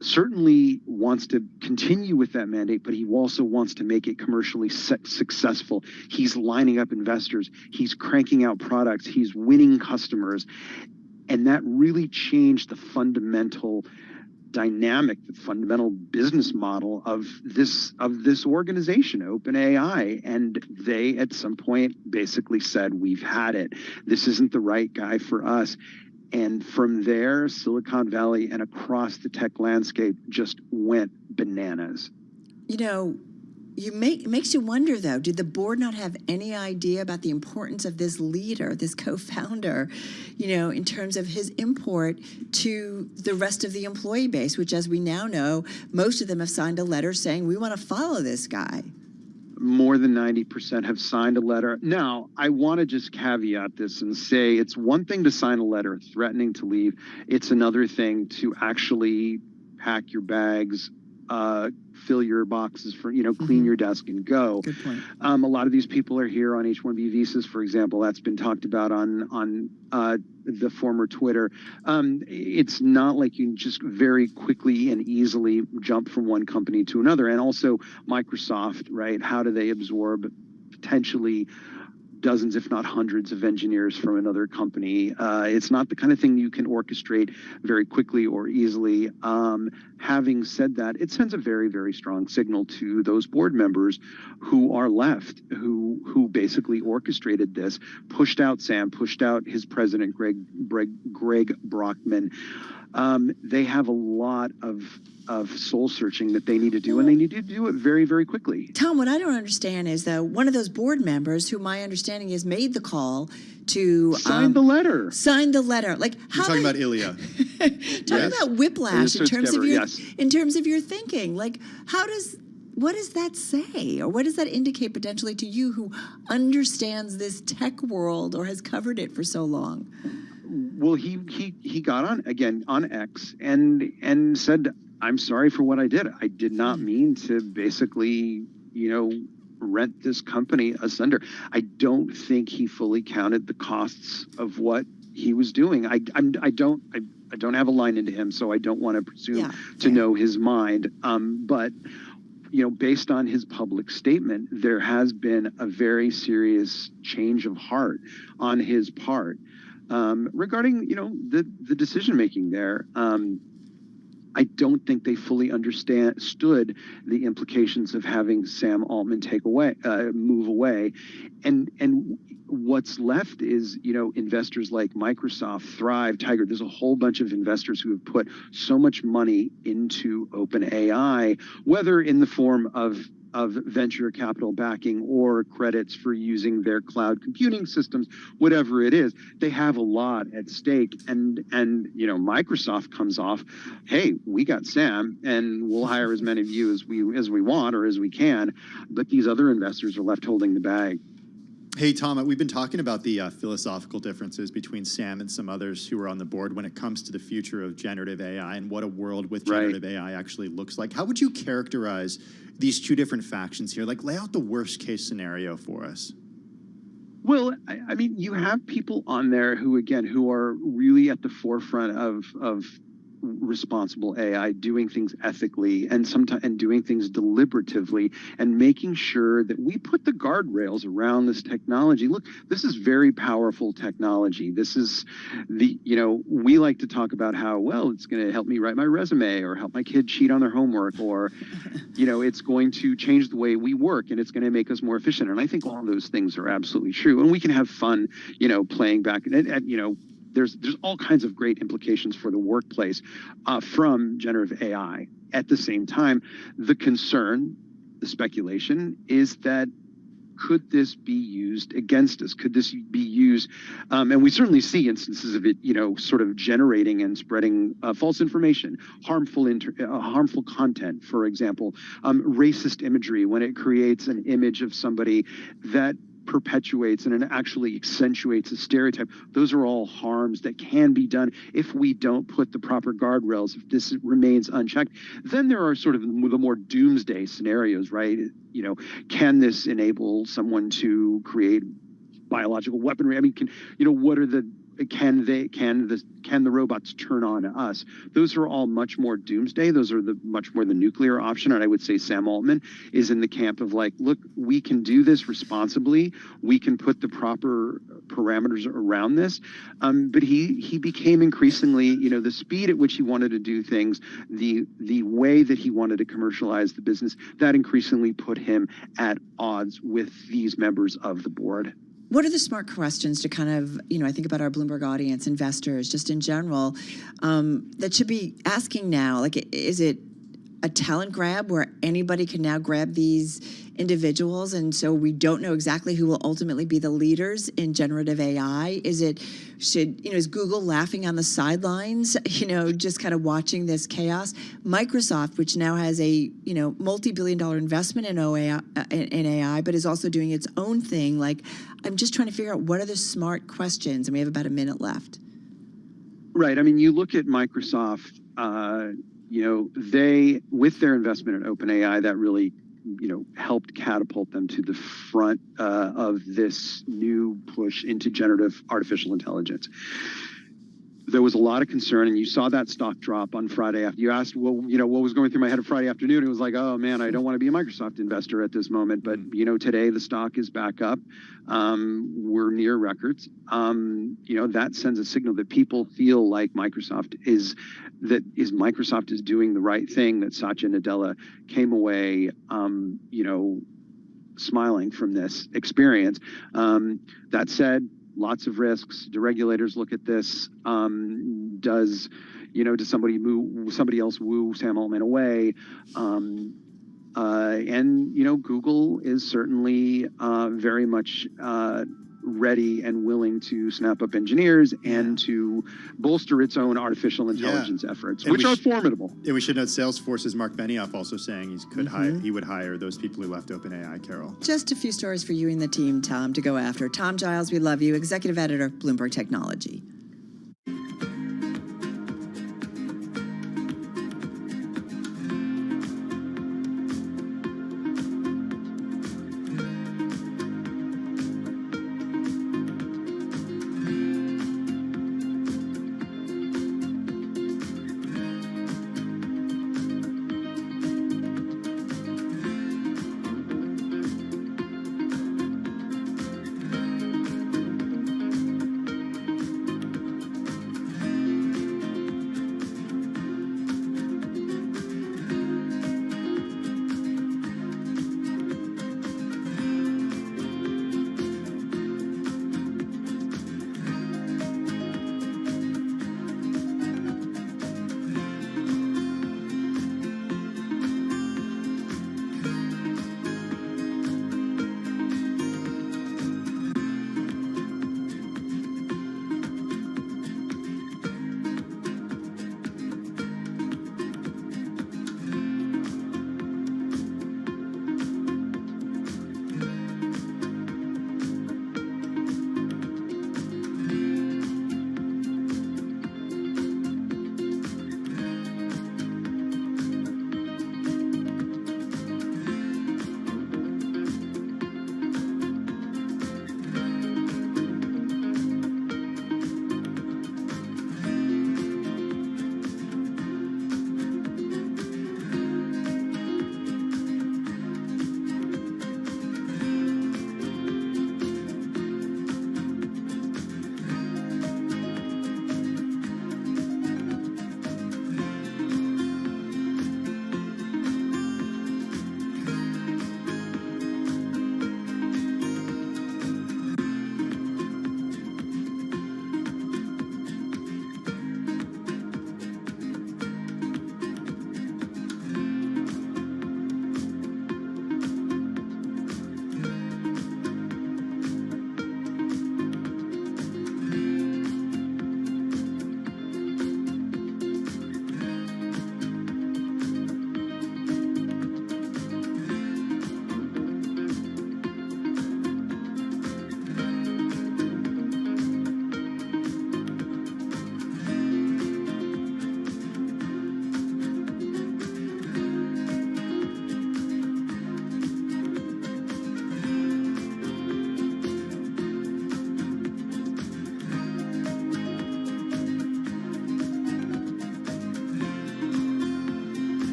certainly wants to continue with that mandate, but he also wants to make it commercially successful. He's lining up investors. He's cranking out products. He's winning customers. And that really changed the fundamental dynamic, the fundamental business model of this organization, OpenAI. And they, at some point, basically said, we've had it. This isn't the right guy for us. And from there, Silicon Valley and across the tech landscape just went bananas. It makes you wonder, though, did the board not have any idea about the importance of this leader, this co-founder, in terms of his import to the rest of the employee base, which, as we now know, most of them have signed a letter saying, we want to follow this guy. More than 90% have signed a letter. Now, I want to just caveat this and say it's one thing to sign a letter threatening to leave. It's another thing to actually pack your bags, fill your boxes for, clean your desk and go. Good point. A lot of these people are here on H-1B visas, for example. That's been talked about on the former Twitter. It's not like you can just very quickly and easily jump from one company to another. And also Microsoft, right? How do they absorb potentially dozens, if not hundreds, of engineers from another company? It's not the kind of thing you can orchestrate very quickly or easily. Having said that, it sends a very, very strong signal to those board members who are left, who basically orchestrated this, pushed out Sam, pushed out his president, Greg Brockman. They have a lot of soul searching that they need to do, and they need to do it very, very quickly. Tom, what I don't understand is, though, one of those board members, who my understanding is made the call to sign the letter. Like, how you're talking about Ilya. Talking about whiplash in terms of your thinking. Like, what does that say, or what does that indicate potentially to you, who understands this tech world or has covered it for so long? Well, he got on X and said, I'm sorry for what I did. I did not mean to basically, rent this company asunder. I don't think he fully counted the costs of what he was doing. I don't have a line into him, so I don't want to presume to know his mind. But based on his public statement, there has been a very serious change of heart on his part regarding, the decision making there. I don't think they fully understood the implications of having Sam Altman move away, and what's left is investors like Microsoft, Thrive, Tiger. There's a whole bunch of investors who have put so much money into OpenAI, whether in the form of venture capital backing or credits for using their cloud computing systems, whatever it is. They have a lot at stake, and Microsoft comes off, hey, we got Sam and we'll hire as many of you as we want or as we can, but these other investors are left holding the bag. Hey, Tom, we've been talking about the philosophical differences between Sam and some others who are on the board when it comes to the future of generative AI and what a world with generative AI actually looks like. How would you characterize these two different factions here? Like, lay out the worst case scenario for us. Well, I mean, you have people on there who are really at the forefront of responsible AI, doing things ethically and doing things deliberatively, and making sure that we put the guardrails around this technology. Look, this is very powerful technology. This is we like to talk about how, well, it's going to help me write my resume or help my kid cheat on their homework, or, it's going to change the way we work and it's going to make us more efficient. And I think all those things are absolutely true. And we can have fun, playing back and there's all kinds of great implications for the workplace from generative AI. At the same time, the concern, the speculation is that could this be used against us? Could this be used? And we certainly see instances of it, sort of generating and spreading false information, harmful content, for example, racist imagery when it creates an image of somebody that perpetuates and actually accentuates a stereotype. Those are all harms that can be done if we don't put the proper guardrails, if this remains unchecked. Then there are sort of the more doomsday scenarios, right? Can this enable someone to create biological weaponry? I mean, can the robots turn on us? Those are all much more doomsday. Those are much more the nuclear option. And I would say Sam Altman is in the camp of like, look, we can do this responsibly. We can put the proper parameters around this. But he became increasingly, the speed at which he wanted to do things, the way that he wanted to commercialize the business, that increasingly put him at odds with these members of the board. What are the smart questions to kind of, I think about our Bloomberg audience, investors, just in general, that should be asking now? Like, is it a talent grab where anybody can now grab these individuals, and so we don't know exactly who will ultimately be the leaders in generative AI? Is Google laughing on the sidelines, just kind of watching this chaos? Microsoft, which now has a multi-billion-dollar investment in AI, but is also doing its own thing. Like, I'm just trying to figure out what are the smart questions, and we have about a minute left. Right. I mean, you look at Microsoft. They, with their investment in OpenAI, that really, helped catapult them to the front of this new push into generative artificial intelligence. There was a lot of concern, and you saw that stock drop on Friday after. You asked, well, what was going through my head Friday afternoon? It was like, oh man, I don't want to be a Microsoft investor at this moment. But today the stock is back up. We're near records. That sends a signal that people feel like Microsoft is doing the right thing. That Satya Nadella came away, smiling from this experience. That said, lots of risks. Do regulators look at this? Does somebody else woo Sam Altman away? Google is certainly very much ready and willing to snap up engineers and to bolster its own artificial intelligence efforts, which are formidable. And we should note Salesforce's Mark Benioff also saying he would hire those people who left OpenAI, Carol. Just a few stories for you and the team, Tom, to go after. Tom Giles, we love you, executive editor, Bloomberg Technology.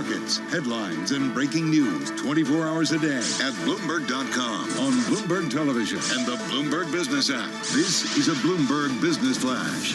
markets, headlines, and breaking news 24 hours a day at Bloomberg.com, on Bloomberg Television, and the Bloomberg Business app. This is a Bloomberg Business Flash.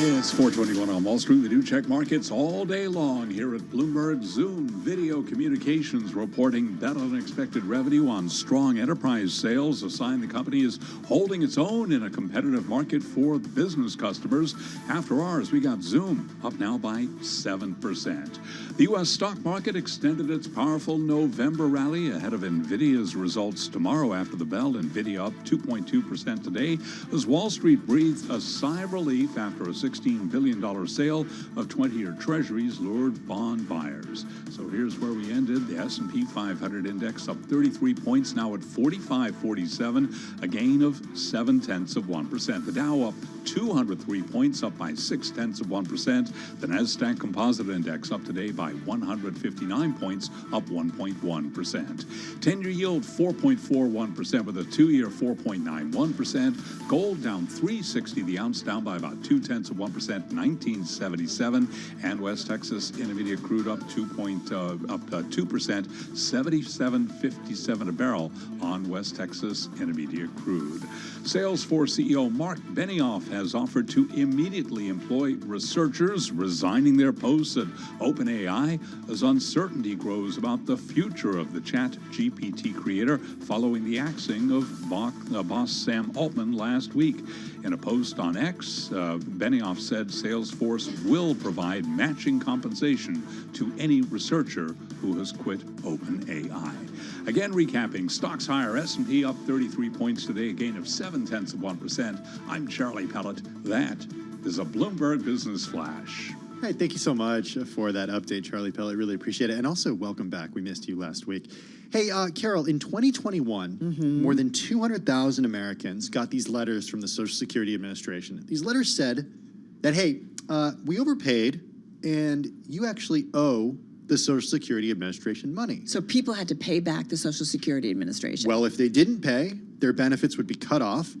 It's 4:21 on Wall Street. We do check markets all day long here at Bloomberg. Zoom Video Communications reporting better than expected revenue on strong enterprise sales, a sign the company is holding its own in a competitive market for business customers. After hours, we got Zoom up now by 7%. The U.S. stock market extended its powerful November rally ahead of NVIDIA's results tomorrow after the bell. NVIDIA up 2.2% today as Wall Street breathed a sigh of relief after a $16 billion sale of 20-year treasuries lured bond buyers. So here's where we ended. The S&P 500 index up 33 points, now at 4547, a gain of 0.7%. The Dow up 203 points, up by 0.6%. The Nasdaq Composite Index up today by 159 points, up 1.1%. 10-year yield 4.41% with a 2-year 4.91%. Gold down $3.60 the ounce, down by about 0.2%, 1977. And West Texas Intermediate crude up 2%, 77.57 a barrel on West Texas Intermediate crude. Salesforce CEO Mark Benioff has offered to immediately employ researchers resigning their posts at OpenAI as uncertainty grows about the future of the ChatGPT creator following the axing of boss Sam Altman last week. In a post on X, Benioff said Salesforce will provide matching compensation to any researcher who has quit OpenAI. Again, recapping, stocks higher, S&P up 33 points today, a gain of 0.7%. I'm Charlie Pellet. That is a Bloomberg Business Flash. Hey, thank you so much for that update, Charlie Pellet. Really appreciate it. And also, welcome back. We missed you last week. Hey, Carol, in 2021, more than 200,000 Americans got these letters from the Social Security Administration. These letters said that, hey, we overpaid, and you actually owe the Social Security Administration money. So people had to pay back the Social Security Administration. Well, if they didn't pay, their benefits would be cut off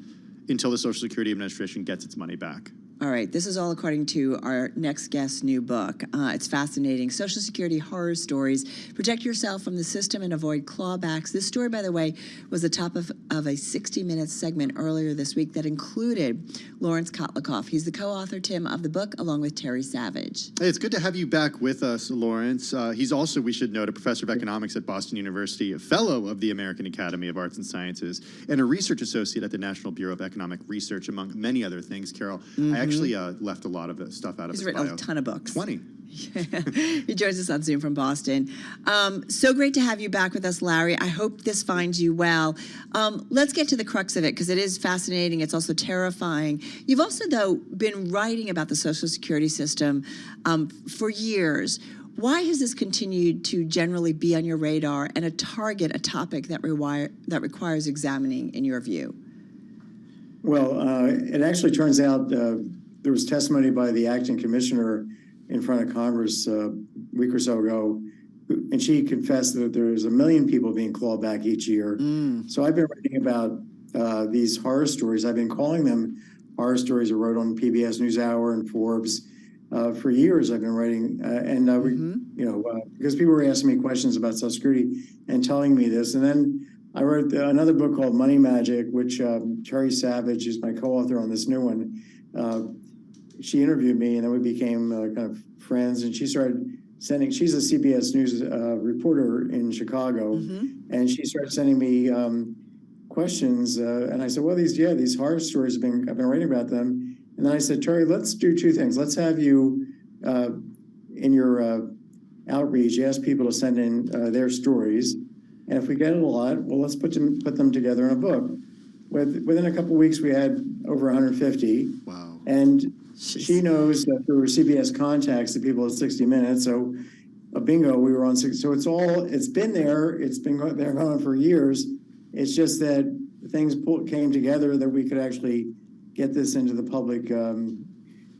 until the Social Security Administration gets its money back. All right, this is all according to our next guest's new book. It's fascinating. Social Security Horror Stories. Protect yourself from the system and avoid clawbacks. This story, by the way, was the top of a 60-minute segment earlier this week that included Lawrence Kotlikoff. He's the co-author, Tim, of the book, along with Terry Savage. Hey, it's good to have you back with us, Lawrence. He's also, we should note, a professor of economics at Boston University, a fellow of the American Academy of Arts and Sciences, and a research associate at the National Bureau of Economic Research, among many other things. Carol, I actually left a lot of the stuff out of his bio. He's written a ton of books. 20. He joins us on Zoom from Boston. So great to have you back with us, Larry. I hope this finds you well. Let's get to the crux of it, because it is fascinating. It's also terrifying. You've also, though, been writing about the Social Security system for years. Why has this continued to generally be on your radar and a topic that requires examining, in your view? Well, it actually turns out there was testimony by the acting commissioner in front of Congress a week or so ago, and she confessed that there's 1 million people being clawed back each year. So I've been writing about these horror stories. I've been calling them horror stories. I wrote on PBS NewsHour and Forbes for years. I've been writing, because people were asking me questions about Social Security and telling me this, and then I wrote another book called Money Magic, which Terry Savage, who's my co-author on this new one, she interviewed me, and then we became kind of friends. And she started sending. She's a CBS News reporter in Chicago, and she started sending me questions. And I said, "Well, these horror stories I've been writing about them." And then I said, "Terry, let's do two things. Let's have you in your outreach ask people to send in their stories." And if we get it a lot, well, let's put them together in a book. Within a couple of weeks, we had over 150. Wow. And she knows that there were CBS contacts to people at 60 Minutes. So bingo, we were on 60. So it's been there. It's been there going on for years. It's just that things came together that we could actually get this into the public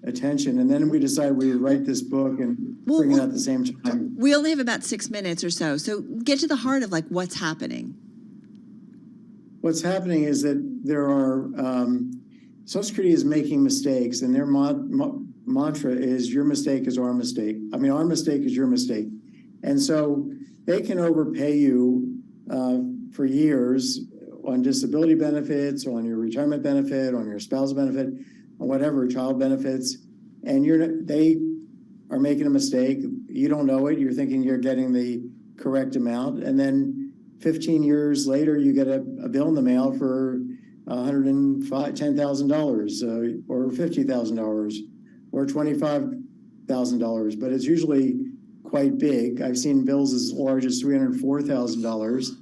attention. And then we decided we would write this book and bring it out at the same time. We only have about 6 minutes or so. So get to the heart of what's happening. What's happening is that there are Social Security is making mistakes, and they're mantra is your mistake is our mistake. I mean, our mistake is your mistake. And so they can overpay you for years on disability benefits, on your retirement benefit, on your spousal benefit, on whatever, child benefits, and they are making a mistake. You don't know it. You're thinking you're getting the correct amount, and then 15 years later, you get a bill in the mail for $10,000 or $50,000 or $25,000, but it's usually quite big. I've seen bills as large as $304,000.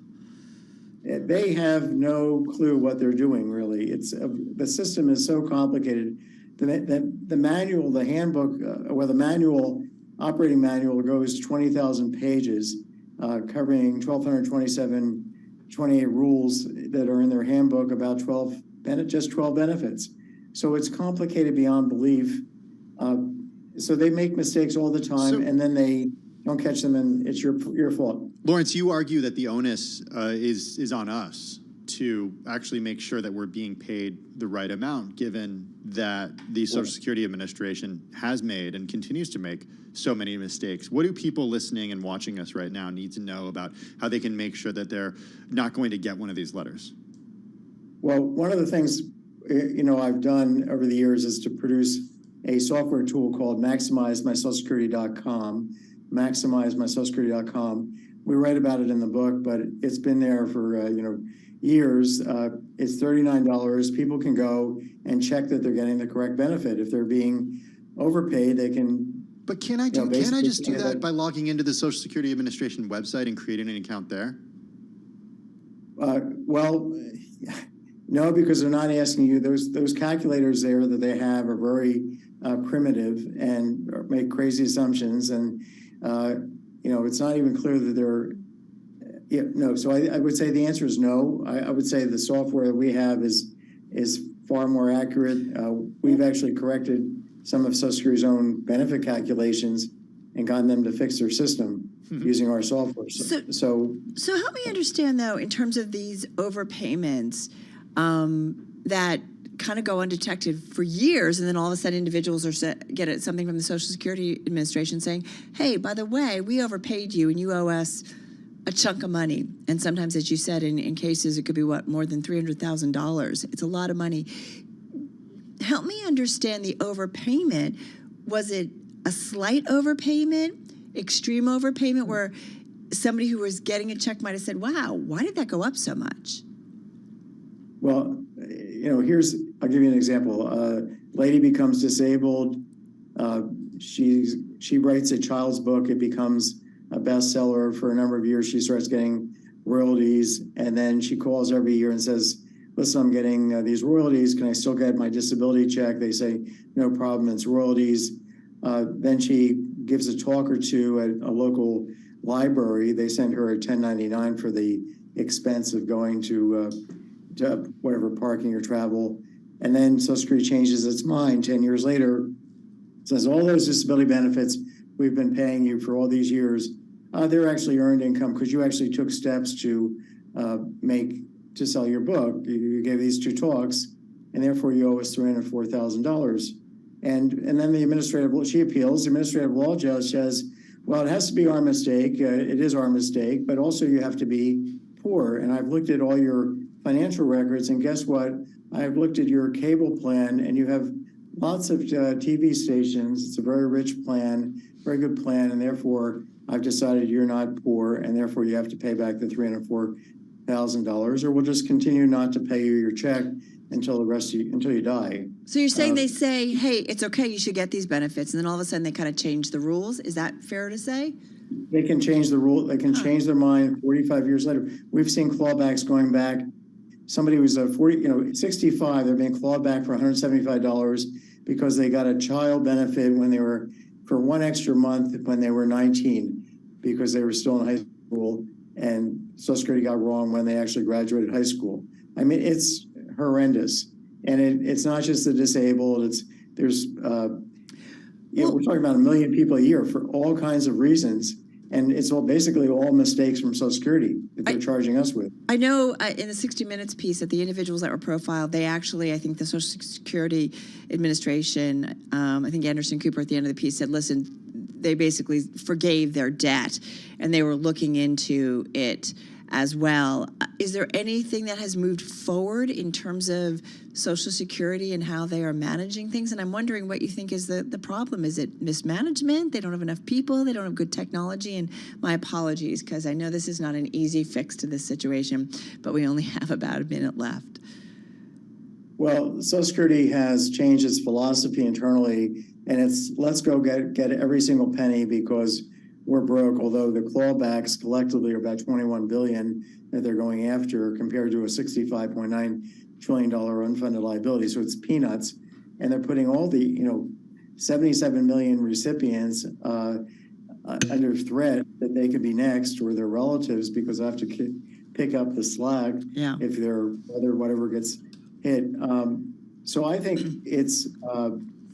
They have no clue what they're doing, really. The system is so complicated. The manual, the handbook, the manual, operating manual goes 20,000 pages, covering 28 rules that are in their handbook about just 12 benefits. So it's complicated beyond belief. So they make mistakes all the time, and then they don't catch them, and it's your fault. Lawrence, you argue that the onus is on us to actually make sure that we're being paid the right amount, given that the Social Security Administration has made and continues to make so many mistakes. What do people listening and watching us right now need to know about how they can make sure that they're not going to get one of these letters? Well, one of the things I've done over the years is to produce a software tool called MaximizeMySocialSecurity.com. MaximizeMySocialSecurity.com. We write about it in the book, but it's been there for years. It's $39. People can go and check that they're getting the correct benefit. If they're being overpaid, they can. But can I just do that by logging into the Social Security Administration website and creating an account there? Well, no, because they're not asking you. Those calculators there that they have are very primitive and make crazy assumptions, and it's not even clear that they're. No. So I would say the answer is no. I would say the software that we have is far more accurate. We've actually corrected some of Social Security's own benefit calculations and gotten them to fix their system using our software. So help me understand, though, in terms of these overpayments that kind of go undetected for years, and then all of a sudden individuals get something from the Social Security Administration saying, hey, by the way, we overpaid you and you owe us a chunk of money. And sometimes, as you said, in cases, it could be more than $300,000. It's a lot of money. Help me understand the overpayment. Was it a slight overpayment, extreme overpayment, where somebody who was getting a check might have said, wow, why did that go up so much? Well, I'll give you an example. Lady becomes disabled. She writes a child's book. It becomes a bestseller. For a number of years. She starts getting royalties, and then she calls every year and says, listen, I'm getting these royalties. Can I still get my disability check? They say, no problem, it's royalties. Then she gives a talk or two at a local library. They send her a 1099 for the expense of going to whatever, parking or travel. And then Social Security changes its mind 10 years later, says all those disability benefits we've been paying you for all these years, they're actually earned income because you actually took steps to sell your book. You gave these 2 talks, and therefore you owe us $304,000. And then she appeals. The administrative law judge says, well, it has to be our mistake. It is our mistake, but also you have to be poor. And I've looked at all your financial records, and guess what? I've looked at your cable plan, and you have lots of TV stations. It's a very rich plan, very good plan, and therefore I've decided you're not poor, and therefore you have to pay back the $304,000, or we'll just continue not to pay you your check until you die. So you're saying they say, hey, it's okay, you should get these benefits, and then all of a sudden they kind of change the rules? Is that fair to say? They can change the rule. They can change their mind 45 years later. We've seen clawbacks going back. Somebody was 65, they're being clawed back for $175 because they got a child benefit for 1 extra month when they were 19, because they were still in high school, and Social Security got wrong when they actually graduated high school. I mean, it's horrendous. And it's not just the disabled. We're talking about 1 million people a year for all kinds of reasons. And it's all basically all mistakes from Social Security that they're charging us with. I know in the 60 Minutes piece that the individuals that were profiled, they actually, I think the Social Security Administration, I think Anderson Cooper at the end of the piece said, listen, they basically forgave their debt and they were looking into it as well. Is there anything that has moved forward in terms of Social Security and how they are managing things? And I'm wondering what you think is the problem. Is it mismanagement? They don't have enough people? They don't have good technology? And my apologies, because I know this is not an easy fix to this situation, but we only have about a minute left. Well, Social Security has changed its philosophy internally, and it's let's go get every single penny because we're broke, although the clawbacks collectively are about $21 billion that they're going after compared to a $65.9 trillion unfunded liability. So it's peanuts. And they're putting all the, 77 million recipients under threat that they could be next or their relatives because they have to pick up the slack if their brother, whatever gets hit. So I think it's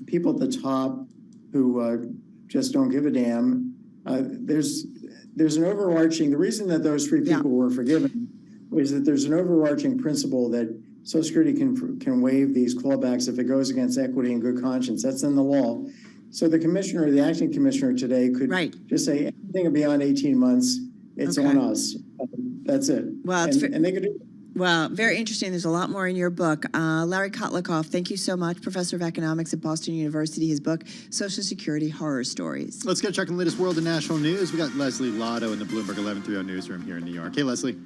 people at the top who just don't give a damn. There's an overarching, the reason that those three people were forgiven is that there's an overarching principle that Social Security can waive these clawbacks if it goes against equity and good conscience. That's in the law. So the commissioner, the acting commissioner today could just say anything beyond 18 months, it's on us. That's it. Well, and they could do. Well, very interesting. There's a lot more in your book. Larry Kotlikoff, thank you so much. Professor of Economics at Boston University. His book, Social Security Horror Stories. Let's get checking the latest world and national news. We got Leslie Lotto in the Bloomberg 1130 newsroom here in New York. Hey, Leslie.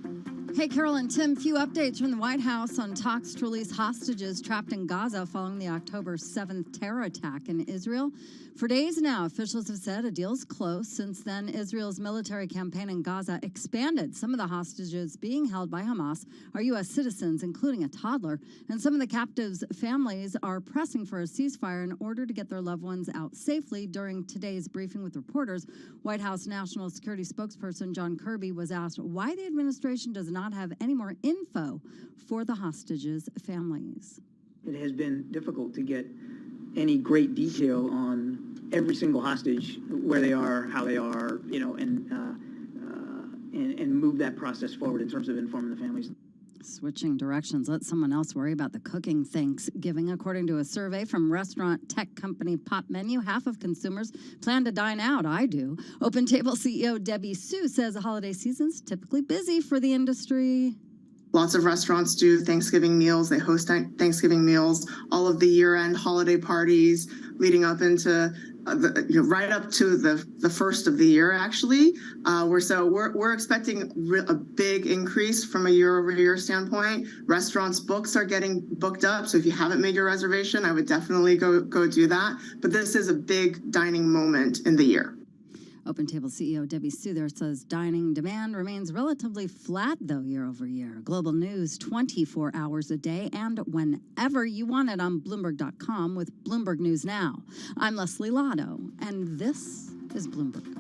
Hey, Carol and Tim, few updates from the White House on talks to release hostages trapped in Gaza following the October 7th terror attack in Israel. For days now, officials have said a deal's close. Since then, Israel's military campaign in Gaza expanded. Some of the hostages being held by Hamas are U.S. citizens, including a toddler, and some of the captives' families are pressing for a ceasefire in order to get their loved ones out safely. During today's briefing with reporters, White House National Security spokesperson John Kirby was asked why the administration does not have any more info for the hostages' families. It has been difficult to get any great detail on every single hostage, where they are, how they are, and move that process forward in terms of informing the families. Switching directions, let someone else worry about the cooking Thanksgiving. According to a survey from restaurant tech company Pop Menu, half of consumers plan to dine out. I do. Open Table CEO Debbie Sue says the holiday season's typically busy for the industry. Lots of restaurants do Thanksgiving meals. They host Thanksgiving meals, all of the year-end holiday parties leading up into right up to the first of the year, actually. We're expecting a big increase from a year-over-year standpoint. Restaurants' books are getting booked up, so if you haven't made your reservation, I would definitely go do that. But this is a big dining moment in the year. Open Table CEO Debbie Sue there says dining demand remains relatively flat, though, year over year. Global news 24 hours a day and whenever you want it on Bloomberg.com with Bloomberg News Now. I'm Leslie Lotto, and this is Bloomberg.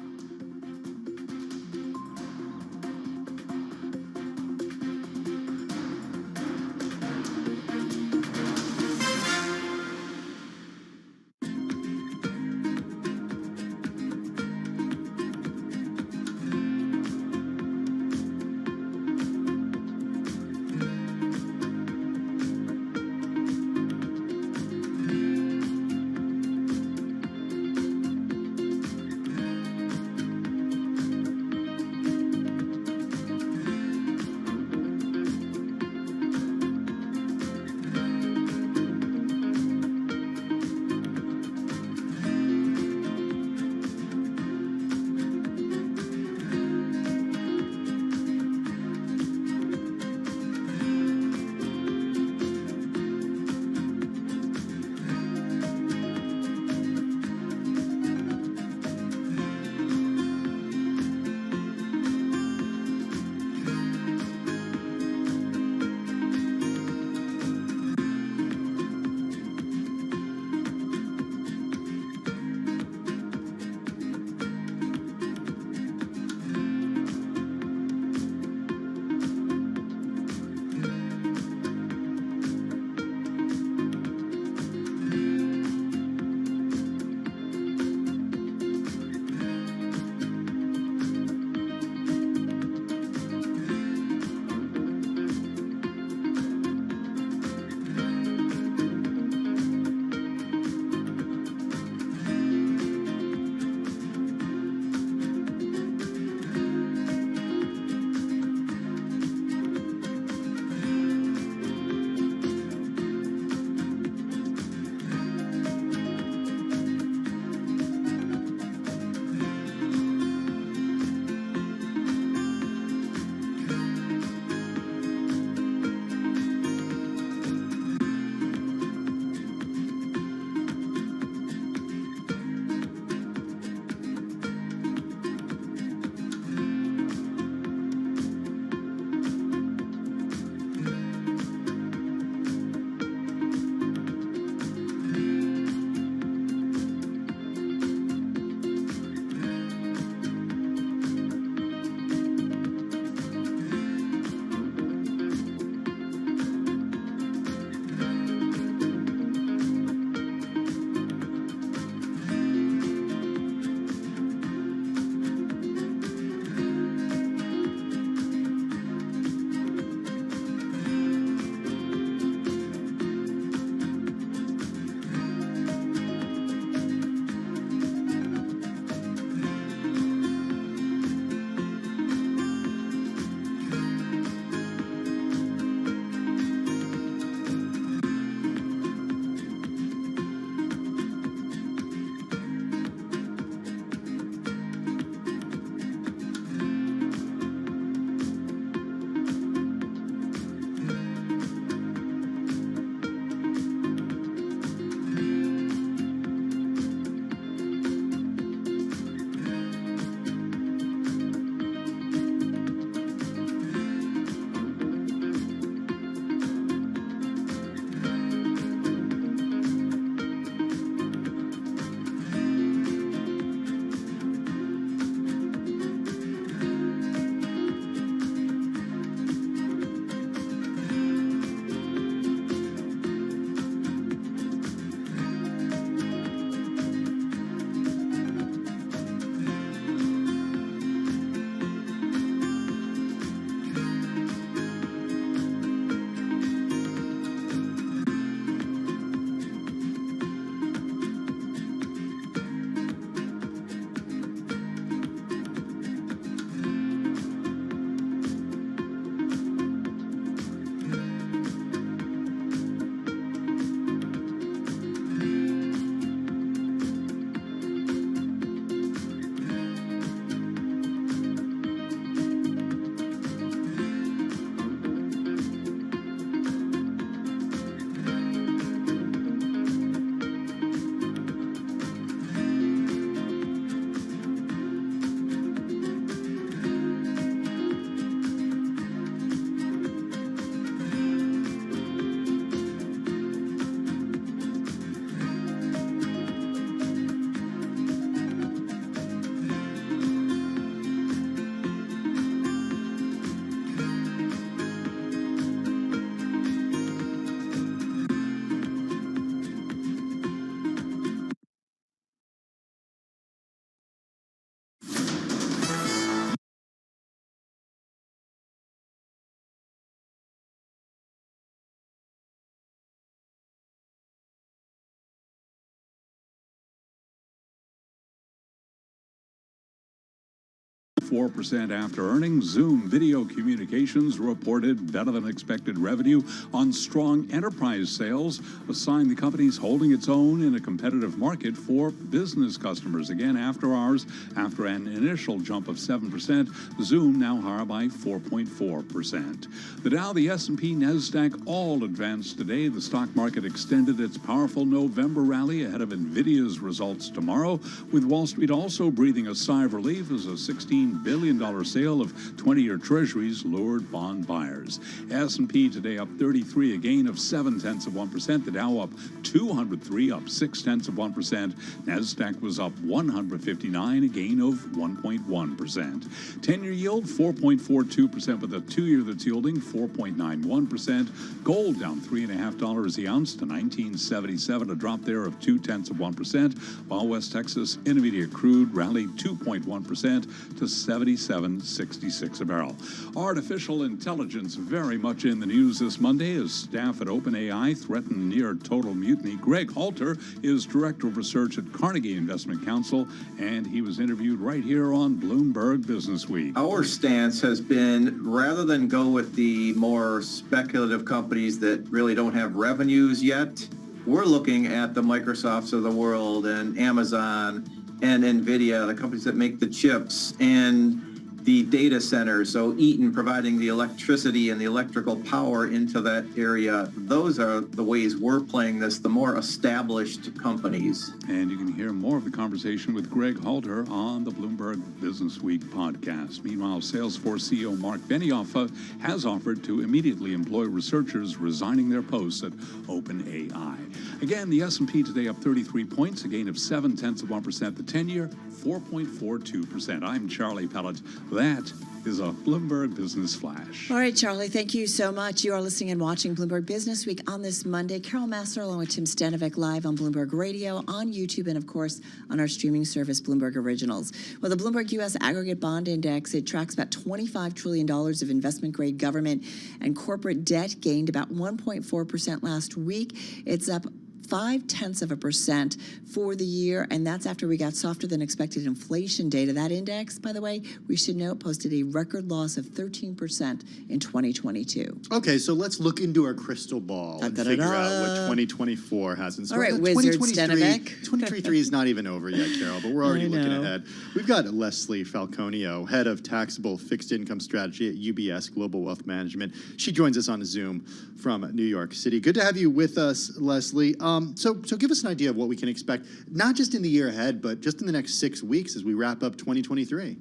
4% after earnings. Zoom Video Communications reported better than expected revenue on strong enterprise sales, a sign the company's holding its own in a competitive market for business customers. Again, after hours, after an initial jump of 7%, Zoom now higher by 4.4%. The Dow, the S&P, NASDAQ all advanced today. The stock market extended its powerful November rally ahead of NVIDIA's results tomorrow, with Wall Street also breathing a sigh of relief as a $16 billion sale of 20-year treasuries lured bond buyers. S&P today up 33, a gain of 0.7%. The Dow up 203, up 0.6%. NASDAQ was up 159, a gain of 1.1%. 10-year yield 4.42%, with a 2-year that's yielding 4.91%. Gold down $3.50 the ounce to $19.77, a drop there of 0.2%, while West Texas Intermediate crude rallied 2.1% to $77.66 a barrel. Artificial intelligence very much in the news this Monday as staff at OpenAI threaten near total mutiny. Greg Halter is Director of Research at Carnegie Investment Counsel, and he was interviewed right here on Bloomberg Business Week. Our stance has been, rather than go with the more speculative companies that really don't have revenues yet, we're looking at the Microsofts of the world and Amazon and NVIDIA, the companies that make the chips, and the data centers, so Eaton providing the electricity and the electrical power into that area. Those are the ways we're playing this, the more established companies. And you can hear more of the conversation with Greg Halter on the Bloomberg Business Week podcast. Meanwhile, Salesforce CEO Mark Benioff has offered to immediately employ researchers resigning their posts at OpenAI. Again, the S&P today up 33 points, a gain of 0.7%. The 10-year, 4.42%. I'm Charlie Pellet. That is a Bloomberg Business Flash. All right, Charlie, thank you so much. You are listening and watching Bloomberg Business Week on this Monday. Carol Massar along with Tim Stanovic live on Bloomberg Radio, on YouTube, and, of course, on our streaming service, Bloomberg Originals. Well, the Bloomberg U.S. Aggregate Bond Index, it tracks about $25 trillion of investment-grade government and corporate debt, gained about 1.4% last week. It's up 0.5% for the year, and that's after we got softer than expected inflation data. That index, by the way, we should note, posted a record loss of 13% in 2022. Okay, so let's look into our crystal ball and figure out what 2024 has in store. All right, Wizard Stanovic. 2023 is not even over yet, Carol, but we're already looking ahead. We've got Leslie Falconio, head of taxable fixed income strategy at UBS Global Wealth Management. She joins us on Zoom from New York City. Good to have you with us, Leslie. So give us an idea of what we can expect, not just in the year ahead, but just in the next 6 weeks as we wrap up 2023.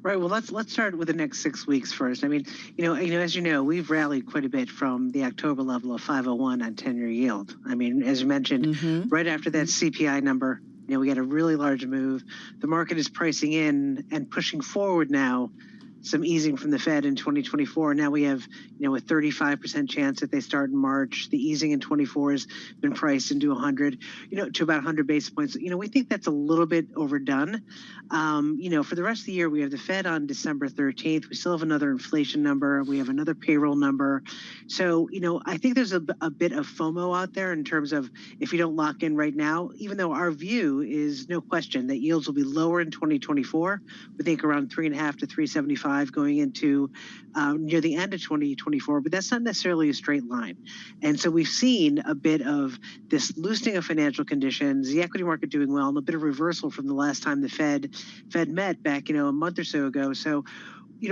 Right. Well, let's start with the next 6 weeks first. I mean, as you know, we've rallied quite a bit from the October level of 501 on 10-year yield. I mean, as you mentioned, right after that CPI number, we got a really large move. The market is pricing in and pushing forward now some easing from the Fed in 2024. Now we have, a 35% chance that they start in March. The easing in 24 has been priced into 100, to about 100 basis points. We think that's a little bit overdone. For the rest of the year, we have the Fed on December 13th. We still have another inflation number. We have another payroll number. So, I think there's a bit of FOMO out there in terms of if you don't lock in right now, even though our view is no question that yields will be lower in 2024. We think around 3.5 to 3.75 going into near the end of 2024, but that's not necessarily a straight line. And so we've seen a bit of this loosening of financial conditions, the equity market doing well, and a bit of reversal from the last time the Fed met back, a month or so ago. So,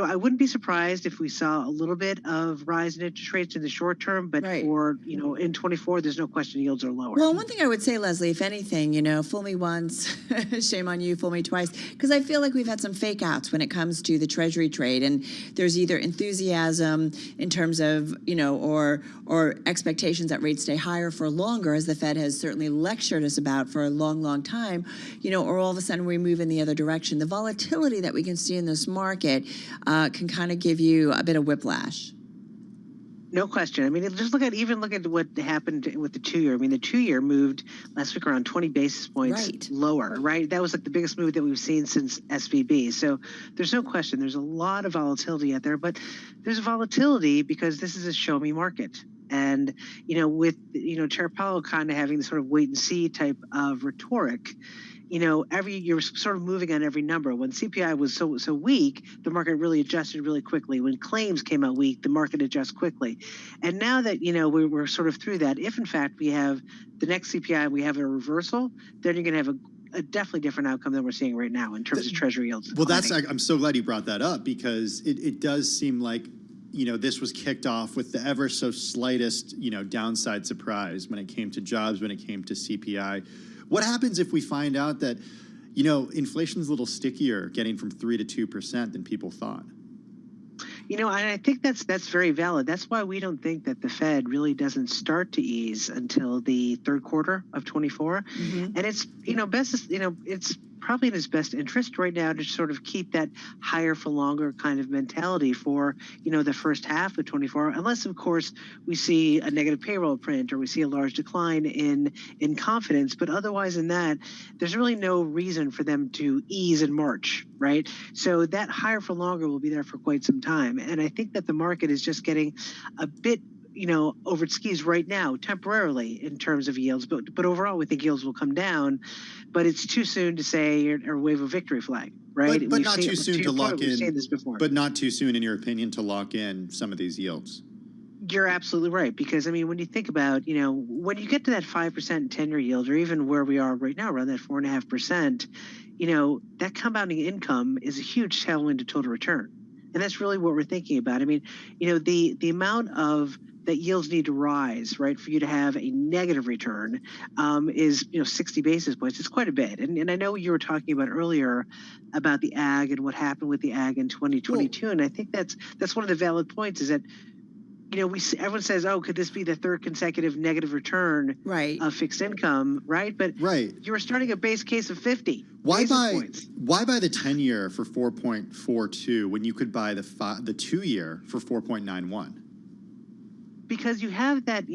I wouldn't be surprised if we saw a little bit of rise in interest rates in the short term, but for, in 24, there's no question yields are lower. Well, one thing I would say, Leslie, if anything, fool me once, shame on you, fool me twice, because I feel like we've had some fake outs when it comes to the Treasury trade, and there's either enthusiasm in terms of, or expectations that rates stay higher for longer, as the Fed has certainly lectured us about for a long, long time, or all of a sudden we move in the other direction. The volatility that we can see in this market can kind of give you a bit of whiplash. No question. I mean, just look at what happened with the 2-year. I mean, the 2-year moved last week around 20 basis points lower, right? That was like the biggest move that we've seen since SVB. So there's no question. There's a lot of volatility out there, but there's volatility because this is a show me market. And, with, Chair Powell kind of having the sort of wait and see type of rhetoric, you're sort of moving on every number. When CPI was so weak, the market really adjusted really quickly. When claims came out weak, the market adjusts quickly. And now that we're sort of through that, if in fact we have the next CPI, we have a reversal, then you're going to have a definitely different outcome than we're seeing right now in terms of Treasury yields. Well, I'm so glad you brought that up, because it does seem like this was kicked off with the ever so slightest downside surprise when it came to jobs, when it came to CPI. What happens if we find out that, inflation's a little stickier getting from 3% to 2% than people thought? And I think that's very valid. That's why we don't think that the Fed really doesn't start to ease until the third quarter of 24. And it's, it's probably in his best interest right now to sort of keep that higher for longer kind of mentality for, the first half of 24, unless, of course, we see a negative payroll print or we see a large decline in confidence. But otherwise than that, there's really no reason for them to ease in March, right? So that higher for longer will be there for quite some time. And I think that the market is just getting a bit over its skis right now, temporarily in terms of yields, but overall we think yields will come down. But it's too soon to say or wave a victory flag, right? But not too soon to lock in. We've seen this before. But not too soon, in your opinion, to lock in some of these yields. You're absolutely right, because when you think about, when you get to that 5% 10-year yield, or even where we are right now, around that 4.5%, that compounding income is a huge tailwind to total return, and that's really what we're thinking about. The amount of that yields need to rise, right, for you to have a negative return is 60 basis points. It's quite a bit. And I know you were talking about earlier about the ag and what happened with the ag in 2022, and I think that's one of the valid points is that everyone says, oh, could this be the third consecutive negative return of fixed income, right? But you were starting a base case of 50. Why buy the 10-year for 4.42 when you could buy the 2-year for 4.91? Because you have that,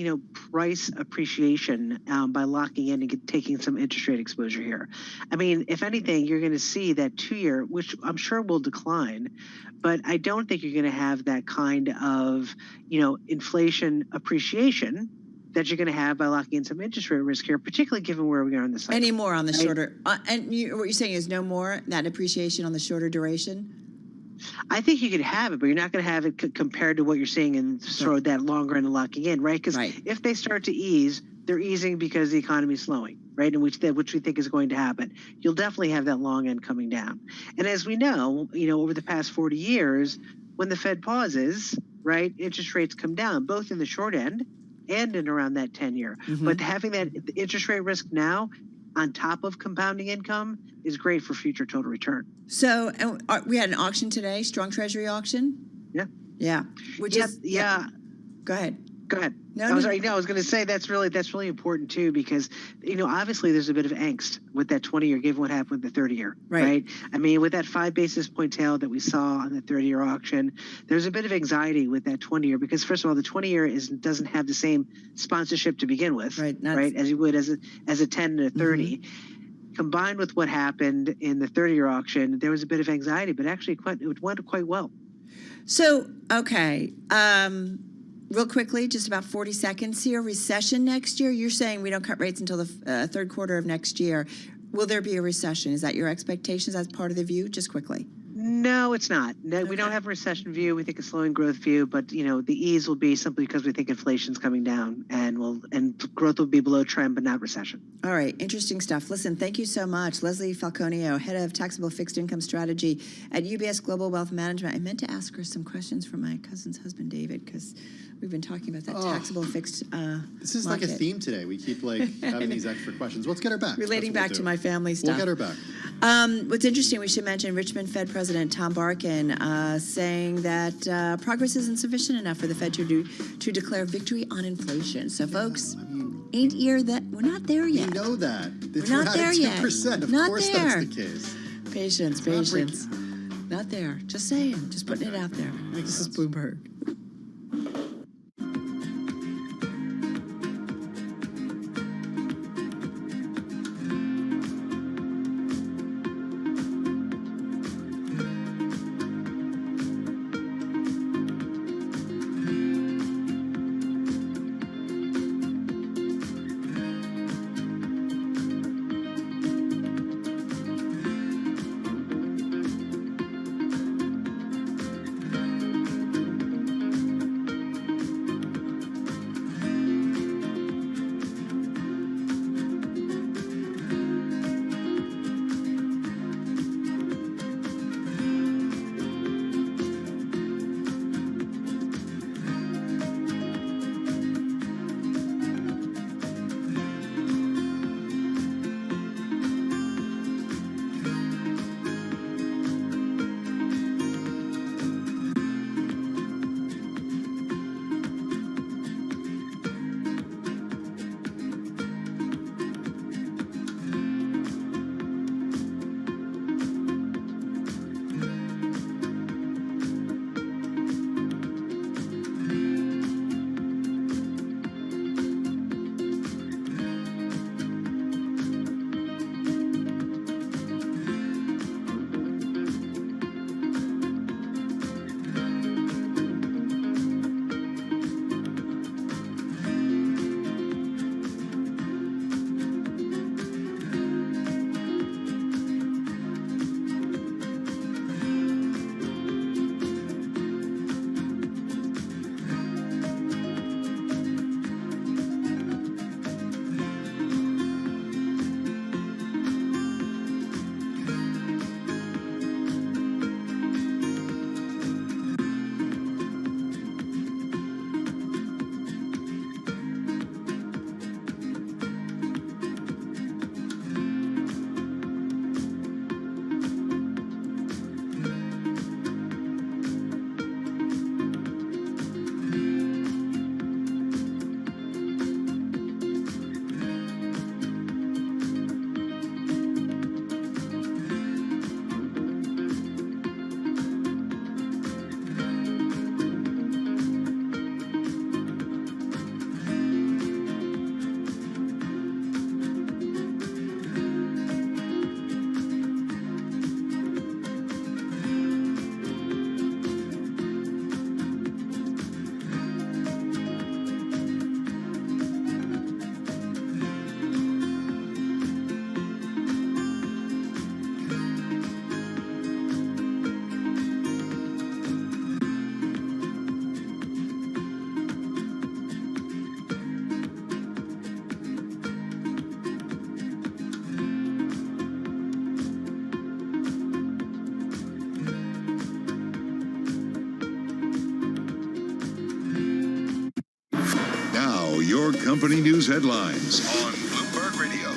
price appreciation by locking in and taking some interest rate exposure here. If anything, you're going to see that 2-year, which I'm sure will decline, but I don't think you're going to have that kind of, inflation appreciation that you're going to have by locking in some interest rate risk here, particularly given where we are in the cycle. Any more on the shorter, what you're saying is no more that appreciation on the shorter duration? I think you could have it, but you're not going to have it compared to what you're seeing in sort of that longer end of locking in, right? Because if they start to ease, they're easing because the economy is slowing, right? And which we think is going to happen. You'll definitely have that long end coming down. And as we know, over the past 40 years, when the Fed pauses, right, interest rates come down, both in the short end and in around that 10-year. But having that interest rate risk now on top of compounding income is great for future total return. So we had an auction today, strong Treasury auction. Yeah. Yeah. Go ahead. I was going to say that's really important too, because obviously there's a bit of angst with that 20-year given what happened with the 30-year, right? With that 5 basis point tail that we saw on the 30-year auction, there's a bit of anxiety with that 20-year because first of all, the 20-year doesn't have the same sponsorship to begin with, right? As you would as a 10 and a 30. Combined with what happened in the 30-year auction, there was a bit of anxiety, but actually it went quite well. So, okay. Real quickly, just about 40 seconds here. Recession next year. You're saying we don't cut rates until the third quarter of next year. Will there be a recession? Is that your expectations as part of the view? Just quickly. No, it's not. No, we don't have a recession view. We think a slowing growth view, but the ease will be simply because we think inflation's coming down and growth will be below trend, but not recession. All right, interesting stuff. Listen, thank you so much, Leslie Falconio, head of taxable fixed income strategy at UBS Global Wealth Management. I meant to ask her some questions from my cousin's husband, David, because we've been talking about that taxable fixed. This is market. Like a theme today. We keep having these extra questions. Let's get her back. Relating back to my family stuff. We'll get her back. What's interesting, we should mention Richmond Fed President Tom Barkin saying that progress isn't sufficient enough for the Fed to declare victory on inflation. So, folks, we're not there yet. We know that. We're not there yet. Of course that's the case. Patience. Not there. Just saying. Just putting it out there. This is Bloomberg. your company news headlines on Bloomberg Radio.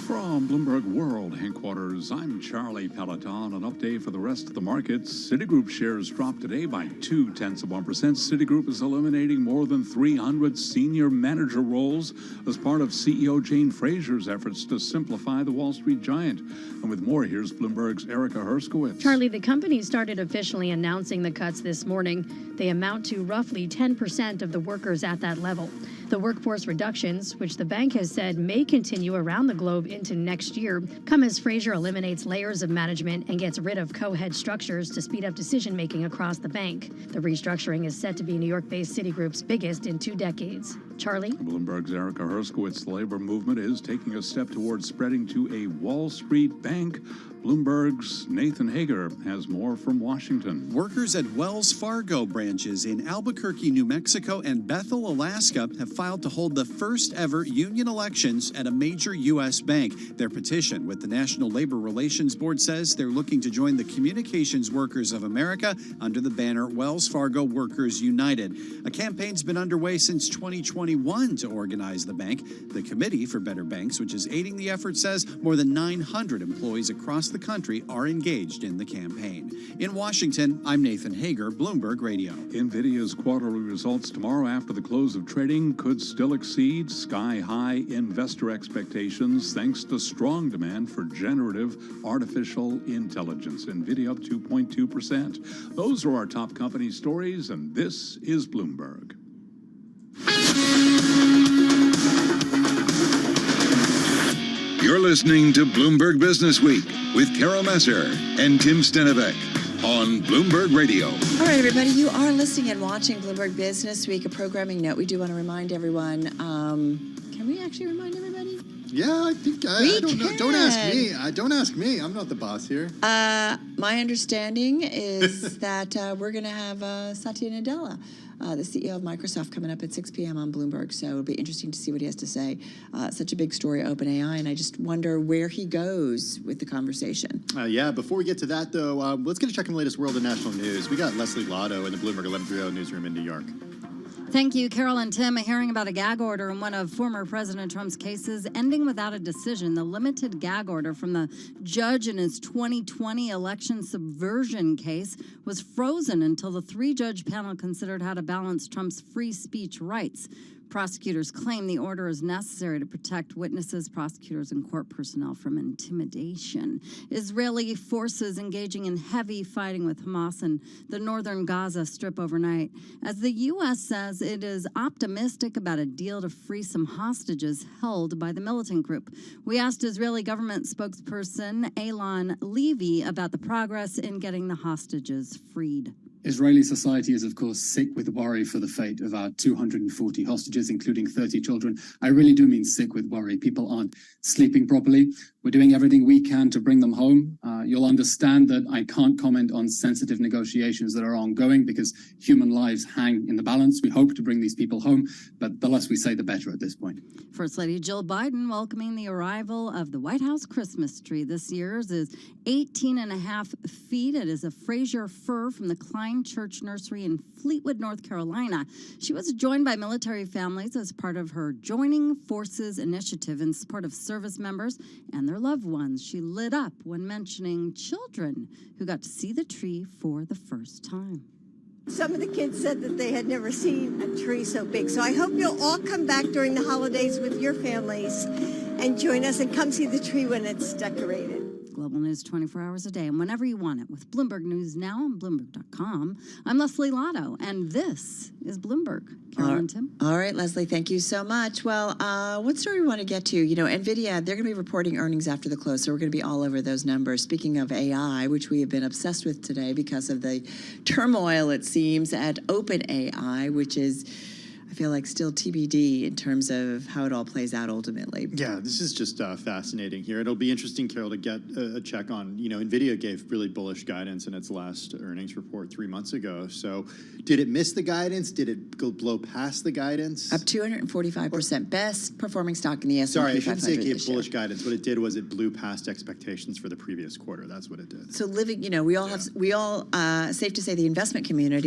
From Bloomberg World headquarters, I'm Charlie Peloton. An update for the rest of the markets. Citigroup shares dropped today by 0.2%. Citigroup is eliminating more than 300 senior manager roles as part of CEO Jane Fraser's efforts to simplify the Wall Street giant. And with more, here's Bloomberg's Erica Herskowitz. Charlie, the company started officially announcing the cuts this morning. They amount to roughly 10% of the workers at that level. The workforce reductions, which the bank has said may continue around the globe into next year, come as Fraser eliminates layers of management and gets rid of co-head structures to speed up decision-making across the bank. The restructuring is set to be New York-based Citigroup's biggest in 2 decades. Charlie? Bloomberg's Erica Herskowitz. The labor movement is taking a step towards spreading to a Wall Street bank. Bloomberg's Nathan Hager has more from Washington. Workers at Wells Fargo branches in Albuquerque, New Mexico and Bethel, Alaska have filed to hold the first ever union elections at a major U.S. bank. Their petition with the National Labor Relations Board says they're looking to join the Communications Workers of America under the banner Wells Fargo Workers United. A campaign's been underway since 2021 to organize the bank. The Committee for Better Banks, which is aiding the effort, says more than 900 employees across the country are engaged in the campaign. In Washington, I'm Nathan Hager, Bloomberg Radio. NVIDIA's quarterly results tomorrow after the close of trading could still exceed sky-high investor expectations thanks to strong demand for generative artificial intelligence. NVIDIA up 2.2%. Those are our top company stories, and this is Bloomberg. You're listening to Bloomberg Business Week with Carol Messer and Tim Stenevec on Bloomberg Radio. All right, everybody, you are listening and watching Bloomberg Business Week. A programming note, we do want to remind everyone, can we actually remind everybody? Yeah, I think, I don't know. Don't ask me. Don't ask me. I'm not the boss here. My understanding is that we're going to have Satya Nadella, the CEO of Microsoft, coming up at 6 p.m. on Bloomberg. So it'll be interesting to see what he has to say. Such a big story, OpenAI, and I just wonder where he goes with the conversation. Yeah, before we get to that, though, let's get a check on the latest world and national news. We got Leslie Lotto in the Bloomberg 1130 newsroom in New York. Thank you, Carol and Tim. A hearing about a gag order in one of former President Trump's cases ending without a decision. The limited gag order from the judge in his 2020 election subversion case was frozen until the 3-judge panel considered how to balance Trump's free speech rights. Prosecutors claim the order is necessary to protect witnesses, prosecutors, and court personnel from intimidation. Israeli forces engaging in heavy fighting with Hamas in the northern Gaza Strip overnight, as the U.S. says it is optimistic about a deal to free some hostages held by the militant group. We asked Israeli government spokesperson Eylon Levy about the progress in getting the hostages freed. Israeli society is, of course, sick with worry for the fate of our 240 hostages, including 30 children. I really do mean sick with worry. People aren't sleeping properly. We're doing everything we can to bring them home. You'll understand that I can't comment on sensitive negotiations that are ongoing because human lives hang in the balance. We hope to bring these people home, but the less we say, the better at this point. First Lady Jill Biden welcoming the arrival of the White House Christmas tree. This year's is 18.5 feet. It is a Fraser fir from the Klein Church Nursery in Fleetwood, North Carolina. She was joined by military families as part of her Joining Forces initiative in support of service members and their loved ones. She lit up when mentioning children who got to see the tree for the first time. Some of the kids said that they had never seen a tree so big. So I hope you'll all come back during the holidays with your families and join us and come see the tree when it's decorated. Global news 24 hours a day and whenever you want it with Bloomberg News Now on Bloomberg.com. I'm Leslie Lotto, and this is Bloomberg. Carol and Tim. All right, Leslie, thank you so much. Well, what story we want to get to? You know, NVIDIA, they're going to be reporting earnings after the close, so we're going to be all over those numbers. Speaking of AI, which we have been obsessed with today because of the turmoil, it seems, at OpenAI, which is, I feel like, still TBD in terms of how it all plays out ultimately. Yeah, this is just fascinating here. It'll be interesting, Carol, to get a check on, you know, NVIDIA gave really bullish guidance in its last earnings report 3 months ago. So did it miss the guidance? Did it go blow past the guidance? Up 245%. Best performing stock in the S&P 500 Sorry, I shouldn't say it gave bullish year. guidance. What it did was it blew past expectations for the previous quarter. That's what it did. So living, you know, we all have, safe to say the investment community